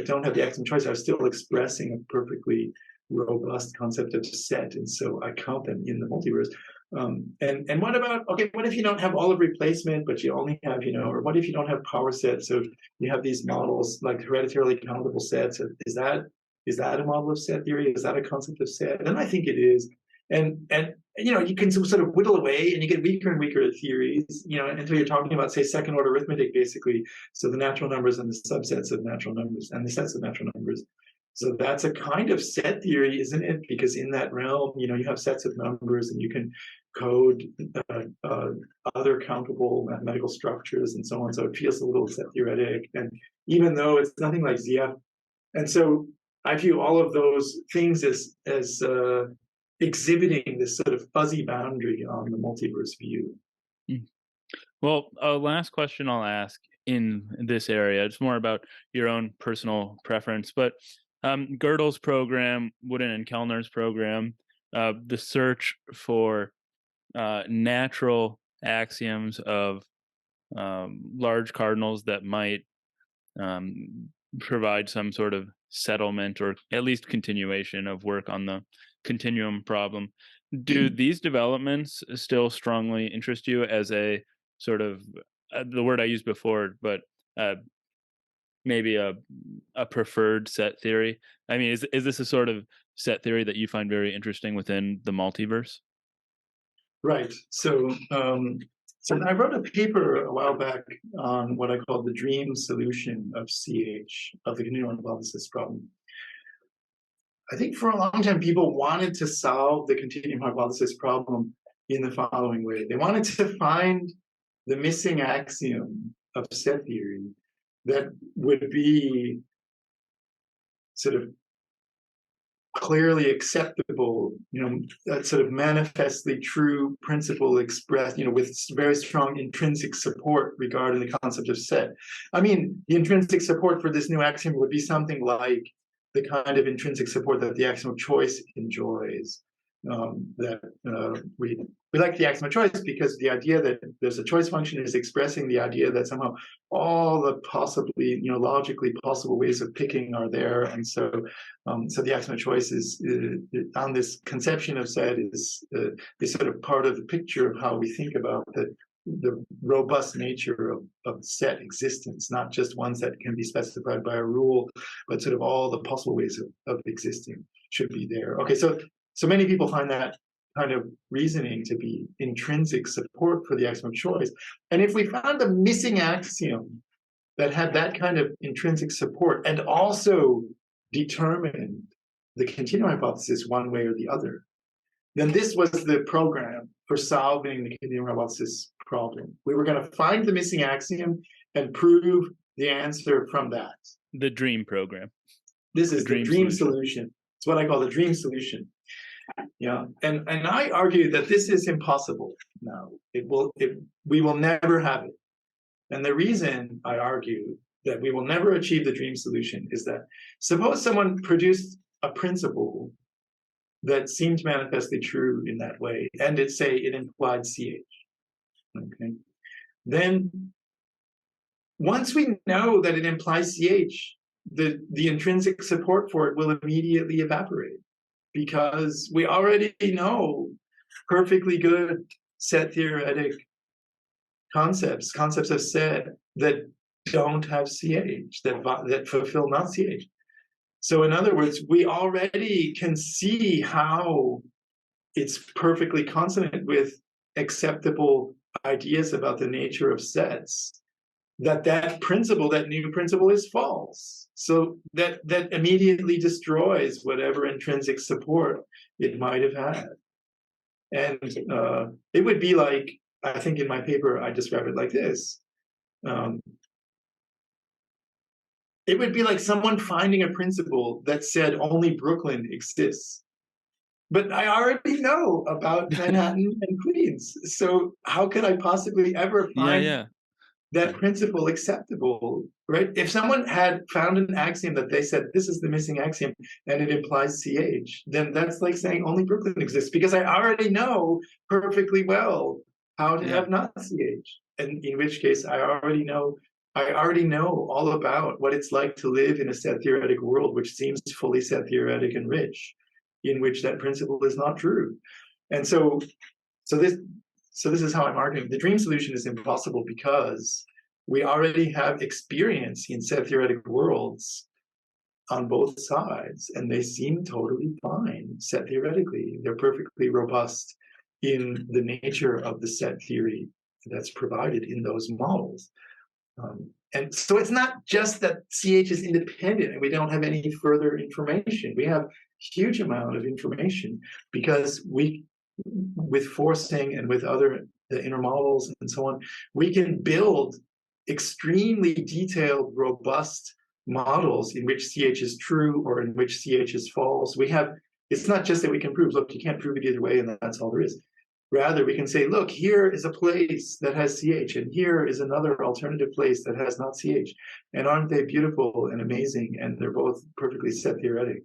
Speaker 2: don't have the axiom of choice are still expressing a perfectly robust concept of set, and so I count them in the multiverse. And what about, okay, what if you don't have all of replacement, but you only have, or what if you don't have power sets? So you have these models like hereditarily countable sets. Is that a model of set theory? Is that a concept of set? And I think it is. And you can sort of whittle away, and you get weaker and weaker theories, until you're talking about, say, second order arithmetic, basically. So the natural numbers and the subsets of natural numbers and the sets of natural numbers. So that's a kind of set theory, isn't it? Because in that realm, you have sets of numbers, and you can code other countable mathematical structures and so on. So it feels a little set theoretic, and even though it's nothing like ZF. And so I view all of those things as exhibiting this sort of fuzzy boundary on the multiverse view.
Speaker 1: Well, last question I'll ask in this area. It's more about your own personal preference, but Gödel's program, Woodin and Kellner's program, the search for natural axioms of large cardinals that might provide some sort of settlement or at least continuation of work on the continuum problem. Do these developments still strongly interest you as a sort of the word I used before, but maybe a preferred set theory? I mean, is this a sort of set theory that you find very interesting within the multiverse?
Speaker 2: Right. So I wrote a paper a while back on what I call the dream solution of CH, of the continuum hypothesis problem. I think for a long time, people wanted to solve the continuum hypothesis problem in the following way. They wanted to find the missing axiom of set theory that would be sort of clearly acceptable, a sort of manifestly true principle expressed, with very strong intrinsic support regarding the concept of set. I mean, the intrinsic support for this new axiom would be something like the kind of intrinsic support that the axiom of choice enjoys. We like the axiom of choice because the idea that there's a choice function is expressing the idea that somehow all the possibly, logically possible ways of picking are there, and so the axiom of choice is on this conception of set is sort of part of the picture of how we think about the robust nature of set existence, not just ones that can be specified by a rule, but sort of all the possible ways of existing should be there. Okay, so many people find that kind of reasoning to be intrinsic support for the axiom of choice. And if we found a missing axiom that had that kind of intrinsic support and also determined the continuum hypothesis one way or the other, then this was the program for solving the continuum hypothesis problem. We were going to find the missing axiom and prove the answer from that.
Speaker 1: The dream program.
Speaker 2: This is the dream solution. It's what I call the dream solution. Yeah, and I argue that this is impossible now. We will never have it. And the reason I argue that we will never achieve the dream solution is that suppose someone produced a principle that seemed manifestly true in that way, and it implied CH. Okay. Then once we know that it implies CH, the intrinsic support for it will immediately evaporate, because we already know perfectly good set theoretic concepts of set that don't have CH, that fulfill not CH. So in other words, we already can see how it's perfectly consonant with acceptable ideas about the nature of sets, that new principle is false. So that immediately destroys whatever intrinsic support it might have had. And it would be like, I think in my paper, I describe it like this. It would be like someone finding a principle that said only Brooklyn exists. But I already know about Manhattan and Queens. So how could I possibly ever find that principle acceptable, right? If someone had found an axiom that they said, this is the missing axiom, and it implies CH, then that's like saying only Brooklyn exists, because I already know perfectly well how to have not CH. And in which case, I already know all about what it's like to live in a set theoretic world, which seems fully set theoretic and rich, in which that principle is not true. And so this is how I'm arguing. The dream solution is impossible because we already have experience in set theoretic worlds on both sides, and they seem totally fine set theoretically. They're perfectly robust in the nature of the set theory that's provided in those models. And so it's not just that CH is independent and we don't have any further information. We have huge amount of information because with forcing and with the inner models and so on, we can build extremely detailed, robust models in which CH is true or in which CH is false. It's not just that we can prove, look, you can't prove it either way, and that's all there is. Rather, we can say, look, here is a place that has CH, and here is another alternative place that has not CH. And aren't they beautiful and amazing? And they're both perfectly set theoretic.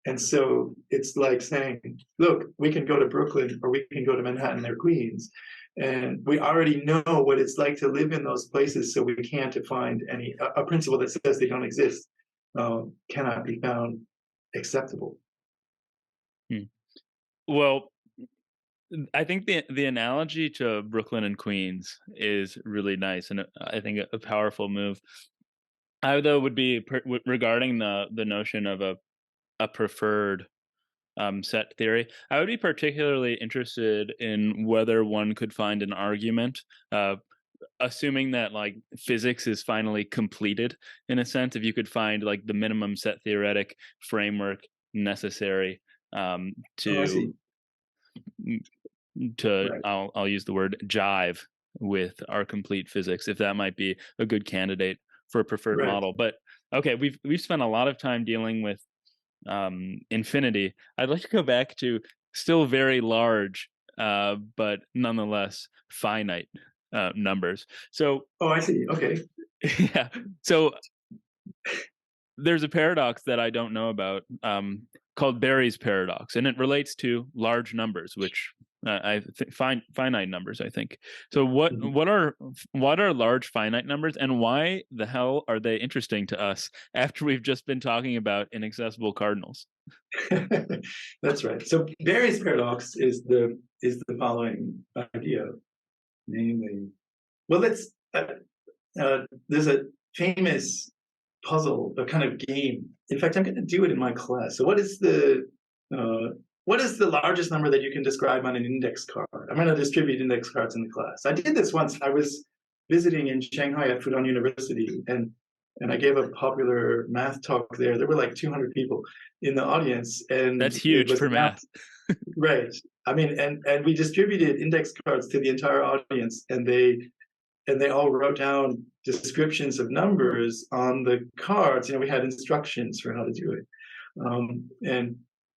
Speaker 2: And so it's like saying, look, we can go to Brooklyn or we can go to Manhattan or Queens. And we already know what it's like to live in those places, so we can't find a principle that says they don't exist cannot be found acceptable.
Speaker 1: Well, I think the analogy to Brooklyn and Queens is really nice, and I think a powerful move. I though would be regarding the notion of a preferred set theory. I would be particularly interested in whether one could find an argument, assuming that like physics is finally completed in a sense. If you could find like the minimum set theoretic framework necessary to
Speaker 2: Right.
Speaker 1: I'll use the word jive with our complete physics, if that might be a good candidate for a preferred
Speaker 2: Right.
Speaker 1: model. But okay, we've spent a lot of time dealing with infinity. I'd like to go back to still very large, but nonetheless finite numbers. So,
Speaker 2: I see. Okay.
Speaker 1: yeah. So there's a paradox that I don't know about called Berry's paradox, and it relates to large numbers, which finite numbers, I think. So what are large finite numbers, and why the hell are they interesting to us after we've just been talking about inaccessible cardinals?
Speaker 2: That's right. So Berry's paradox is the following idea, namely, well, there's a famous puzzle, a kind of game. In fact, I'm going to do it in my class. So what is the largest number that you can describe on an index card? I'm going to distribute index cards in the class. I did this once. I was visiting in Shanghai at Fudan University, and I gave a popular math talk there. There were like 200 people in the audience, and
Speaker 1: That's
Speaker 2: it
Speaker 1: huge
Speaker 2: was
Speaker 1: for math.
Speaker 2: Right. I mean, and we distributed index cards to the entire audience, and they all wrote down descriptions of numbers on the cards. We had instructions for how to do it,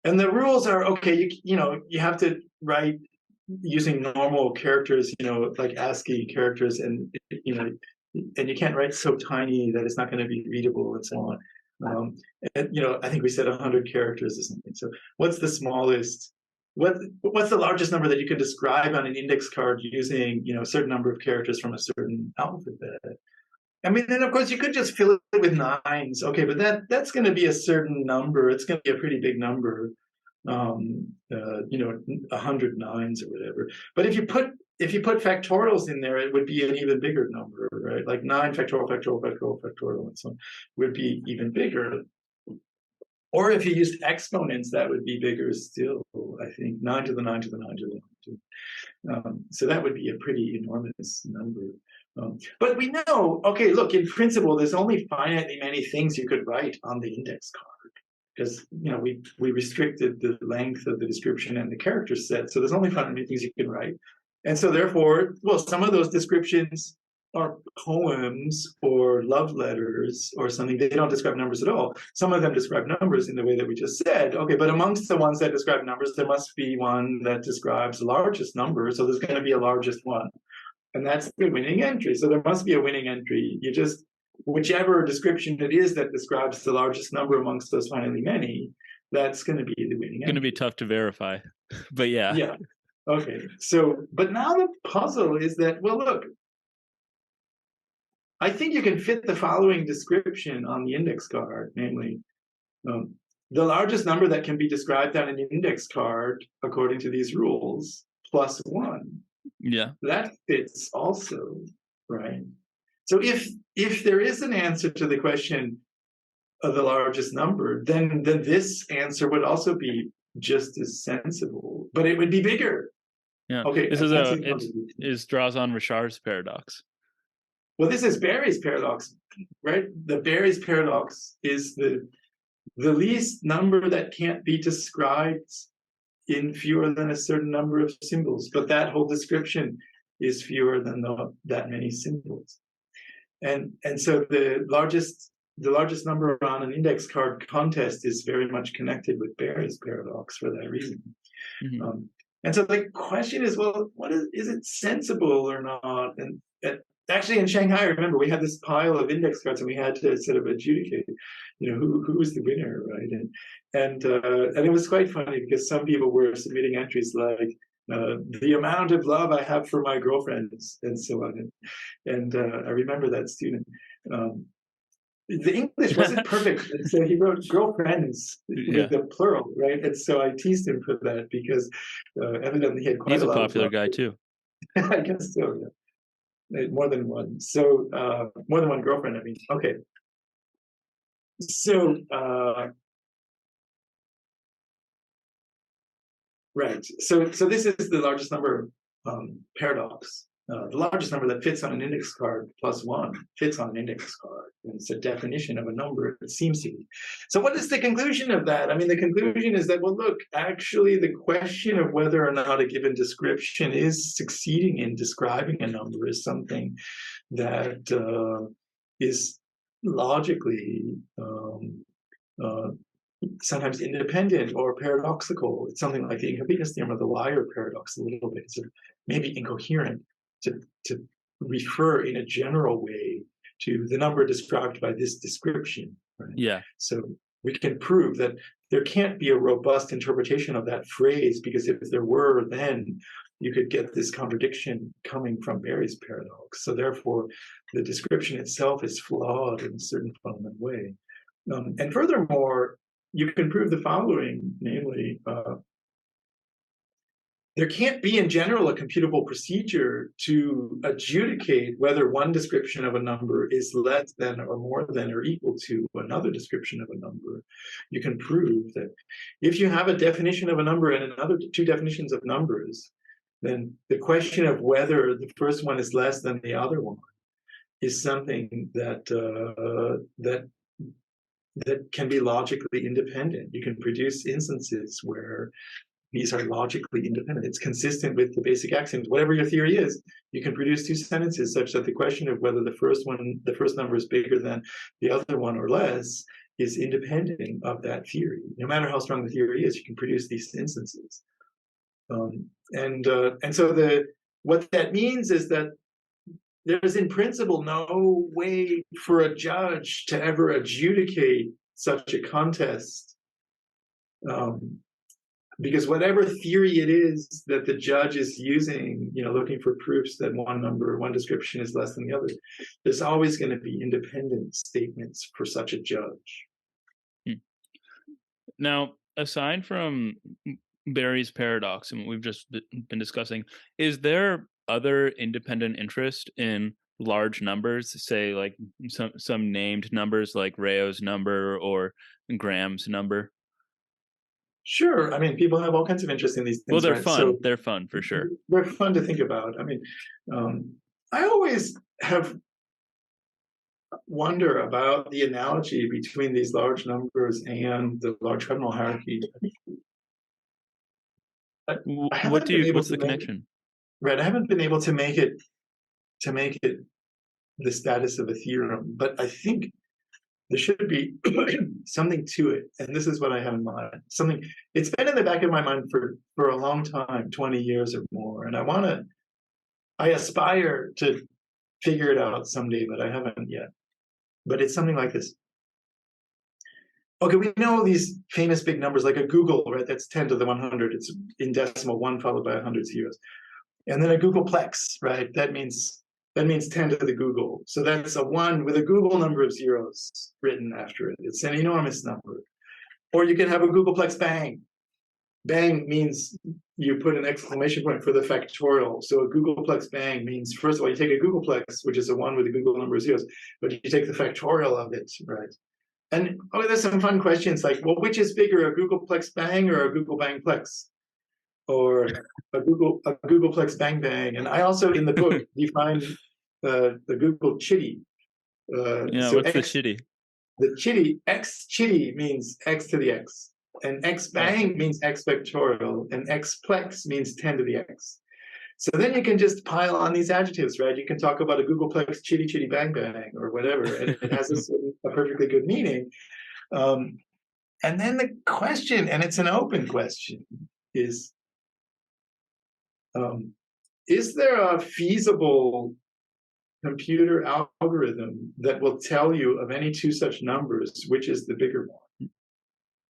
Speaker 2: and the rules are okay. You have to write using normal characters, like ASCII characters, and and you can't write so tiny that it's not going to be readable and so on. And I think we said 100 characters or something. So what's the smallest? What's the largest number that you can describe on an index card using a certain number of characters from a certain alphabet? I mean, then of course you could just fill it with nines. Okay, but that's going to be a certain number. It's going to be a pretty big number. 100 nines or whatever. But if you put factorials in there, it would be an even bigger number, right? Like 9 factorial, factorial, factorial, factorial, and so on would be even bigger. Or if you used exponents, that would be bigger still. I think 9 to the 9 to the 9 to the 9 to. So that would be a pretty enormous number. But we know, okay, look, in principle, there's only finitely many things you could write on the index card, because we restricted the length of the description and the character set. So there's only finitely many things you can write. And so therefore, well, some of those descriptions are poems or love letters or something. They don't describe numbers at all. Some of them describe numbers in the way that we just said. Okay, but amongst the ones that describe numbers, there must be one that describes the largest number. So there's going to be a largest one. And that's the winning entry. So there must be a winning entry. You just, whichever description it is that describes the largest number amongst those finitely many, that's going to be the winning entry.
Speaker 1: It's going to be tough to verify, but yeah.
Speaker 2: Yeah. Okay. So, but now the puzzle is that, well, look, I think you can fit the following description on the index card, namely, the largest number that can be described on an index card according to these rules plus 1.
Speaker 1: Yeah.
Speaker 2: That fits also, right? So if there is an answer to the question of the largest number, then this answer would also be just as sensible, but it would be bigger.
Speaker 1: Yeah.
Speaker 2: Okay.
Speaker 1: This is draws on Richard's paradox.
Speaker 2: Well, this is Berry's paradox, right? The Berry's paradox is the least number that can't be described in fewer than a certain number of symbols, but that whole description is fewer than that many symbols. And so the largest number on an index card contest is very much connected with Berry's paradox for that reason. Mm-hmm. And so the question is, well, what is it sensible or not? And actually in Shanghai, I remember we had this pile of index cards and we had to sort of adjudicate, who was the winner, right? And it was quite funny because some people were submitting entries like, the amount of love I have for my girlfriends and so on. And I remember that student. The English wasn't perfect, and so he wrote girlfriends with the plural, right? And so I teased him for that because evidently he had quite a lot.
Speaker 1: He's a popular guy too.
Speaker 2: I guess so, yeah. More than one. So more than one girlfriend, I mean. Okay. So right. So this is the largest number paradox. The largest number that fits on an index card plus one fits on an index card. And it's a definition of a number, it seems to be. So what is the conclusion of that? I mean, the conclusion is that, well, look, actually the question of whether or not a given description is succeeding in describing a number is something that is logically sometimes independent or paradoxical. It's something like the incompleteness theorem of the liar paradox a little bit. It's maybe incoherent to refer in a general way to the number described by this description. Right?
Speaker 1: Yeah.
Speaker 2: So we can prove that there can't be a robust interpretation of that phrase, because if there were, then you could get this contradiction coming from Berry's paradox. So therefore, the description itself is flawed in a certain fundamental way. And furthermore, you can prove the following, namely, there can't be in general a computable procedure to adjudicate whether one description of a number is less than or more than or equal to another description of a number. You can prove that if you have a definition of a number and another two definitions of numbers, then the question of whether the first one is less than the other one is something that can be logically independent. You can produce instances where these are logically independent. It's consistent with the basic axioms. Whatever your theory is, you can produce two sentences such that the question of whether the first number is bigger than the other one or less is independent of that theory. No matter how strong the theory is, you can produce these instances. And so what that means is that there's in principle no way for a judge to ever adjudicate such a contest, because whatever theory it is that the judge is using, looking for proofs that one description is less than the other, there's always going to be independent statements for such a judge.
Speaker 1: Now, aside from Berry's paradox and what we've just been discussing, is there other independent interest in large numbers, say like some named numbers like Rao's number or Graham's number?
Speaker 2: Sure. I mean, people have all kinds of interest in these things.
Speaker 1: Well, they're
Speaker 2: right?
Speaker 1: fun.
Speaker 2: So
Speaker 1: they're fun for sure.
Speaker 2: They're fun to think about. I mean, I always have wonder about the analogy between these large numbers and the large cardinal hierarchy.
Speaker 1: What's the connection?
Speaker 2: Right. I haven't been able to make it the status of a theorem, but I think there should be something to it. And this is what I have in mind. It's been in the back of my mind for a long time, 20 years or more. And I aspire to figure it out someday, but I haven't yet. But it's something like this. Okay, we know these famous big numbers like a Google, right? That's 10 to the 100. It's in decimal, 1 followed by 100 zeros. And then a Googleplex, right? That means 10 to the Google. So that's a 1 with a Google number of zeros written after it. It's an enormous number. Or you can have a Googleplex bang. Bang means you put an exclamation point for the factorial. So a Googleplex bang means, first of all, you take a Googleplex, which is a 1 with a Google number of zeros, but you take the factorial of it, right? And there's some fun questions like, well, which is bigger, a Googleplex bang or a Google bangplex? Or a Googleplex bang bang. And I also, in the book, define the Google Chitty.
Speaker 1: Yeah,
Speaker 2: So
Speaker 1: what's the
Speaker 2: X,
Speaker 1: shitty?
Speaker 2: the Chitty, X Chitty means X to the X, and X bang means X factorial, and X plex means 10 to the X. So then you can just pile on these adjectives, right? You can talk about a Googleplex chitty chitty bang bang or whatever, and it has a perfectly good meaning. And then the question, and it's an open question, is there a feasible computer algorithm that will tell you of any two such numbers, which is the bigger one?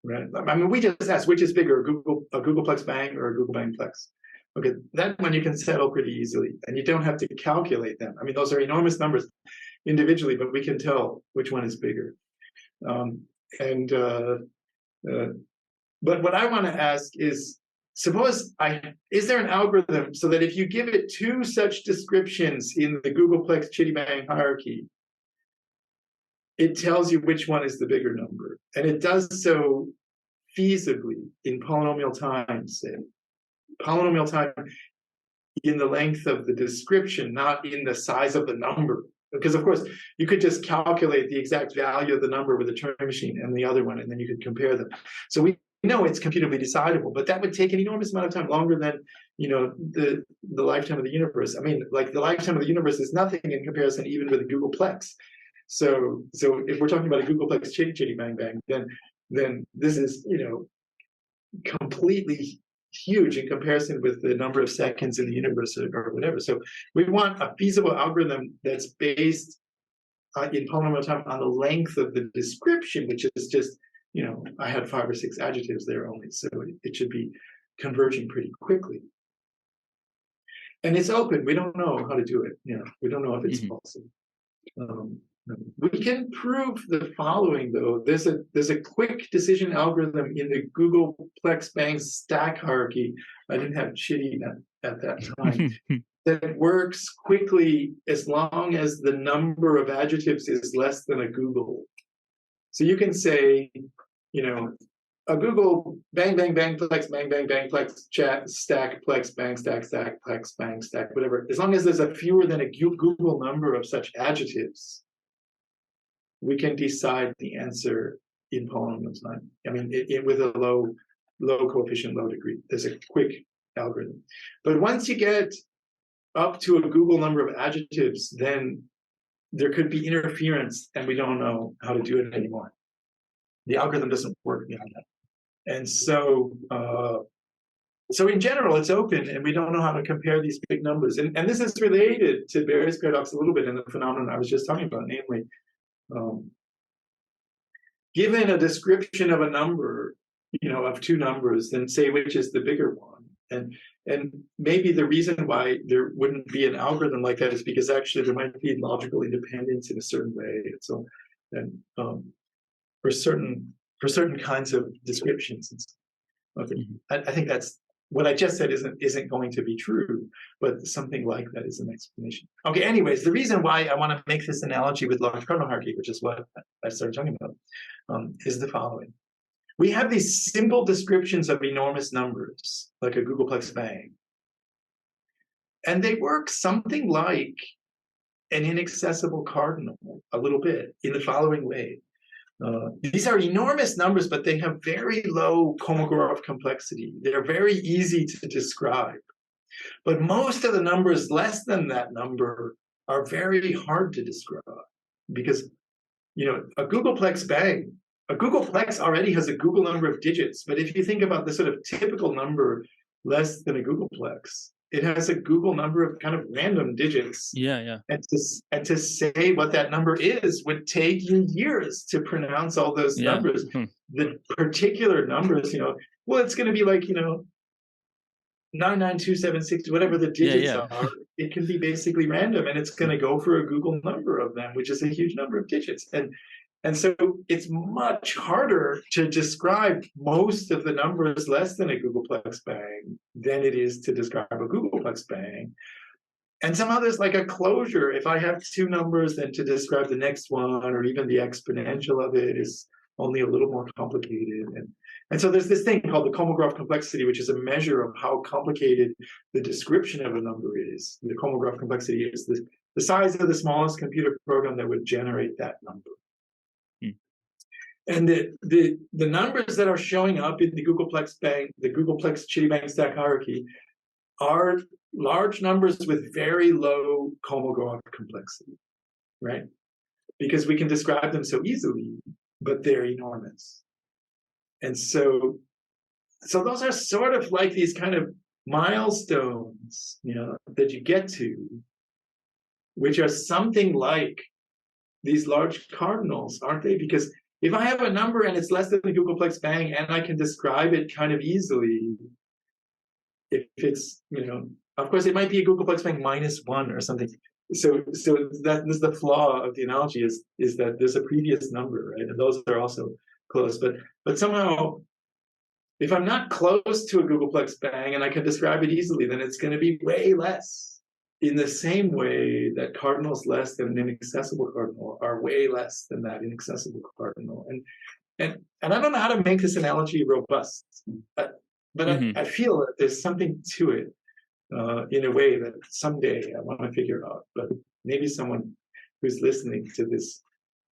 Speaker 2: Right? I mean, we just asked which is bigger, a Googleplex bang or a Google bang plex. Okay, that one you can settle pretty easily, and you don't have to calculate them. I mean, those are enormous numbers individually, but we can tell which one is bigger. But what I want to ask is, is there an algorithm so that if you give it two such descriptions in the Googleplex Chitty Bang hierarchy, it tells you which one is the bigger number, and it does so feasibly in polynomial time, say. Polynomial time in the length of the description, not in the size of the number. Because of course, you could just calculate the exact value of the number with a Turing machine and the other one, and then you could compare them. So we know it's computably decidable, but that would take an enormous amount of time, longer than the lifetime of the universe. I mean, like the lifetime of the universe is nothing in comparison even with a Googleplex. So if we're talking about a Googleplex chitty chitty bang bang, then this is completely huge in comparison with the number of seconds in the universe or whatever. So we want a feasible algorithm that's based in polynomial time on the length of the description, which is just, I had 5 or 6 adjectives there only, so it should be converging pretty quickly. And it's open. We don't know how to do it. We don't know if it's possible. We can prove the following, though. There's a quick decision algorithm in the Googleplex bang stack hierarchy. I didn't have chitty at that time. That works quickly as long as the number of adjectives is less than a Google. So you can say, a Google bang bang bang plex bang bang bang plex chat stack plex bang stack stack plex bang stack whatever. As long as there's a fewer than a Google number of such adjectives, we can decide the answer in polynomial time. I mean, with a low coefficient, low degree. There's a quick algorithm. But once you get up to a Google number of adjectives, then there could be interference, and we don't know how to do it anymore. The algorithm doesn't work beyond that. And so in general, it's open, and we don't know how to compare these big numbers. And this is related to Bayes' paradox a little bit in the phenomenon I was just talking about, namely, given a description of a number, of two numbers, then say which is the bigger one. And maybe the reason why there wouldn't be an algorithm like that is because actually there might be logical independence in a certain way. So, for certain kinds of descriptions. Okay, I think that's what I just said isn't going to be true, but something like that is an explanation. Okay, anyways, the reason why I want to make this analogy with large cardinal hierarchy, which is what I started talking about, is the following. We have these simple descriptions of enormous numbers, like a Googleplex bang. And they work something like an inaccessible cardinal, a little bit, in the following way. These are enormous numbers, but they have very low Kolmogorov complexity. They're very easy to describe. But most of the numbers less than that number are very hard to describe because, a Googleplex bang, a Googleplex already has a Google number of digits. But if you think about the sort of typical number less than a Googleplex, it has a Google number of kind of random digits.
Speaker 1: Yeah.
Speaker 2: And to say what that number is would take you years to pronounce all those numbers. The particular numbers, well, it's going to be like, 99276, whatever the digits are. It can be basically random, and it's going to go for a Google number of them, which is a huge number of digits. And so it's much harder to describe most of the numbers less than a Googleplex bang than it is to describe a Googleplex bang. And some others, like a closure, if I have two numbers, then to describe the next one or even the exponential of it is only a little more complicated. And so there's this thing called the Kolmogorov complexity, which is a measure of how complicated the description of a number is. The Kolmogorov complexity is the the size of the smallest computer program that would generate that number. And the numbers that are showing up in the Googleplex Citibank stack hierarchy are large numbers with very low Kolmogorov complexity, right? Because we can describe them so easily, but they're enormous. And so those are sort of like these kind of milestones, that you get to, which are something like these large cardinals, aren't they? Because if I have a number and it's less than the Googleplex bang and I can describe it kind of easily, if it's, of course it might be a Googleplex bang -1 or something. So that is the flaw of the analogy is that there's a previous number, right? And those are also close. But somehow, if I'm not close to a Googleplex bang and I can describe it easily, then it's going to be way less. In the same way that cardinals less than an inaccessible cardinal are way less than that inaccessible cardinal. And I don't know how to make this analogy robust, but I feel that there's something to it in a way that someday I want to figure out. But maybe someone who's listening to this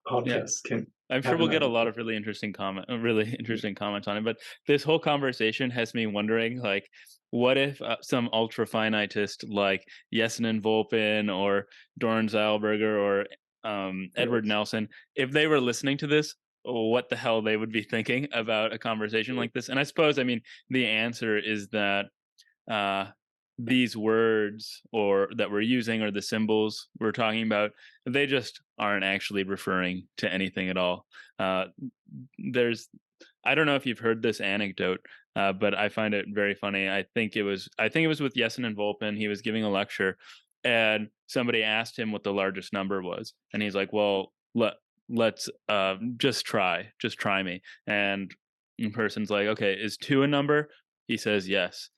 Speaker 2: podcast can.
Speaker 1: I'm sure we'll get a lot of really interesting comments on it. But this whole conversation has me wondering, like, what if some ultra finitist like Jessen Volpin or Doran Zeilberger or Edward Nelson, if they were listening to this, what the hell they would be thinking about a conversation like this? And I suppose, the answer is that these words or that we're using or the symbols we're talking about, they just aren't actually referring to anything at all. I don't know if you've heard this anecdote, but I find it very funny. I think it was with Jessen and Volpin. He was giving a lecture, and somebody asked him what the largest number was, and he's like, "Well, let's just try me." And the person's like, "Okay, is 2 a number?" He says, "Yes."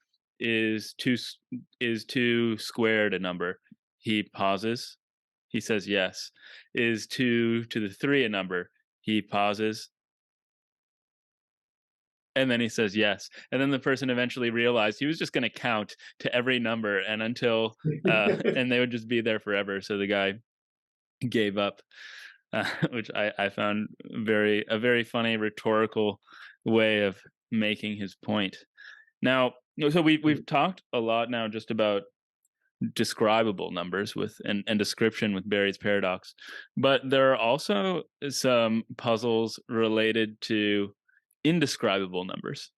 Speaker 1: Is 2 squared a number? He pauses. He says yes. Is 2 to the 3 a number? He pauses. And then he says yes. And then the person eventually realized he was just going to count to every number and until and they would just be there forever. So the guy gave up, which I found a very funny rhetorical way of making his point. Now, so we've talked a lot now just about describable numbers and description with Berry's paradox, but there are also some puzzles related to indescribable numbers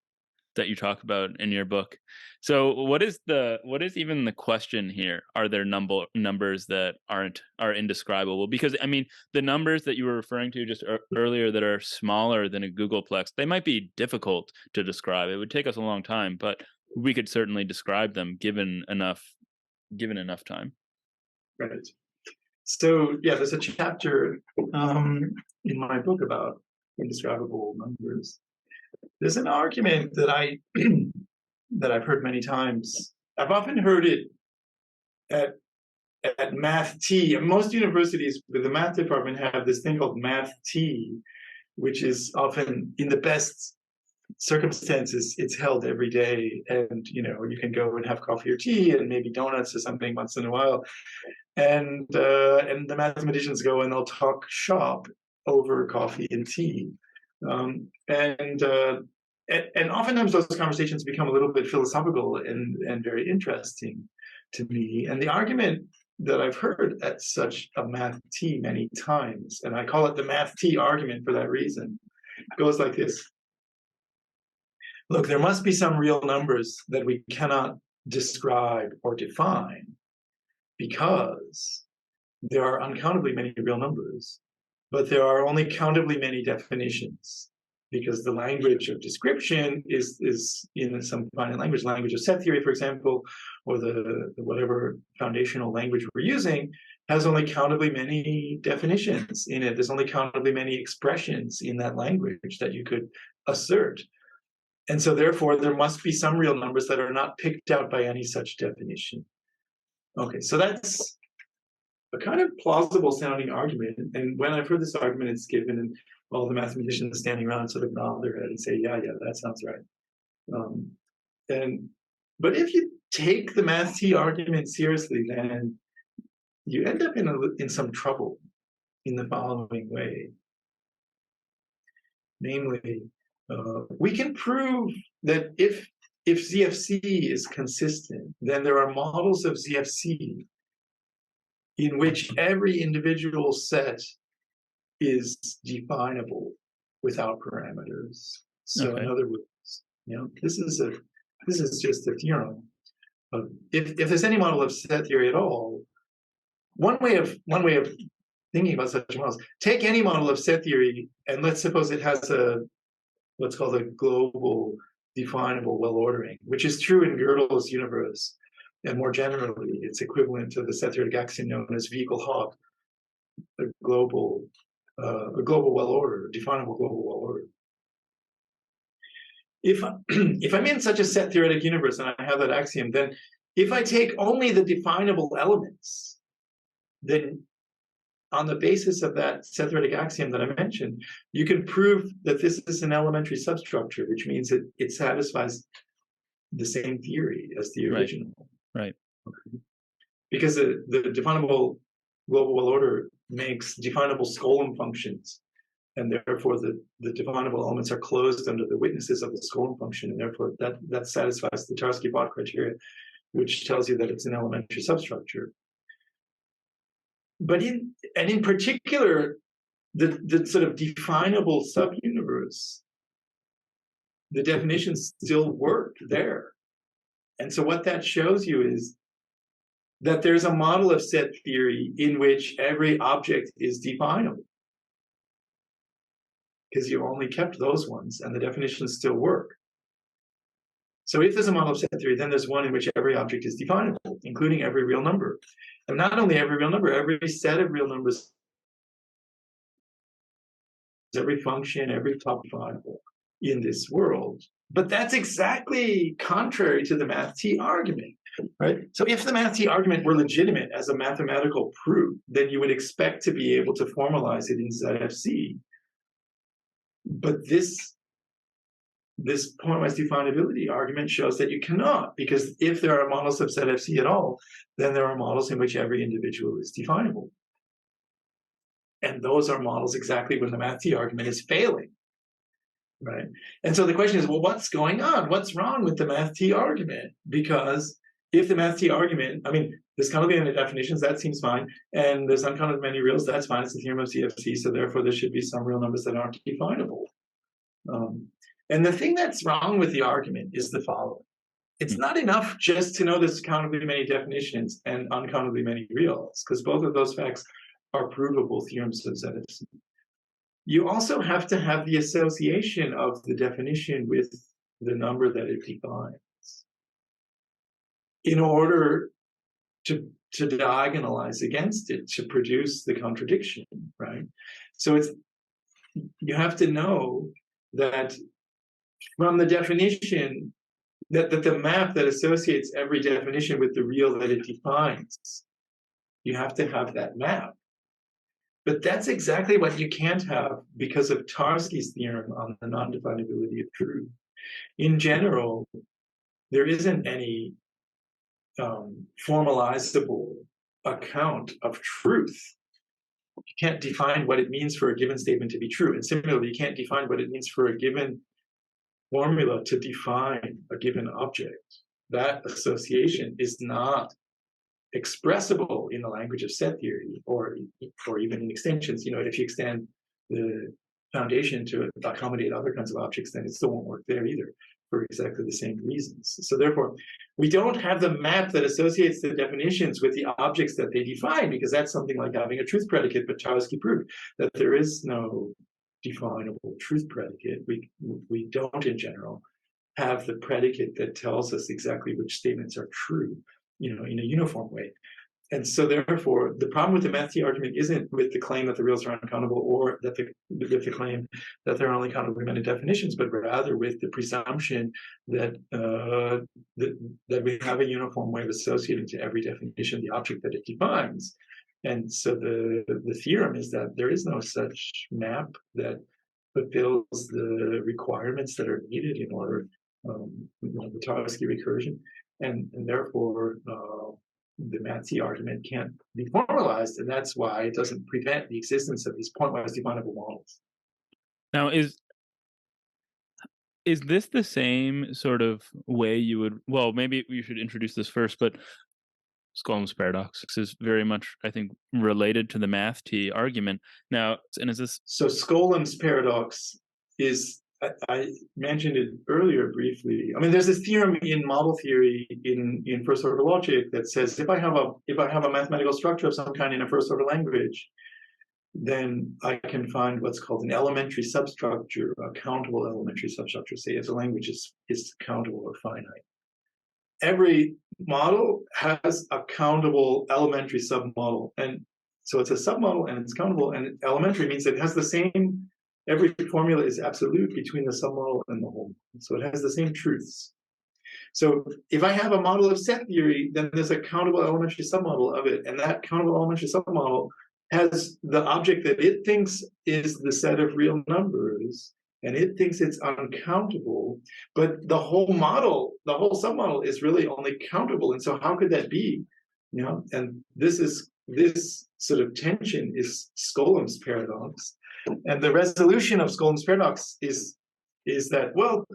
Speaker 1: that you talk about in your book. So what is even the question here? Are there numbers that are indescribable? Because the numbers that you were referring to just earlier that are smaller than a Googleplex, they might be difficult to describe. It would take us a long time, but we could certainly describe them given enough time.
Speaker 2: Right. So there's a chapter in my book about indescribable numbers. There's an argument that I've heard many times. I've often heard it at Math T. Most universities with the math department have this thing called Math T, which is often, in the best circumstances, it's held every day, and you can go and have coffee or tea and maybe donuts or something once in a while, and the mathematicians go and they'll talk shop over coffee and tea, and oftentimes those conversations become a little bit philosophical and very interesting to me. And the argument that I've heard at such a Math T many times, and I call it the Math T argument for that reason, goes like this. Look, there must be some real numbers that we cannot describe or define because there are uncountably many real numbers, but there are only countably many definitions, because the language of description is in some finite language of set theory, for example, or the whatever foundational language we're using, has only countably many definitions in it. There's only countably many expressions in that language that you could assert. And so therefore, there must be some real numbers that are not picked out by any such definition. Okay, so that's a kind of plausible sounding argument. And when I've heard this argument, it's given, and all the mathematicians standing around sort of nod their head and say, yeah, that sounds right. But if you take the Math T argument seriously, then you end up in some trouble in the following way. Namely, we can prove that if ZFC is consistent, then there are models of ZFC in which every individual set is definable without parameters. So in other words, this is just a theorem. If there's any model of set theory at all, one way of thinking about such models, take any model of set theory, and let's suppose it has what's called a global definable well-ordering, which is true in Gödel's universe. And more generally, it's equivalent to the set-theoretic axiom known as V equal Hawk, a global well-order, a definable global well-order. If I'm in such a set-theoretic universe and I have that axiom, then if I take only the definable elements, then on the basis of that set-theoretic axiom that I mentioned, you can prove that this is an elementary substructure, which means that it satisfies the same theory as the original.
Speaker 1: Right.
Speaker 2: Okay. Because the definable global well order makes definable Skolem functions, and therefore the definable elements are closed under the witnesses of the Skolem function, and therefore that satisfies the Tarski-Bott criteria, which tells you that it's an elementary substructure. But in particular, the sort of definable subuniverse, the definitions still work there. And so what that shows you is that there's a model of set theory in which every object is definable, because you only kept those ones and the definitions still work. So if there's a model of set theory, then there's one in which every object is definable, including every real number. And not only every real number, every set of real numbers, every function, every top definable in this world. But that's exactly contrary to the math T argument, right? So if the math T argument were legitimate as a mathematical proof, then you would expect to be able to formalize it in ZFC. But this pointwise definability argument shows that you cannot, because if there are models of ZFC at all, then there are models in which every individual is definable. And those are models exactly when the math T argument is failing, right? And so the question is, well, what's going on? What's wrong with the math T argument? Because if the math T argument, I mean, there's countably many definitions, that seems fine, and there's uncountably many reals, that's fine, it's the theorem of ZFC, so therefore there should be some real numbers that aren't definable. And the thing that's wrong with the argument is the following. It's not enough just to know there's countably many definitions and uncountably many reals, because both of those facts are provable theorems of ZFC. You also have to have the association of the definition with the number that it defines in order to diagonalize against it, to produce the contradiction, right? So you have to know that from the definition, that the map that associates every definition with the real that it defines, you have to have that map. But that's exactly what you can't have because of Tarski's theorem on the non-definability of truth. In general, there isn't any formalizable account of truth. You can't define what it means for a given statement to be true. And similarly, you can't define what it means for a given formula to define a given object. That association is not expressible in the language of set theory or even in extensions. If you extend the foundation to accommodate other kinds of objects, then it still won't work there either for exactly the same reasons. So therefore, we don't have the map that associates the definitions with the objects that they define, because that's something like having a truth predicate, but Tarski proved that there is no definable truth predicate. We don't in general have the predicate that tells us exactly which statements are true, in a uniform way. And so therefore, the problem with the math T argument isn't with the claim that the reals are uncountable or that with the claim that there are only countably many definitions, but rather with the presumption that that we have a uniform way of associating to every definition the object that it defines. And so the theorem is that there is no such map that fulfills the requirements that are needed in order the Tarski recursion, and therefore the Math argument can't be formalized, and that's why it doesn't prevent the existence of these pointwise definable models.
Speaker 1: Now, is this the same sort of way you would? Well, maybe we should introduce this first, but Skolem's paradox is very much, I think, related to the math T argument. Now, and is this
Speaker 2: So Skolem's paradox is, I mentioned it earlier briefly. I mean, there's this theorem in model theory in first order logic that says if I have a mathematical structure of some kind in a first order language, then I can find what's called an elementary substructure, a countable elementary substructure, say if the language is countable or finite. Every model has a countable elementary submodel. And so it's a submodel and it's countable, and elementary means it has the same, every formula is absolute between the submodel and the whole. So it has the same truths. So if I have a model of set theory, then there's a countable elementary submodel of it. And that countable elementary submodel has the object that it thinks is the set of real numbers, and it thinks it's uncountable, but the whole model, the whole submodel is really only countable. And so how could that be? You know, and this sort of tension is Skolem's paradox. And the resolution of Skolem's paradox is that, well,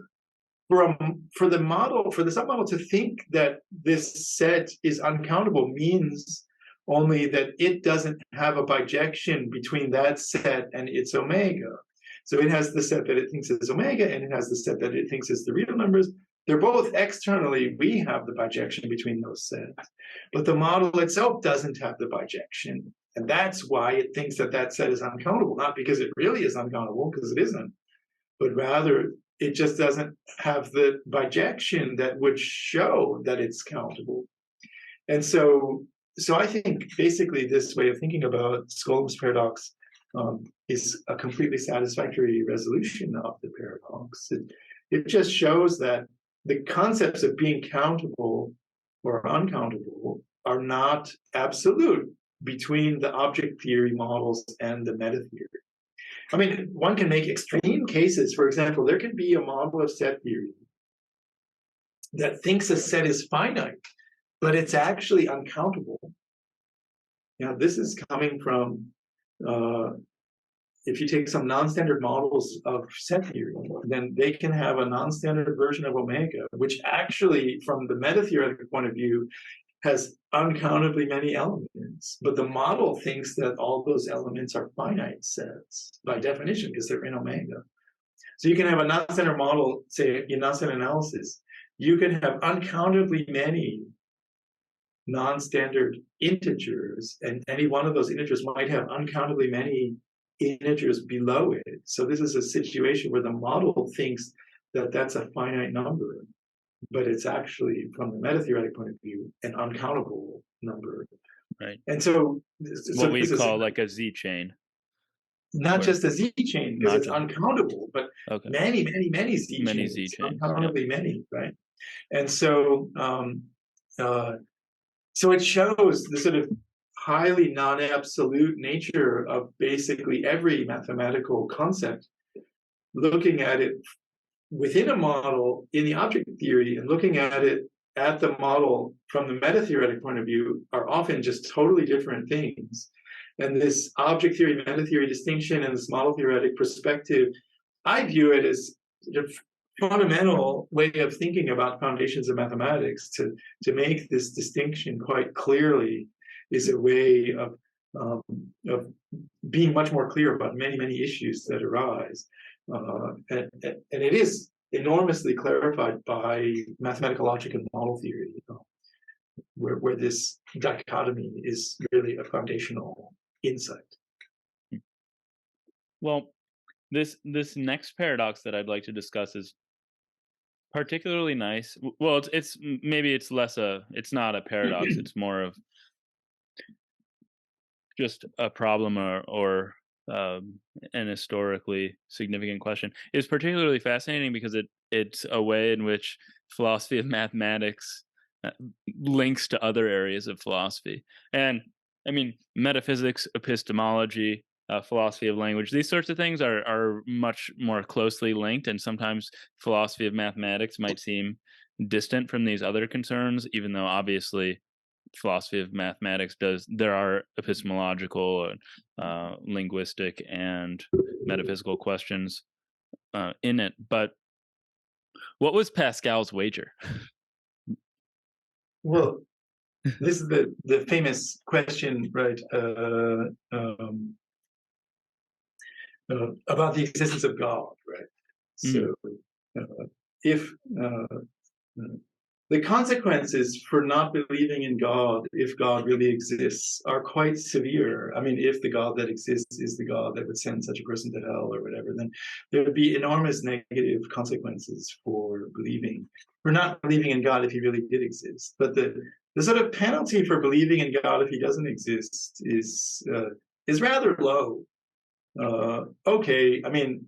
Speaker 2: for the submodel to think that this set is uncountable means only that it doesn't have a bijection between that set and its omega. So it has the set that it thinks is omega, and it has the set that it thinks is the real numbers. They're both externally, we have the bijection between those sets. But the model itself doesn't have the bijection. And that's why it thinks that that set is uncountable, not because it really is uncountable, because it isn't, but rather it just doesn't have the bijection that would show that it's countable. And so I think basically this way of thinking about Skolem's paradox is a completely satisfactory resolution of the paradox. It just shows that the concepts of being countable or uncountable are not absolute between the object theory models and the meta theory. I mean, one can make extreme cases. For example, there can be a model of set theory that thinks a set is finite, but it's actually uncountable. Now, this is coming from, if you take some non-standard models of set theory, then they can have a non-standard version of omega, which actually, from the meta-theoretical point of view, has uncountably many elements. But the model thinks that all those elements are finite sets by definition, because they're in omega. So you can have a non-standard model, say in non-standard analysis, you can have uncountably many non-standard integers, and any one of those integers might have uncountably many integers below it. So this is a situation where the model thinks that that's a finite number, but it's actually, from the meta-theoretic point of view, an uncountable number.
Speaker 1: right?
Speaker 2: And so
Speaker 1: What we call like a Z chain.
Speaker 2: Not just a Z chain, because it's uncountable, but many Z chains, uncountably many, right? And so so it shows the sort of highly non-absolute nature of basically every mathematical concept. Looking at it within a model in the object theory and looking at it at the model from the meta-theoretic point of view are often just totally different things. And this object theory, meta-theory distinction and this model theoretic perspective, I view it as sort of fundamental way of thinking about foundations of mathematics. To make this distinction quite clearly is a way of being much more clear about many issues that arise. And it is enormously clarified by mathematical logic and model theory, where this dichotomy is really a foundational insight.
Speaker 1: Well, this next paradox that I'd like to discuss is particularly nice. Well, it's maybe it's not a paradox. It's more of just a problem or an historically significant question. It's particularly fascinating because it's a way in which philosophy of mathematics links to other areas of philosophy. And I mean, metaphysics, epistemology, philosophy of language, these sorts of things are much more closely linked, and sometimes philosophy of mathematics might seem distant from these other concerns, even though obviously philosophy of mathematics does. There are epistemological, linguistic, and metaphysical questions in it. But what was Pascal's wager?
Speaker 2: Well, this is the famous question, right? About the existence of God, right?
Speaker 1: Mm,
Speaker 2: So, if the consequences for not believing in God, if God really exists, are quite severe. I mean, if the God that exists is the God that would send such a person to hell or whatever, then there would be enormous negative consequences for not believing in God if he really did exist. But the sort of penalty for believing in God if he doesn't exist is rather low. Okay, I mean,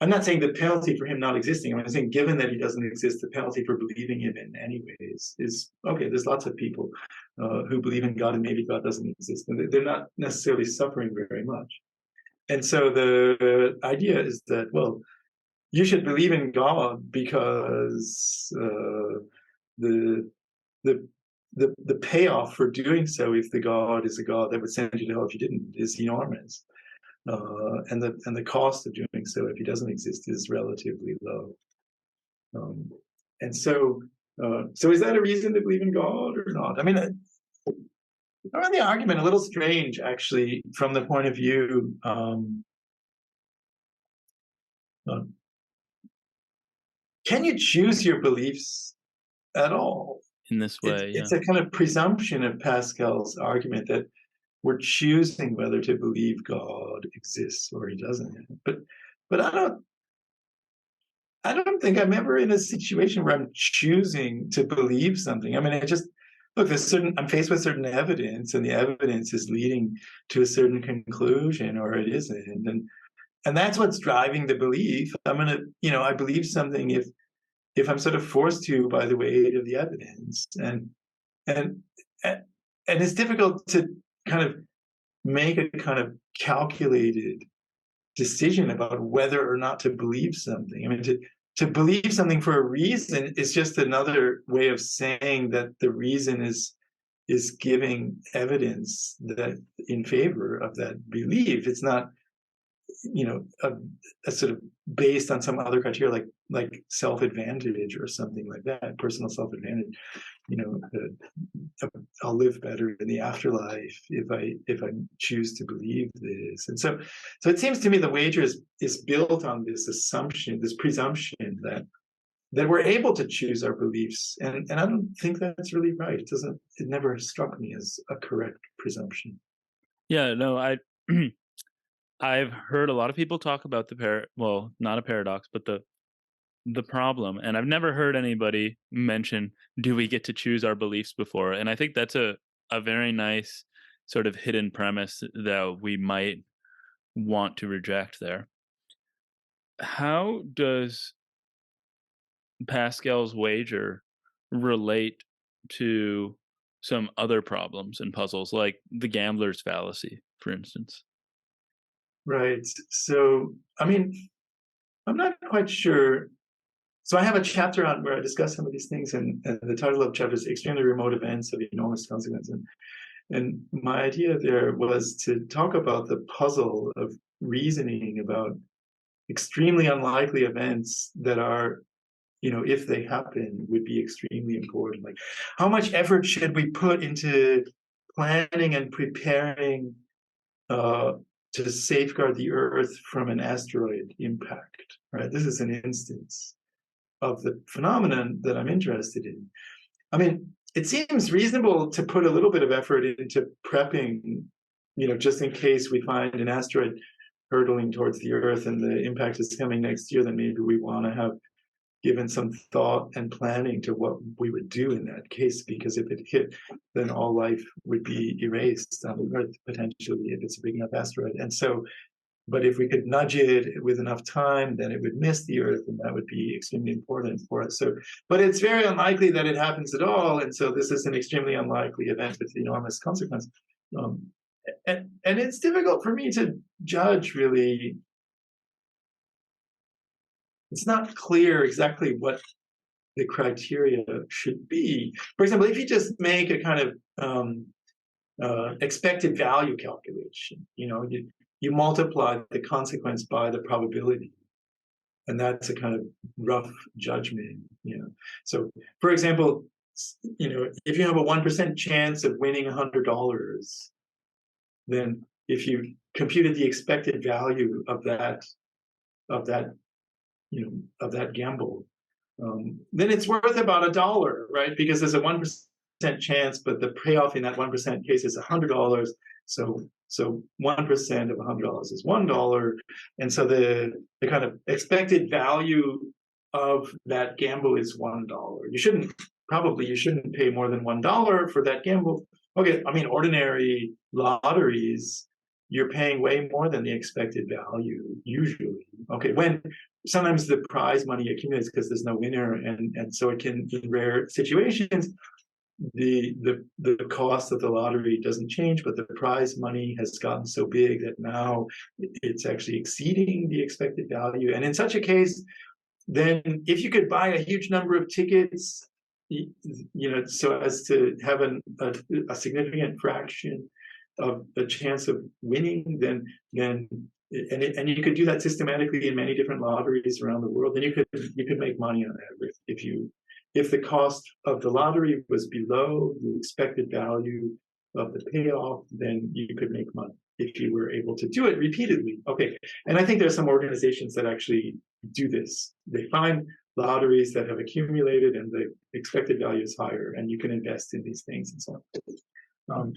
Speaker 2: I'm not saying the penalty for him not existing. I'm saying, given that he doesn't exist, the penalty for believing him in any ways is okay. There's lots of people who believe in God and maybe God doesn't exist, and they're not necessarily suffering very much. And so the idea is that, well, you should believe in God because the the the payoff for doing so, if the God is a God that would send you to hell if you didn't, is enormous. And the cost of doing so, if he doesn't exist, is relatively low. Um, and so, so is that a reason to believe in God or not? I mean, I find the argument a little strange, actually, from the point of view. Uh, can you choose your beliefs at all?
Speaker 1: in this way, yeah.
Speaker 2: It's a kind of presumption of Pascal's argument that we're choosing whether to believe God exists or he doesn't. But I don't think I'm ever in a situation where I'm choosing to believe something. I mean, I'm faced with certain evidence, and the evidence is leading to a certain conclusion, or it isn't, and that's what's driving the belief. I believe something if I'm sort of forced to by the weight of the evidence, and and it's difficult to kind of make a kind of calculated decision about whether or not to believe something. I mean, to believe something for a reason is just another way of saying that the reason is giving evidence that in favor of that belief. It's not, a sort of based on some other criteria like self-advantage or something like that, personal self-advantage. I'll live better in the afterlife if I choose to believe this. And so it seems to me the wager is built on this assumption, this presumption that we're able to choose our beliefs, and I don't think that's really right. It never struck me as a correct presumption.
Speaker 1: Yeah, no, I've heard a lot of people talk about well, not a paradox, but the problem, and I've never heard anybody mention, do we get to choose our beliefs before? And I think that's a very nice sort of hidden premise that we might want to reject there. How does Pascal's wager relate to some other problems and puzzles, like the gambler's fallacy, for instance?
Speaker 2: Right. So, I mean, I'm not quite sure. So I have a chapter on where I discuss some of these things, and the title of the chapter is "Extremely Remote Events of Enormous Consequence." And my idea there was to talk about the puzzle of reasoning about extremely unlikely events that are, if they happen, would be extremely important. Like, how much effort should we put into planning and preparing uh, to safeguard the Earth from an asteroid impact? Right. This is an instance of the phenomenon that I'm interested in. I mean, it seems reasonable to put a little bit of effort into prepping, just in case we find an asteroid hurtling towards the Earth and the impact is coming next year, then maybe we want to have given some thought and planning to what we would do in that case, because if it hit, then all life would be erased on the Earth, potentially, if it's a big enough asteroid. And so, but if we could nudge it with enough time, then it would miss the Earth, and that would be extremely important for us. So, but it's very unlikely that it happens at all, and so this is an extremely unlikely event with enormous consequence. Um, and it's difficult for me to judge, really. It's not clear exactly what the criteria should be. For example, if you just make a kind of expected value calculation, you multiply the consequence by the probability, and that's a kind of rough judgment. So, for example, if you have a 1% chance of winning $100, then if you computed the expected value of that gamble, then it's worth about $1, right? Because there's a 1% chance, but the payoff in that 1% case is $100. So 1% of $100 is $1, and so the kind of expected value of that gamble is $1. You shouldn't pay more than $1 for that gamble. Okay, I mean, ordinary lotteries, you're paying way more than the expected value usually. Okay, when sometimes the prize money accumulates because there's no winner, and so it can, in rare situations, the cost of the lottery doesn't change, but the prize money has gotten so big that now it's actually exceeding the expected value. And in such a case, then if you could buy a huge number of tickets, so as to have a significant fraction of the chance of winning, then and you could do that systematically in many different lotteries around the world, then you could make money on that. If the cost of the lottery was below the expected value of the payoff, then you could make money if you were able to do it repeatedly. Okay, and I think there are some organizations that actually do this. They find lotteries that have accumulated and the expected value is higher, and you can invest in these things and so on.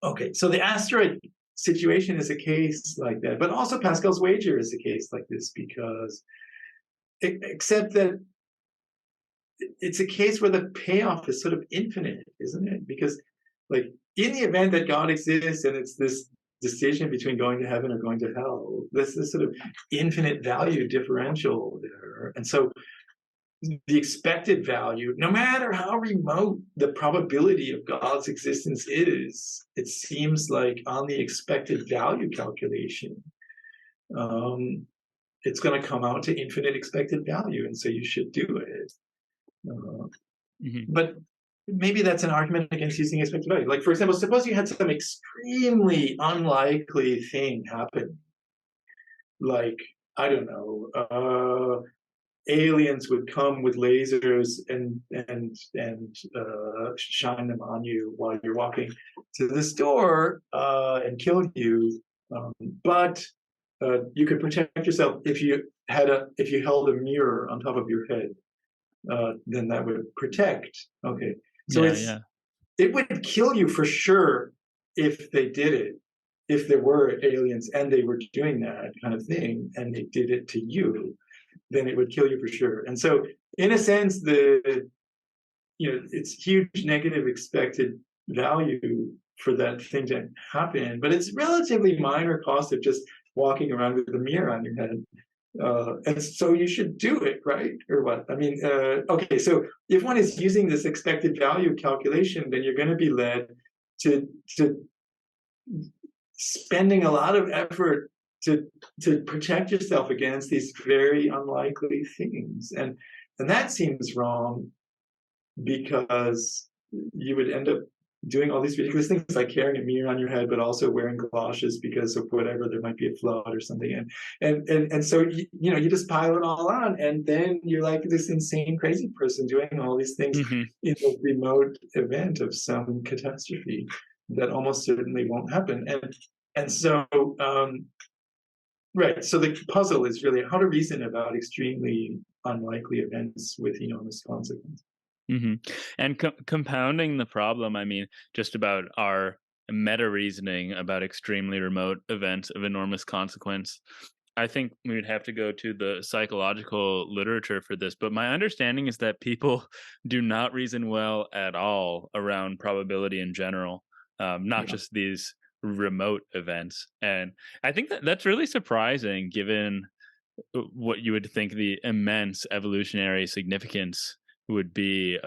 Speaker 2: Okay, so the asteroid situation is a case like that, but also Pascal's wager is a case like this, because except that it's a case where the payoff is sort of infinite, isn't it? Because like in the event that God exists and it's this decision between going to heaven or going to hell, there's this sort of infinite value differential there. And so the expected value, no matter how remote the probability of God's existence is, it seems like on the expected value calculation, it's going to come out to infinite expected value, and so you should do it. But maybe that's an argument against using expected value. Like, for example, suppose you had some extremely unlikely thing happen, like, I don't know, aliens would come with lasers and shine them on you while you're walking to the store and kill you. But you could protect yourself if you held a mirror on top of your head. Then that would protect. Okay, so it would kill you for sure if they did it. If there were aliens and they were doing that kind of thing and they did it to you, then it would kill you for sure. And so, in a sense, it's huge negative expected value for that thing to happen, but it's relatively minor cost of just walking around with a mirror on your head. And so you should do it, right? Or what? I mean, okay, so if one is using this expected value calculation, then you're going to be led to spending a lot of effort to protect yourself against these very unlikely things. And that seems wrong, because you would end up doing all these ridiculous things like carrying a mirror on your head, but also wearing galoshes because of whatever, there might be a flood or something. And so, you just pile it all on, and then you're like this insane, crazy person doing all these things in a remote event of some catastrophe that almost certainly won't happen. And so, right. So the puzzle is really how to reason about extremely unlikely events with enormous consequences.
Speaker 1: And compounding the problem, I mean, just about our meta reasoning about extremely remote events of enormous consequence, I think we would have to go to the psychological literature for this. But my understanding is that people do not reason well at all around probability in general, not just these remote events. And I think that's really surprising, given what you would think the immense evolutionary significance would be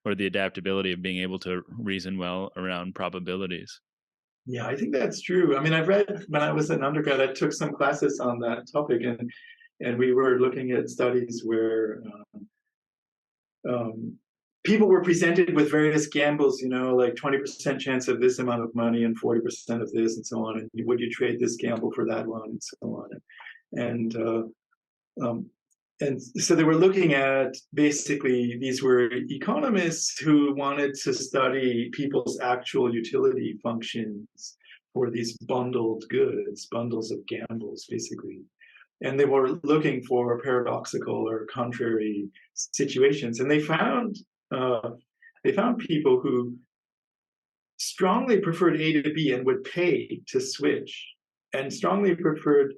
Speaker 1: or the adaptability of being able to reason well around probabilities.
Speaker 2: Yeah, I think that's true. I mean, I've read, when I was an undergrad, I took some classes on that topic, and we were looking at studies where people were presented with various gambles, like 20% chance of this amount of money and 40% of this and so on. And would you trade this gamble for that one and so on? And so they were looking at, basically, these were economists who wanted to study people's actual utility functions for these bundled goods, bundles of gambles, basically. And they were looking for paradoxical or contrary situations. And they found people who strongly preferred A to B and would pay to switch, and strongly preferred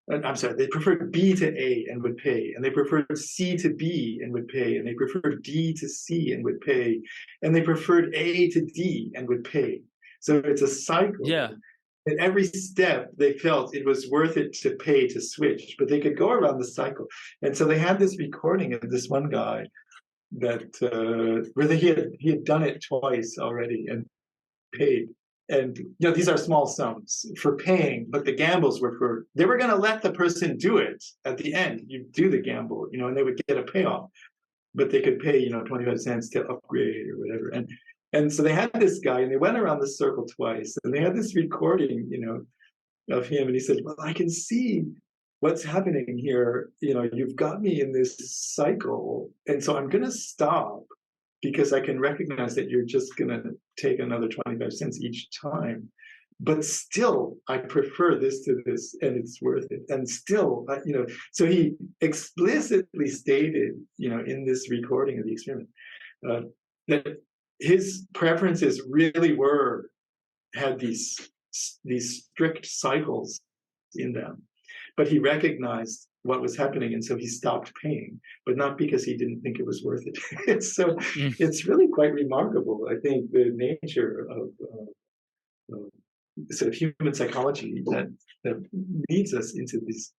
Speaker 2: they preferred B to A and would pay, and they preferred C to B and would pay, and they preferred D to C and would pay, and they preferred A to D and would pay. So it's a cycle.
Speaker 1: Yeah.
Speaker 2: At every step, they felt it was worth it to pay to switch, but they could go around the cycle. And so they had this recording of this one guy that where he had done it twice already and paid. And these are small sums for paying, but the gambles were they were going to let the person do it at the end. You do the gamble, and they would get a payoff, but they could pay 25 cents to upgrade or whatever. And so they had this guy, and they went around the circle twice, and they had this recording, of him, and he said, "Well, I can see what's happening here. You've got me in this cycle, and so I'm going to stop, because I can recognize that you're just going to take another 25 cents each time. But still, I prefer this to this, and it's worth it. And still, so he explicitly stated, in this recording of the experiment, that his preferences really had these strict cycles in them. But he recognized what was happening, and so he stopped paying, but not because he didn't think it was worth it. So it's really quite remarkable, I think, the nature of sort of human psychology that leads us into these,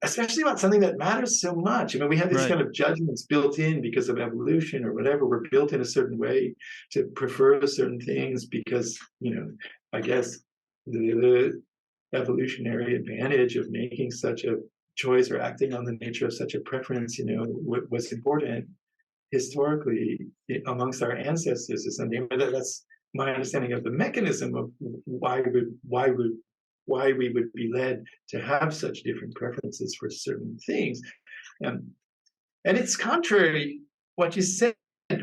Speaker 2: especially about something that matters so much. I mean, we have these kind of judgments built in because of evolution or whatever. We're built in a certain way to prefer certain things because, I guess the evolutionary advantage of making such a choice or acting on the nature of such a preference, was important historically amongst our ancestors or something. That's my understanding of the mechanism of why we would be led to have such different preferences for certain things. And it's contrary. What you said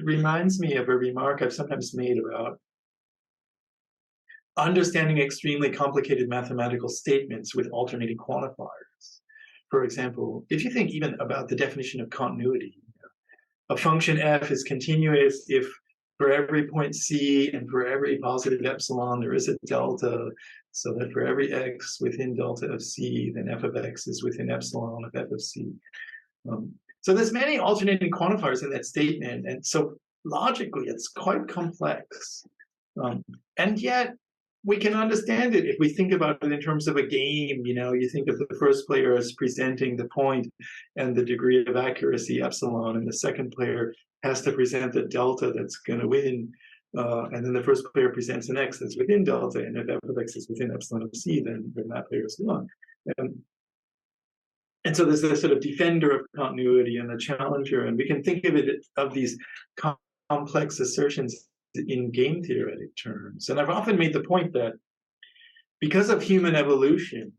Speaker 2: reminds me of a remark I've sometimes made about understanding extremely complicated mathematical statements with alternating quantifiers. For example, if you think even about the definition of continuity, a function f is continuous if for every point c and for every positive epsilon there is a delta, so that for every x within delta of c, then f of x is within epsilon of f of c. So there's many alternating quantifiers in that statement, and so logically it's quite complex. And yet we can understand it if we think about it in terms of a game. You think of the first player as presenting the point and the degree of accuracy epsilon, and the second player has to present the delta that's going to win. And then the first player presents an x that's within delta, and if f of x is within epsilon of c, then that player is won. And so there's a sort of defender of continuity and a challenger, and we can think of these complex assertions in game theoretic terms. And I've often made the point that because of human evolution,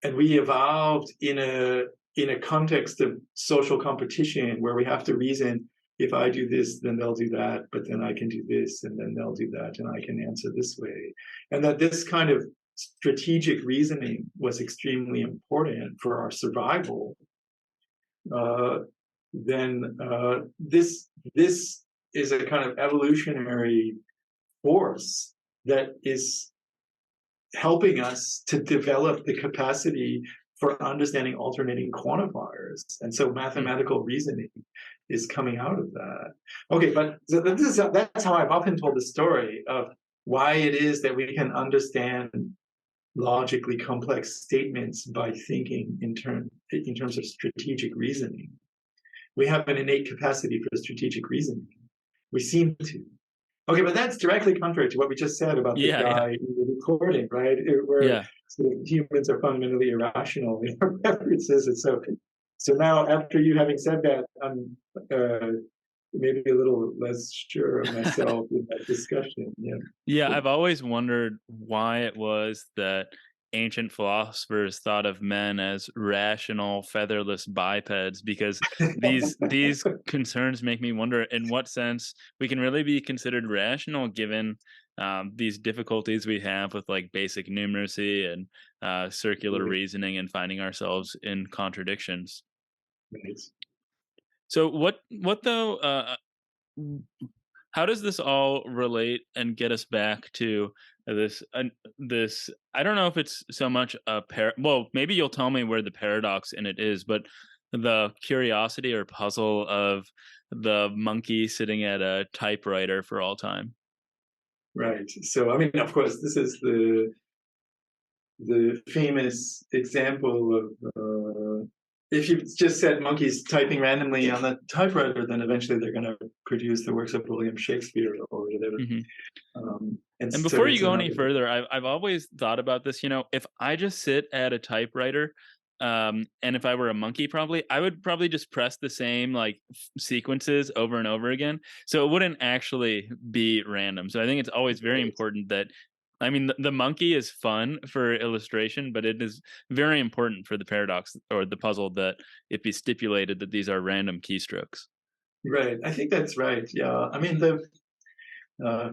Speaker 2: and we evolved in a context of social competition where we have to reason, if I do this, then they'll do that, but then I can do this, and then they'll do that, and I can answer this way. And that this kind of strategic reasoning was extremely important for our survival. Then this is a kind of evolutionary force that is helping us to develop the capacity for understanding alternating quantifiers. And so mathematical reasoning is coming out of that. Okay, but that's how I've often told the story of why it is that we can understand logically complex statements by thinking in terms of strategic reasoning. We have an innate capacity for strategic reasoning. We seem to. Okay, but that's directly contrary to what we just said about the
Speaker 1: Yeah, yeah,
Speaker 2: guy in the recording, right? Where
Speaker 1: yeah.
Speaker 2: sort of humans are fundamentally irrational in our preferences. And so now, after you having said that, I'm maybe a little less sure of myself in that discussion. Yeah.
Speaker 1: Yeah, I've always wondered why it was that ancient philosophers thought of men as rational, featherless bipeds, because these concerns make me wonder in what sense we can really be considered rational given these difficulties we have with like basic numeracy and circular reasoning and finding ourselves in contradictions.
Speaker 2: Right.
Speaker 1: So what though? How does this all relate and get us back to this? I don't know if it's so much a well, maybe you'll tell me where the paradox in it is, but the curiosity or puzzle of the monkey sitting at a typewriter for all time.
Speaker 2: Right. So, I mean, of course, this is the famous example of if you just said monkeys typing randomly on the typewriter, then eventually they're going to produce the works of William Shakespeare or whatever.
Speaker 1: Mhm.
Speaker 2: And
Speaker 1: And
Speaker 2: so
Speaker 1: before you
Speaker 2: it's
Speaker 1: go any
Speaker 2: another.
Speaker 1: further, I've always thought about this. You know, if I just sit at a typewriter, and if I were a monkey, probably I would probably just press the same like sequences over and over again, so it wouldn't actually be random. So I think it's always very important that, I mean, the monkey is fun for illustration, but it is very important for the paradox or the puzzle that it be stipulated that these are random keystrokes.
Speaker 2: Right. I think that's right. Yeah. I mean, uh,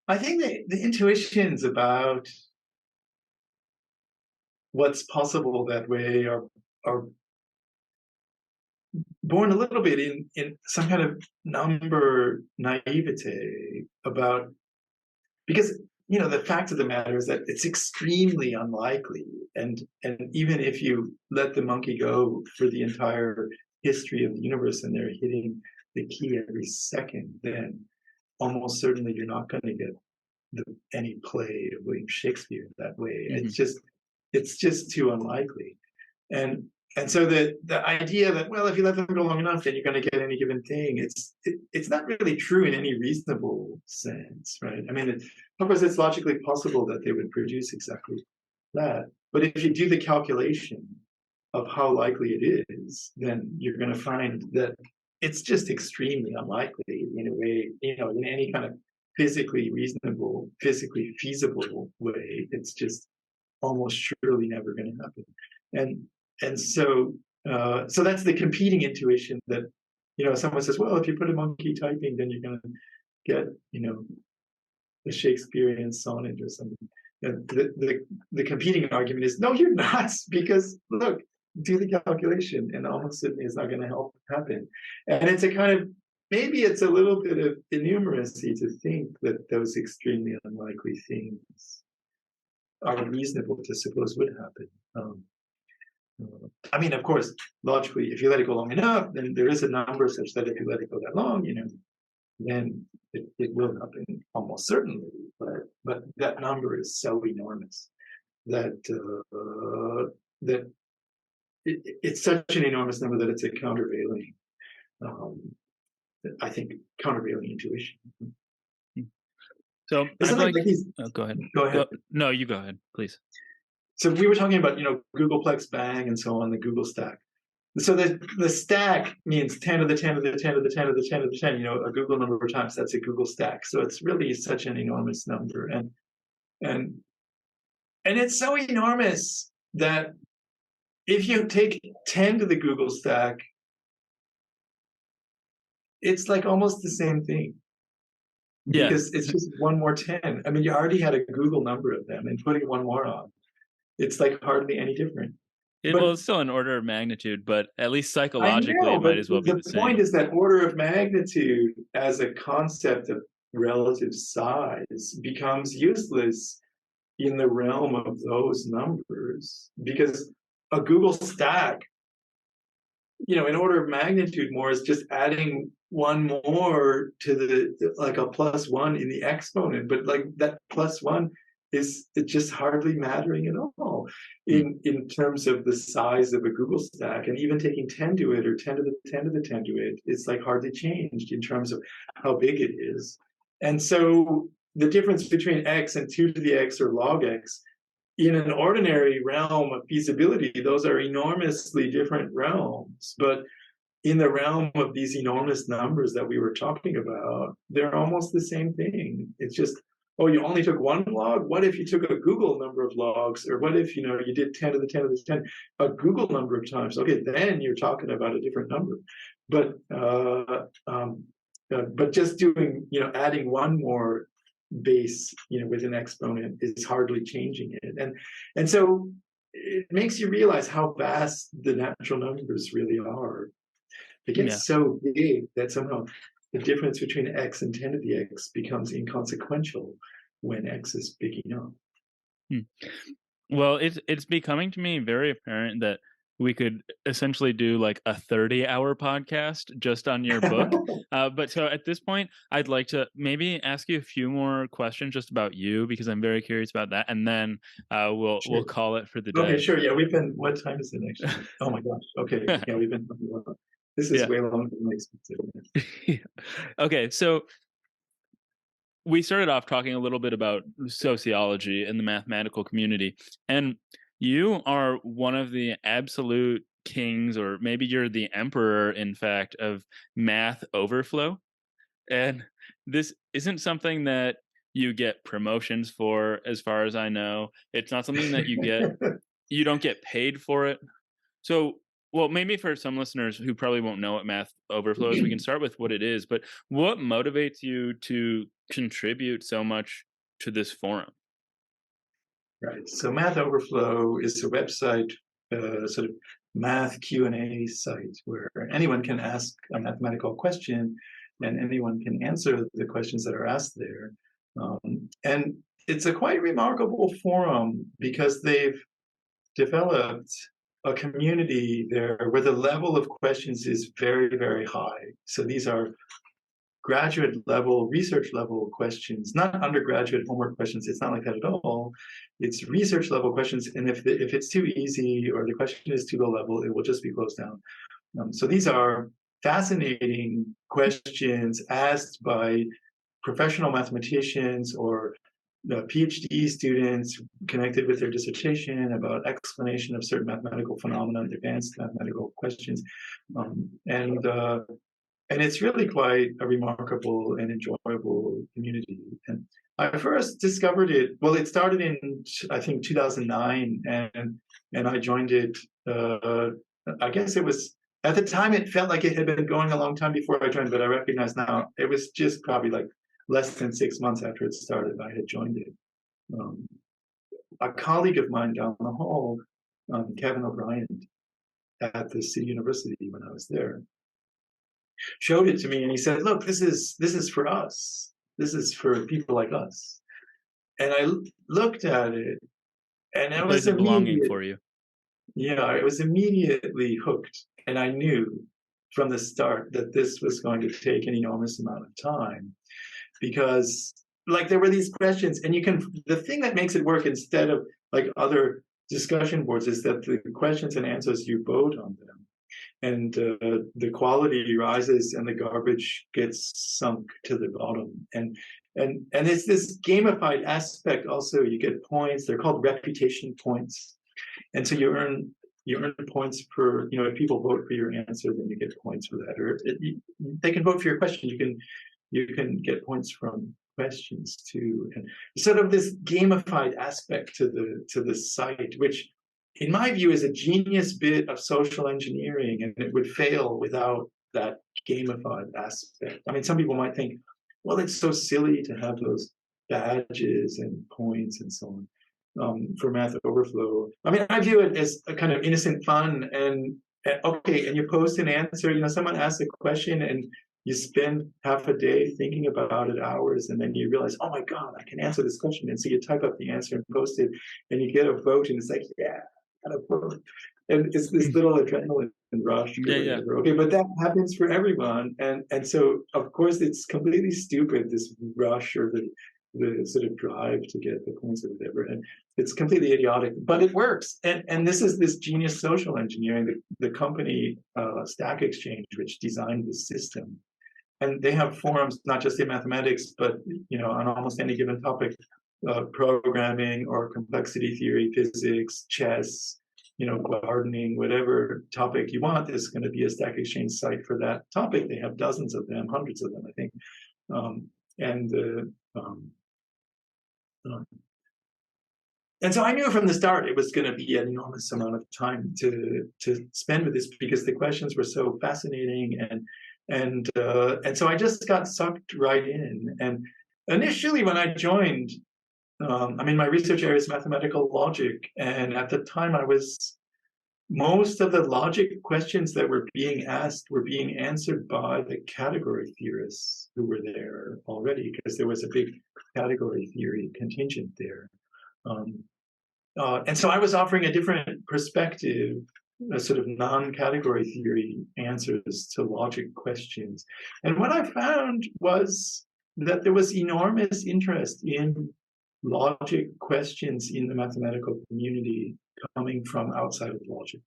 Speaker 2: I think the intuitions about what's possible that way are born a little bit in some kind of number naivete about, because the fact of the matter is that it's extremely unlikely, and even if you let the monkey go for the entire history of the universe and they're hitting the key every second, then almost certainly you're not going to get any play of William Shakespeare that way.
Speaker 1: Hmm.
Speaker 2: It's just too unlikely. And so the idea that, well, if you let them go long enough, then you're going to get any given thing, it's not really true in any reasonable sense, right? I mean, of course, it's logically possible that they would produce exactly that, but if you do the calculation of how likely it is, then you're going to find that it's just extremely unlikely in a way, in any kind of physically reasonable, physically feasible way. It's just almost surely never going to happen. And so that's the competing intuition that someone says, well, if you put a monkey typing, then you're going to get the Shakespearean sonnet or something. And the competing argument is, no, you're not, because look, do the calculation, and almost certainly it's not going to help happen. And it's a kind of, maybe it's a little bit of innumeracy to think that those extremely unlikely things are reasonable to suppose would happen. I mean, of course, logically, if you let it go long enough, then there is a number such that if you let it go that long, then it will happen almost certainly. But that number is so enormous that that it's such an enormous number that it's a countervailing, um, I think, countervailing intuition.
Speaker 1: So
Speaker 2: It's
Speaker 1: I'd
Speaker 2: something
Speaker 1: like.
Speaker 2: like these.
Speaker 1: Oh, go ahead.
Speaker 2: Go ahead.
Speaker 1: No, you go ahead, please.
Speaker 2: So we were talking about Googleplex Bang and so on, the Google stack. So the stack means 10 to the 10 to the 10 to the 10 to the 10 to the 10, a Google number of times, that's a Google stack. So it's really such an enormous number. And it's so enormous that if you take 10 to the Google stack, it's like almost the same thing,
Speaker 1: Yeah.
Speaker 2: because it's just one more 10. I mean, you already had a Google number of them, and putting one more on, it's like hardly any different.
Speaker 1: Well,
Speaker 2: But
Speaker 1: it's still an order of magnitude, but at least
Speaker 2: I
Speaker 1: psychologically,
Speaker 2: know,
Speaker 1: it
Speaker 2: but
Speaker 1: might as well be
Speaker 2: the
Speaker 1: the
Speaker 2: point
Speaker 1: same.
Speaker 2: is that order of magnitude as a concept of relative size becomes useless in the realm of those numbers, because a Google stack, in order of magnitude more, is just adding one more to the, like a plus one in the exponent, but like that plus one is just hardly mattering at all
Speaker 1: Hmm.
Speaker 2: in terms of the size of a Google stack. And even taking 10 to it, or 10 to the 10 to the 10 to it, it's like hardly changed in terms of how big it is. And so the difference between x and 2 to the x or log x, in an ordinary realm of feasibility, those are enormously different realms. But in the realm of these enormous numbers that we were talking about, they're almost the same thing. It's just, oh, you only took one log? What if you took a Google number of logs? Or what if, you did 10 to the 10 to the 10, a Google number of times? Okay, then you're talking about a different number. But just doing, adding one more base, with an exponent is hardly changing it. And so it makes you realize how vast the natural numbers really are. It gets so big that somehow the difference between x and 10 to the x becomes inconsequential when x is big enough.
Speaker 1: Well, it's becoming to me very apparent that we could essentially do like a 30-hour podcast just on your book. But so at this point, I'd like to maybe ask you a few more questions just about you, because I'm very curious about that, and then we'll call it for the day.
Speaker 2: Okay, sure. Yeah, what time is it actually? Oh my gosh. Okay. Yeah, we've been talking about this is way longer than I expected.
Speaker 1: Okay, so we started off talking a little bit about sociology and the mathematical community, and you are one of the absolute kings, or maybe you're the emperor, in fact, of MathOverflow. And this isn't something that you get promotions for, as far as I know. It's not something that you don't get paid for it. So, well, maybe for some listeners who probably won't know what MathOverflow is, we can start with what it is. But what motivates you to contribute so much to this forum?
Speaker 2: Right. So MathOverflow is a website, sort of math Q&A site where anyone can ask a mathematical question and anyone can answer the questions that are asked there. And it's a quite remarkable forum because they've developed a community there where the level of questions is very, very high. So these are graduate level, research level questions, not undergraduate homework questions. It's not like that at all. It's research level questions. And if it's too easy or the question is too low level, it will just be closed down. So these are fascinating questions asked by professional mathematicians or PhD students connected with their dissertation about explanation of certain mathematical phenomena, advanced mathematical questions. And it's really quite a remarkable and enjoyable community. And I first discovered it, well, it started in, I think, 2009, and I joined it, I guess it was, at the time it felt like it had been going a long time before I joined, but I recognize now it was just probably like less than 6 months after it started, I had joined it. A colleague of mine down the hall, Kevin O'Brien, at the City University when I was there, showed it to me and he said, look, this is for us. This is for people like us. And I looked at it and it was
Speaker 1: belonging for you.
Speaker 2: Yeah, I was immediately hooked. And I knew from the start that this was going to take an enormous amount of time because like there were these questions and the thing that makes it work instead of like other discussion boards is that the questions and answers, you vote on them. And the quality rises and the garbage gets sunk to the bottom. And it's this gamified aspect also. You get points. They're called reputation points. And so you earn points for, if people vote for your answer, then you get points for that. Or they can vote for your question. You can get points from questions too. And sort of this gamified aspect to the site, which in my view, is a genius bit of social engineering, and it would fail without that gamified aspect. I mean, some people might think, well, it's so silly to have those badges and points and so on for MathOverflow. I mean, I view it as a kind of innocent fun, and you post an answer. Someone asks a question, and you spend half a day thinking about it, hours, and then you realize, oh my God, I can answer this question. And so you type up the answer and post it, and you get a vote, and it's like, yeah. And it's this little adrenaline rush.
Speaker 1: Yeah.
Speaker 2: Okay, but that happens for everyone, and so of course it's completely stupid, this rush or the sort of drive to get the points or whatever, and it's completely idiotic, but it works. And this is this genius social engineering. The company Stack Exchange, which designed this system, and they have forums not just in mathematics, but on almost any given topic, programming or complexity theory, physics, chess, gardening, whatever topic you want. There's going to be a Stack Exchange site for that topic. They have dozens of them, hundreds of them, I think. And so I knew from the start it was going to be an enormous amount of time to spend with this, because the questions were so fascinating, and so I just got sucked right in. And initially, when I joined, my research area is mathematical logic, and at the time most of the logic questions that were being asked were being answered by the category theorists who were there already, because there was a big category theory contingent there. And so I was offering a different perspective, a sort of non-category theory answers to logic questions. And what I found was that there was enormous interest in logic questions in the mathematical community coming from outside of logic.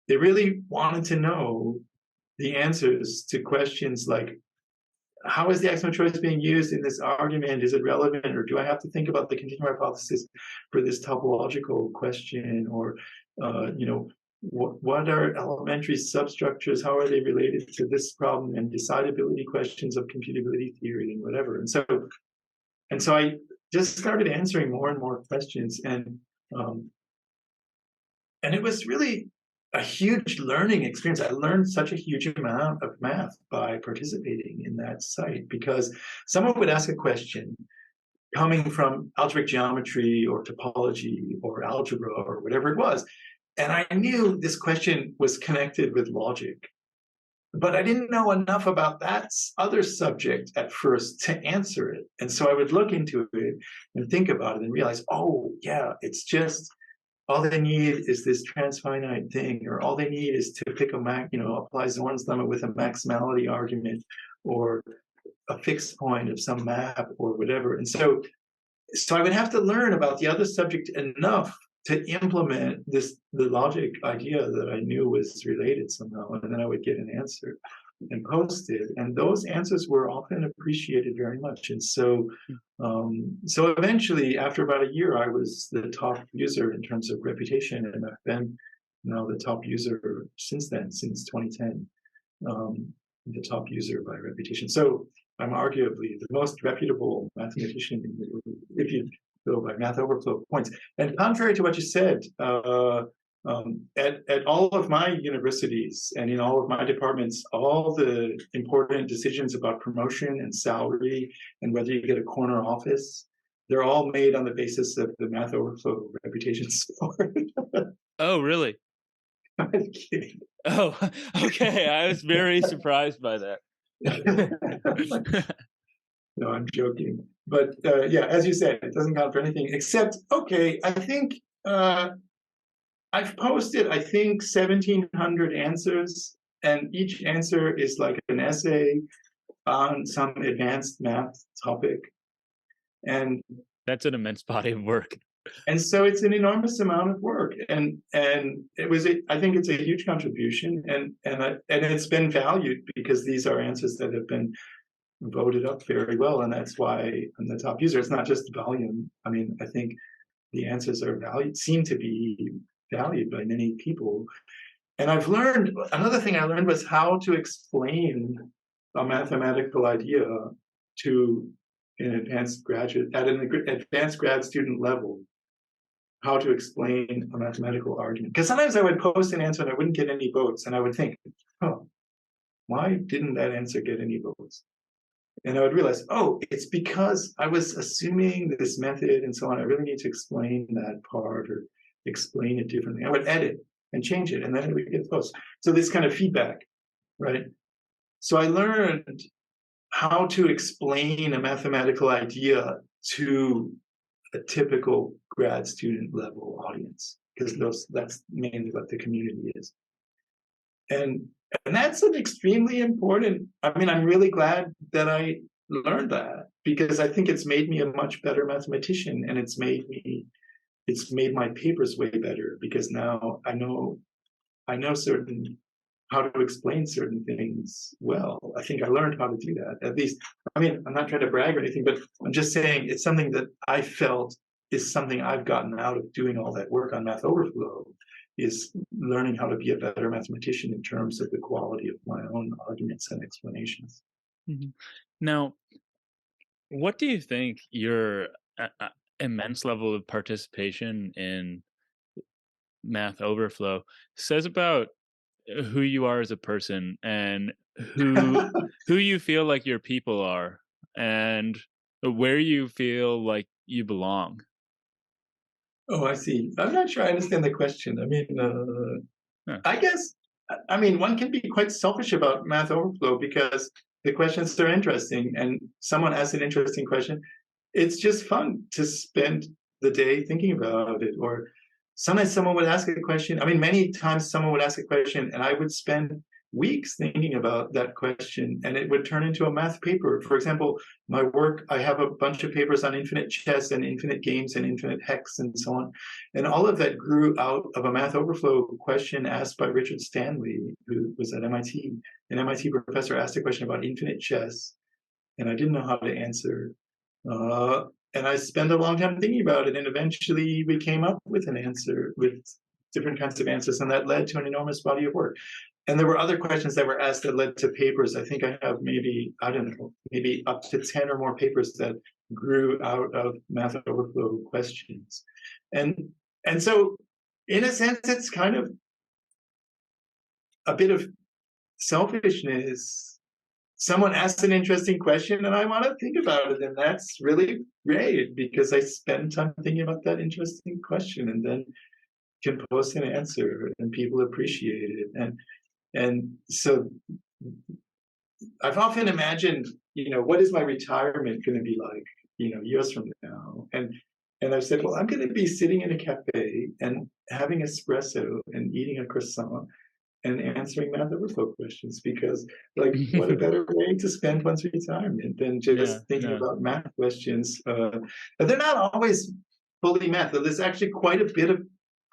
Speaker 2: They really wanted to know the answers to questions like, how is the axiom of choice being used in this argument? Is it relevant, or do I have to think about the continuum hypothesis for this topological question? Or, what are elementary substructures? How are they related to this problem? And decidability questions of computability theory and whatever. And so I just started answering more and more questions, and it was really a huge learning experience. I learned such a huge amount of math by participating in that site, because someone would ask a question coming from algebraic geometry or topology or algebra or whatever it was. And I knew this question was connected with logic, but I didn't know enough about that other subject at first to answer it. And so I would look into it and think about it and realize, oh, yeah, it's just all they need is this transfinite thing, or all they need is to pick apply Zorn's lemma with a maximality argument, or a fixed point of some map or whatever. And so I would have to learn about the other subject enough to implement the logic idea that I knew was related somehow, and then I would get an answer and post it. And those answers were often appreciated very much. And so eventually, after about a year, I was the top user in terms of reputation, and I've been now the top user since then, since 2010, the top user by reputation. So I'm arguably the most reputable mathematician, if you go by MathOverflow points. And contrary to what you said, at all of my universities and in all of my departments, all the important decisions about promotion and salary and whether you get a corner office, they're all made on the basis of the MathOverflow reputation score.
Speaker 1: Oh, really?
Speaker 2: I'm kidding.
Speaker 1: Oh, okay. I was very surprised by that.
Speaker 2: No, I'm joking. But yeah, as you said, it doesn't count for anything except, okay, I think I've posted, 1,700 answers, and each answer is like an essay on some advanced math topic. And
Speaker 1: that's an immense body of work.
Speaker 2: And so it's an enormous amount of work, and it was. I think it's a huge contribution, and it's been valued, because these are answers that have been voted up very well, and that's why I'm the top user. It's not just volume. I think the answers are seem to be valued by many people. And another thing I learned was how to explain a mathematical idea to an advanced grad student level, how to explain a mathematical argument. Because sometimes I would post an answer and I wouldn't get any votes, and I would think, oh, why didn't that answer get any votes? And I would realize, oh, it's because I was assuming this method and so on. I really need to explain that part, or explain it differently. I would edit and change it, and then it would get votes. So this kind of feedback, right? So I learned how to explain a mathematical idea to a typical grad student level audience, because that's mainly what the community is. And that's an extremely important, I'm really glad that I learned that, because I think it's made me a much better mathematician, and it's made my papers way better, because now I know certain how to explain certain things well. I think I learned how to do that. At least, I mean, I'm not trying to brag or anything, but I'm just saying it's something that I felt is something I've gotten out of doing all that work on MathOverflow, is learning how to be a better mathematician in terms of the quality of my own arguments and explanations.
Speaker 1: Mhm. Now, what do you think your immense level of participation in MathOverflow says about who you are as a person and who you feel like your people are and where you feel like you belong?
Speaker 2: Oh, I see. I'm not sure I understand the question. I mean,
Speaker 1: Huh.
Speaker 2: I guess, I mean, one can be quite selfish about MathOverflow because the questions are interesting, and someone asks an interesting question. It's just fun to spend the day thinking about it. Or sometimes someone would ask a question. I mean, many times someone would ask a question, and I would spend weeks thinking about that question, and it would turn into a math paper. For example, my work, I have a bunch of papers on infinite chess and infinite games and infinite hex and so on. And all of that grew out of a MathOverflow question asked by Richard Stanley, who was at MIT. An MIT professor asked a question about infinite chess, and I didn't know how to answer. Uh, and I spent a long time thinking about it, and eventually we came up with an answer, with different kinds of answers, and that led to an enormous body of work. And there were other questions that were asked that led to papers. I think I have maybe, I don't know, maybe up to 10 or more papers that grew out of MathOverflow questions. And and so in a sense, it's kind of a bit of selfishness. Someone asks an interesting question and I want to think about it. And that's really great because I spend time thinking about that interesting question and then can post an answer and people appreciate it. And so I've often imagined, what is my retirement going to be like, years from now? And I've said, well, I'm going to be sitting in a cafe and having espresso and eating a croissant and answering MathOverflow questions, because what a better way to spend one's retirement than
Speaker 1: Yeah,
Speaker 2: just thinking
Speaker 1: yeah.
Speaker 2: about math questions. But they're not always fully math. There's actually quite a bit of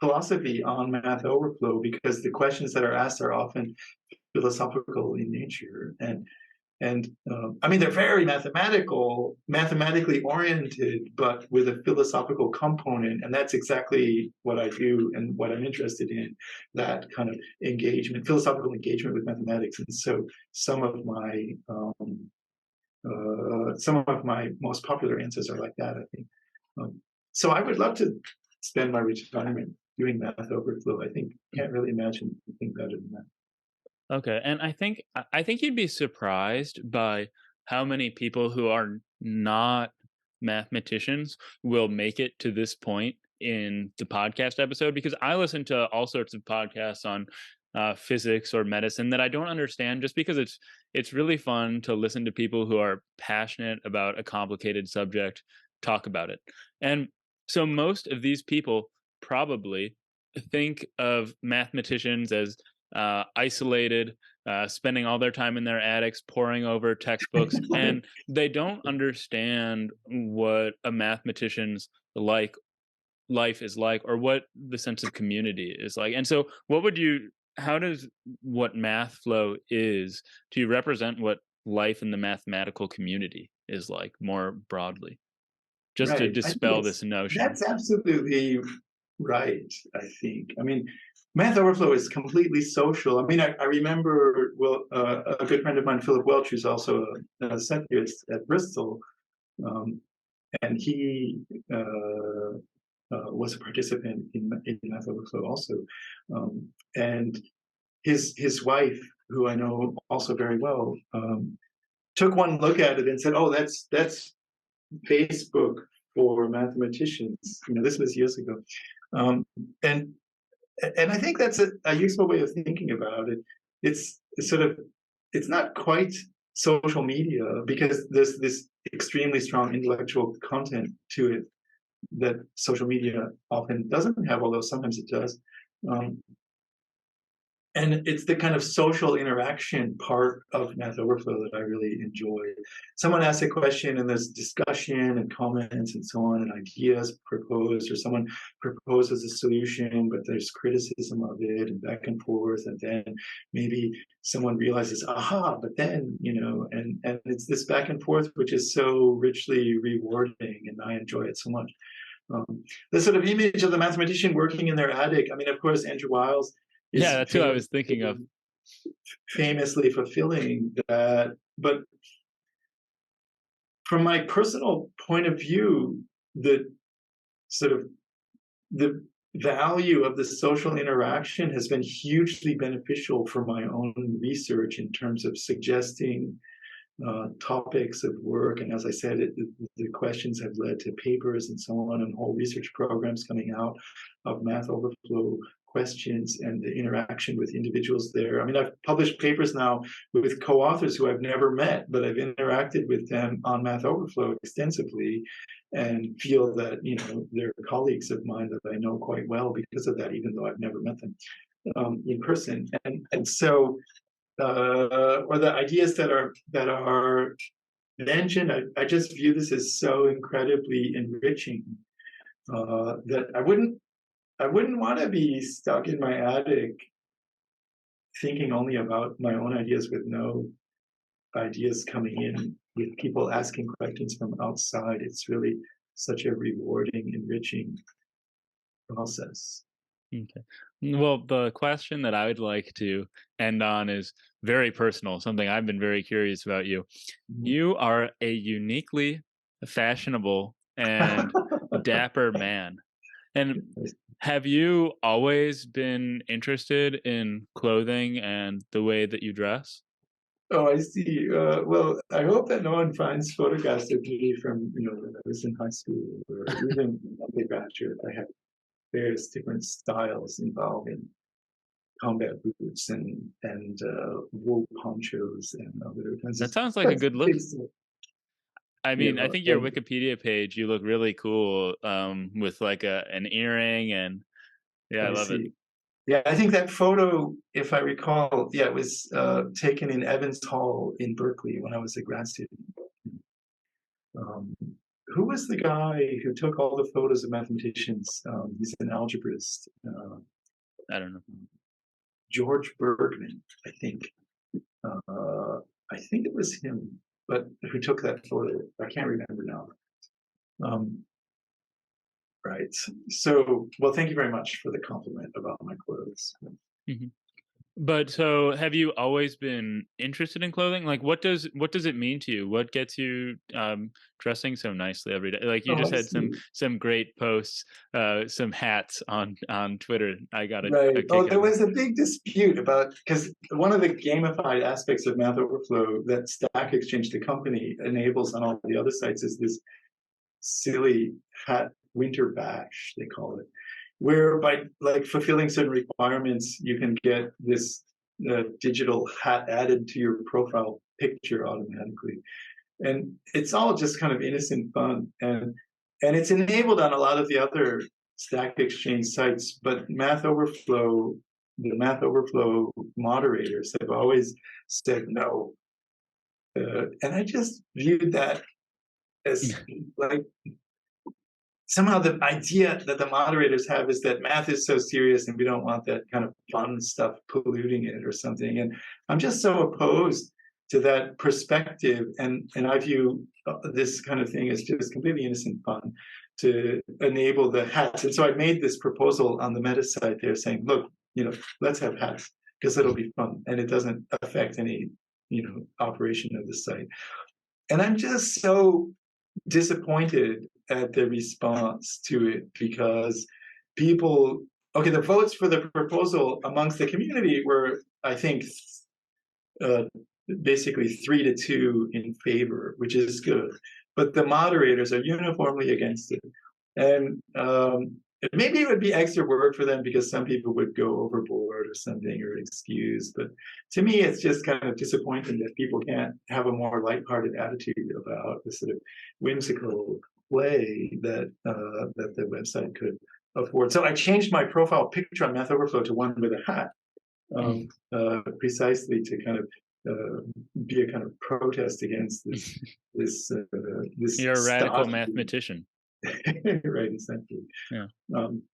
Speaker 2: philosophy on MathOverflow because the questions that are asked are often philosophical in nature. And I mean, they're very mathematically oriented, but with a philosophical component. And that's exactly what I do and what I'm interested in, that kind of engagement, philosophical engagement with mathematics. And so some of my most popular answers are like that, I think. So I would love to spend my retirement doing MathOverflow. I think can't really imagine anything better than that.
Speaker 1: Okay, and I think you'd be surprised by how many people who are not mathematicians will make it to this point in the podcast episode, because I listen to all sorts of podcasts on physics or medicine that I don't understand, just because it's really fun to listen to people who are passionate about a complicated subject talk about it. And so most of these people probably think of mathematicians as isolated, spending all their time in their attics, poring over textbooks, and they don't understand what a mathematician's like life is like, or what the sense of community is like. And so, how does what math flow is to you represent what life in the mathematical community is like more broadly, just to
Speaker 2: Right. I think
Speaker 1: dispel this notion?
Speaker 2: that's absolutely right, I think. I mean, MathOverflow is completely social. I mean, I remember, well, a good friend of mine, Philip Welch, who's also a set theorist at Bristol, um, and he was a participant in MathOverflow also. And his wife, who I know also very well, took one look at it and said, "Oh, that's Facebook for mathematicians." This was years ago, um, and and I think that's a useful way of thinking about it. It's sort of, it's not quite social media because there's this extremely strong intellectual content to it that social media often doesn't have, although sometimes it does. Um, and it's the kind of social interaction part of MathOverflow that I really enjoy. Someone asks a question and there's discussion and comments and so on, and ideas proposed, or someone proposes a solution, but there's criticism of it and back and forth, and then maybe someone realizes, aha, but then, and it's this back and forth, which is so richly rewarding, and I enjoy it so much. The sort of image of the mathematician working in their attic. I mean, of course, Andrew Wiles
Speaker 1: Yeah,
Speaker 2: is
Speaker 1: that's who I was thinking of.
Speaker 2: famously fulfilling that. But from my personal point of view, the sort of the value of the social interaction has been hugely beneficial for my own research in terms of suggesting topics of work. And as I said, the questions have led to papers and so on, and whole research programs coming out of MathOverflow questions and the interaction with individuals there. I mean, I've published papers now with co-authors who I've never met, but I've interacted with them on MathOverflow extensively, and feel that, they're colleagues of mine that I know quite well because of that, even though I've never met them in person. And so or the ideas that are mentioned, I just view this as so incredibly enriching that I wouldn't want to be stuck in my attic thinking only about my own ideas with no ideas coming in, with people asking questions from outside. It's really such a rewarding, enriching process.
Speaker 1: Okay. Well, the question that I would like to end on is very personal, something I've been very curious about you.
Speaker 2: Mm-hmm.
Speaker 1: You are a uniquely fashionable and dapper man. And have you always been interested in clothing and the way that you dress?
Speaker 2: Oh, I see. Well, I hope that no one finds photographs of me from, when I was in high school or even undergraduate. I had various different styles involving combat boots and wool ponchos and other kinds of
Speaker 1: That sounds like a good look.
Speaker 2: things.
Speaker 1: I mean, I think your
Speaker 2: And
Speaker 1: Wikipedia page, you look really cool with like an earring, and yeah, I
Speaker 2: I
Speaker 1: love it.
Speaker 2: see. Yeah, I think that photo, if I recall, yeah, it was taken in Evans Hall in Berkeley when I was a grad student. Um, who was the guy who took all the photos of mathematicians? He's an algebraist.
Speaker 1: I don't know.
Speaker 2: George Bergman, I think. I think it was him, but who took that photo? I can't remember now. Right. So, well, thank you very much for the compliment about my clothes.
Speaker 1: Mhm. But so have you always been interested in clothing? Like what does it mean to you? What gets you dressing so nicely every day? Like you
Speaker 2: Oh,
Speaker 1: just
Speaker 2: I
Speaker 1: had
Speaker 2: see.
Speaker 1: some great posts, some hats on Twitter. I got
Speaker 2: Right.
Speaker 1: a
Speaker 2: Oh,
Speaker 1: kick out
Speaker 2: there
Speaker 1: of it.
Speaker 2: was a big dispute about, because one of the gamified aspects of MathOverflow that Stack Exchange, the company, enables on all the other sites is this silly hat winter bash, they call it, where by like fulfilling certain requirements, you can get this digital hat added to your profile picture automatically. And it's all just kind of innocent fun, and it's enabled on a lot of the other Stack Exchange sites, but the MathOverflow moderators have always said no, and I just viewed that as like somehow the idea that the moderators have is that math is so serious and we don't want that kind of fun stuff polluting it or something. And I'm just so opposed to that perspective. And I view this kind of thing as just completely innocent fun to enable the hats. And so I made this proposal on the meta site there saying, look, let's have hats because it'll be fun and it doesn't affect any, operation of the site. And I'm just so disappointed at the response to it because the votes for the proposal amongst the community were, I think, uh, basically 3-2 in favor, which is good. But the moderators are uniformly against it. And maybe it would be extra work for them because some people would go overboard or something or excuse. But to me, it's just kind of disappointing that people can't have a more lighthearted attitude about the sort of whimsical play that the website could afford. So I changed my profile picture on MathOverflow to one with a hat. precisely to kind of be a kind of protest against this
Speaker 1: You're a radical
Speaker 2: stodgy.
Speaker 1: mathematician.
Speaker 2: Right, exactly.
Speaker 1: Yeah.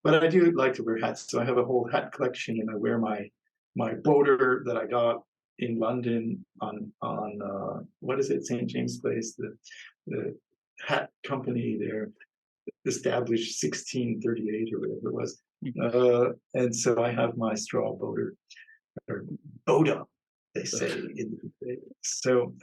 Speaker 2: But I do like to wear hats, so I have a whole hat collection, and I wear my boater that I got in London on what is it, St. James Place, the hat company there, established 1638 or whatever it was. And so I have my straw boater, or boda, they say in the UK. So,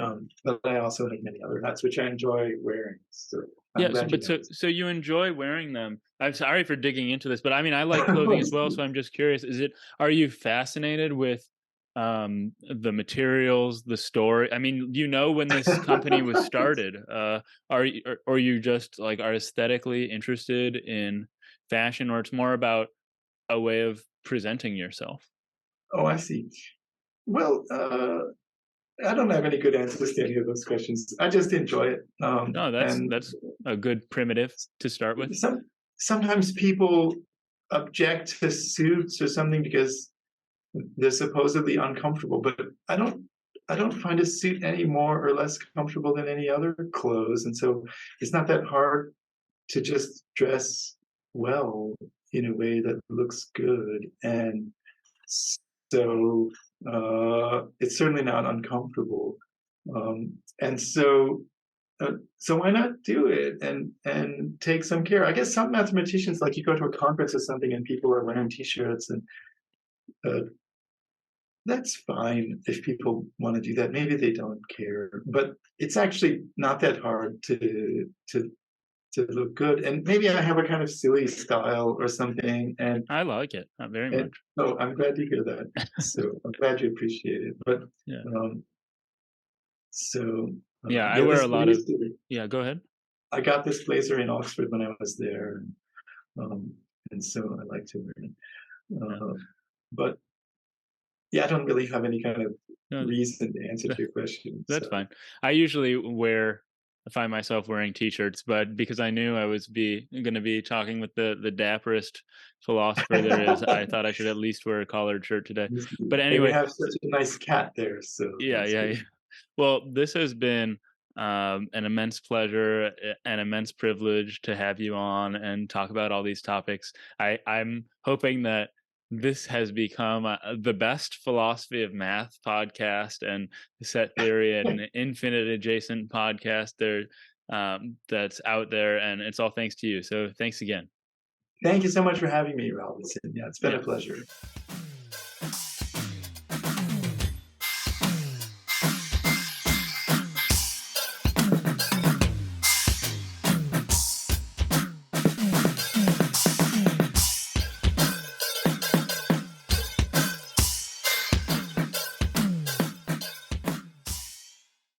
Speaker 2: but I also have many other hats which I enjoy wearing. So I'm
Speaker 1: Yeah,
Speaker 2: glad you
Speaker 1: so you enjoy wearing them. I'm sorry for digging into this, but I mean, I like clothing as well, so I'm just curious, are you fascinated with the materials, the story? I mean, when this company was started, or you just like are aesthetically interested in fashion, or it's more about a way of presenting yourself?
Speaker 2: Oh, I see. Well, I don't have any good answers to any of those questions. I just enjoy it.
Speaker 1: No,
Speaker 2: And
Speaker 1: that's a good primitive to start with.
Speaker 2: sometimes people object to suits or something because they're supposedly uncomfortable, but I don't find a suit any more or less comfortable than any other clothes, and so it's not that hard to just dress well in a way that looks good, and so it's certainly not uncomfortable, and so why not do it and take some care? I guess some mathematicians, like you go to a conference or something and people are wearing t-shirts, and uh, that's fine if people want to do that. Maybe they don't care, but it's actually not that hard to look good. And maybe I have a kind of silly style or something.
Speaker 1: I like it very much.
Speaker 2: Oh, I'm glad to hear that. So I'm glad you appreciate it. But
Speaker 1: Yeah.
Speaker 2: So
Speaker 1: Yeah, I
Speaker 2: yeah,
Speaker 1: wear
Speaker 2: this
Speaker 1: a lot of.
Speaker 2: blazer,
Speaker 1: Yeah, go ahead.
Speaker 2: I got this blazer in Oxford when I was there, and so I like to wear it.
Speaker 1: Yeah.
Speaker 2: But yeah, I don't really have any kind of
Speaker 1: No,
Speaker 2: reason to answer to your question.
Speaker 1: that's
Speaker 2: So
Speaker 1: fine. I usually find myself wearing t-shirts, but because I knew I was going to be talking with the dapperest philosopher there is, I thought I should at least wear a collared shirt today. But
Speaker 2: and you
Speaker 1: anyway,
Speaker 2: have such a nice cat there, so
Speaker 1: yeah,
Speaker 2: that's
Speaker 1: yeah,
Speaker 2: good.
Speaker 1: yeah. Well, this has been an immense pleasure, an immense privilege to have you on and talk about all these topics. I'm hoping that this has become the best philosophy of math podcast and set theory and infinite adjacent podcast there that's out there, and it's all thanks to you. So thanks again.
Speaker 2: Thank you so much for having me, Robinson. Yeah, it's been
Speaker 1: Yeah.
Speaker 2: a pleasure.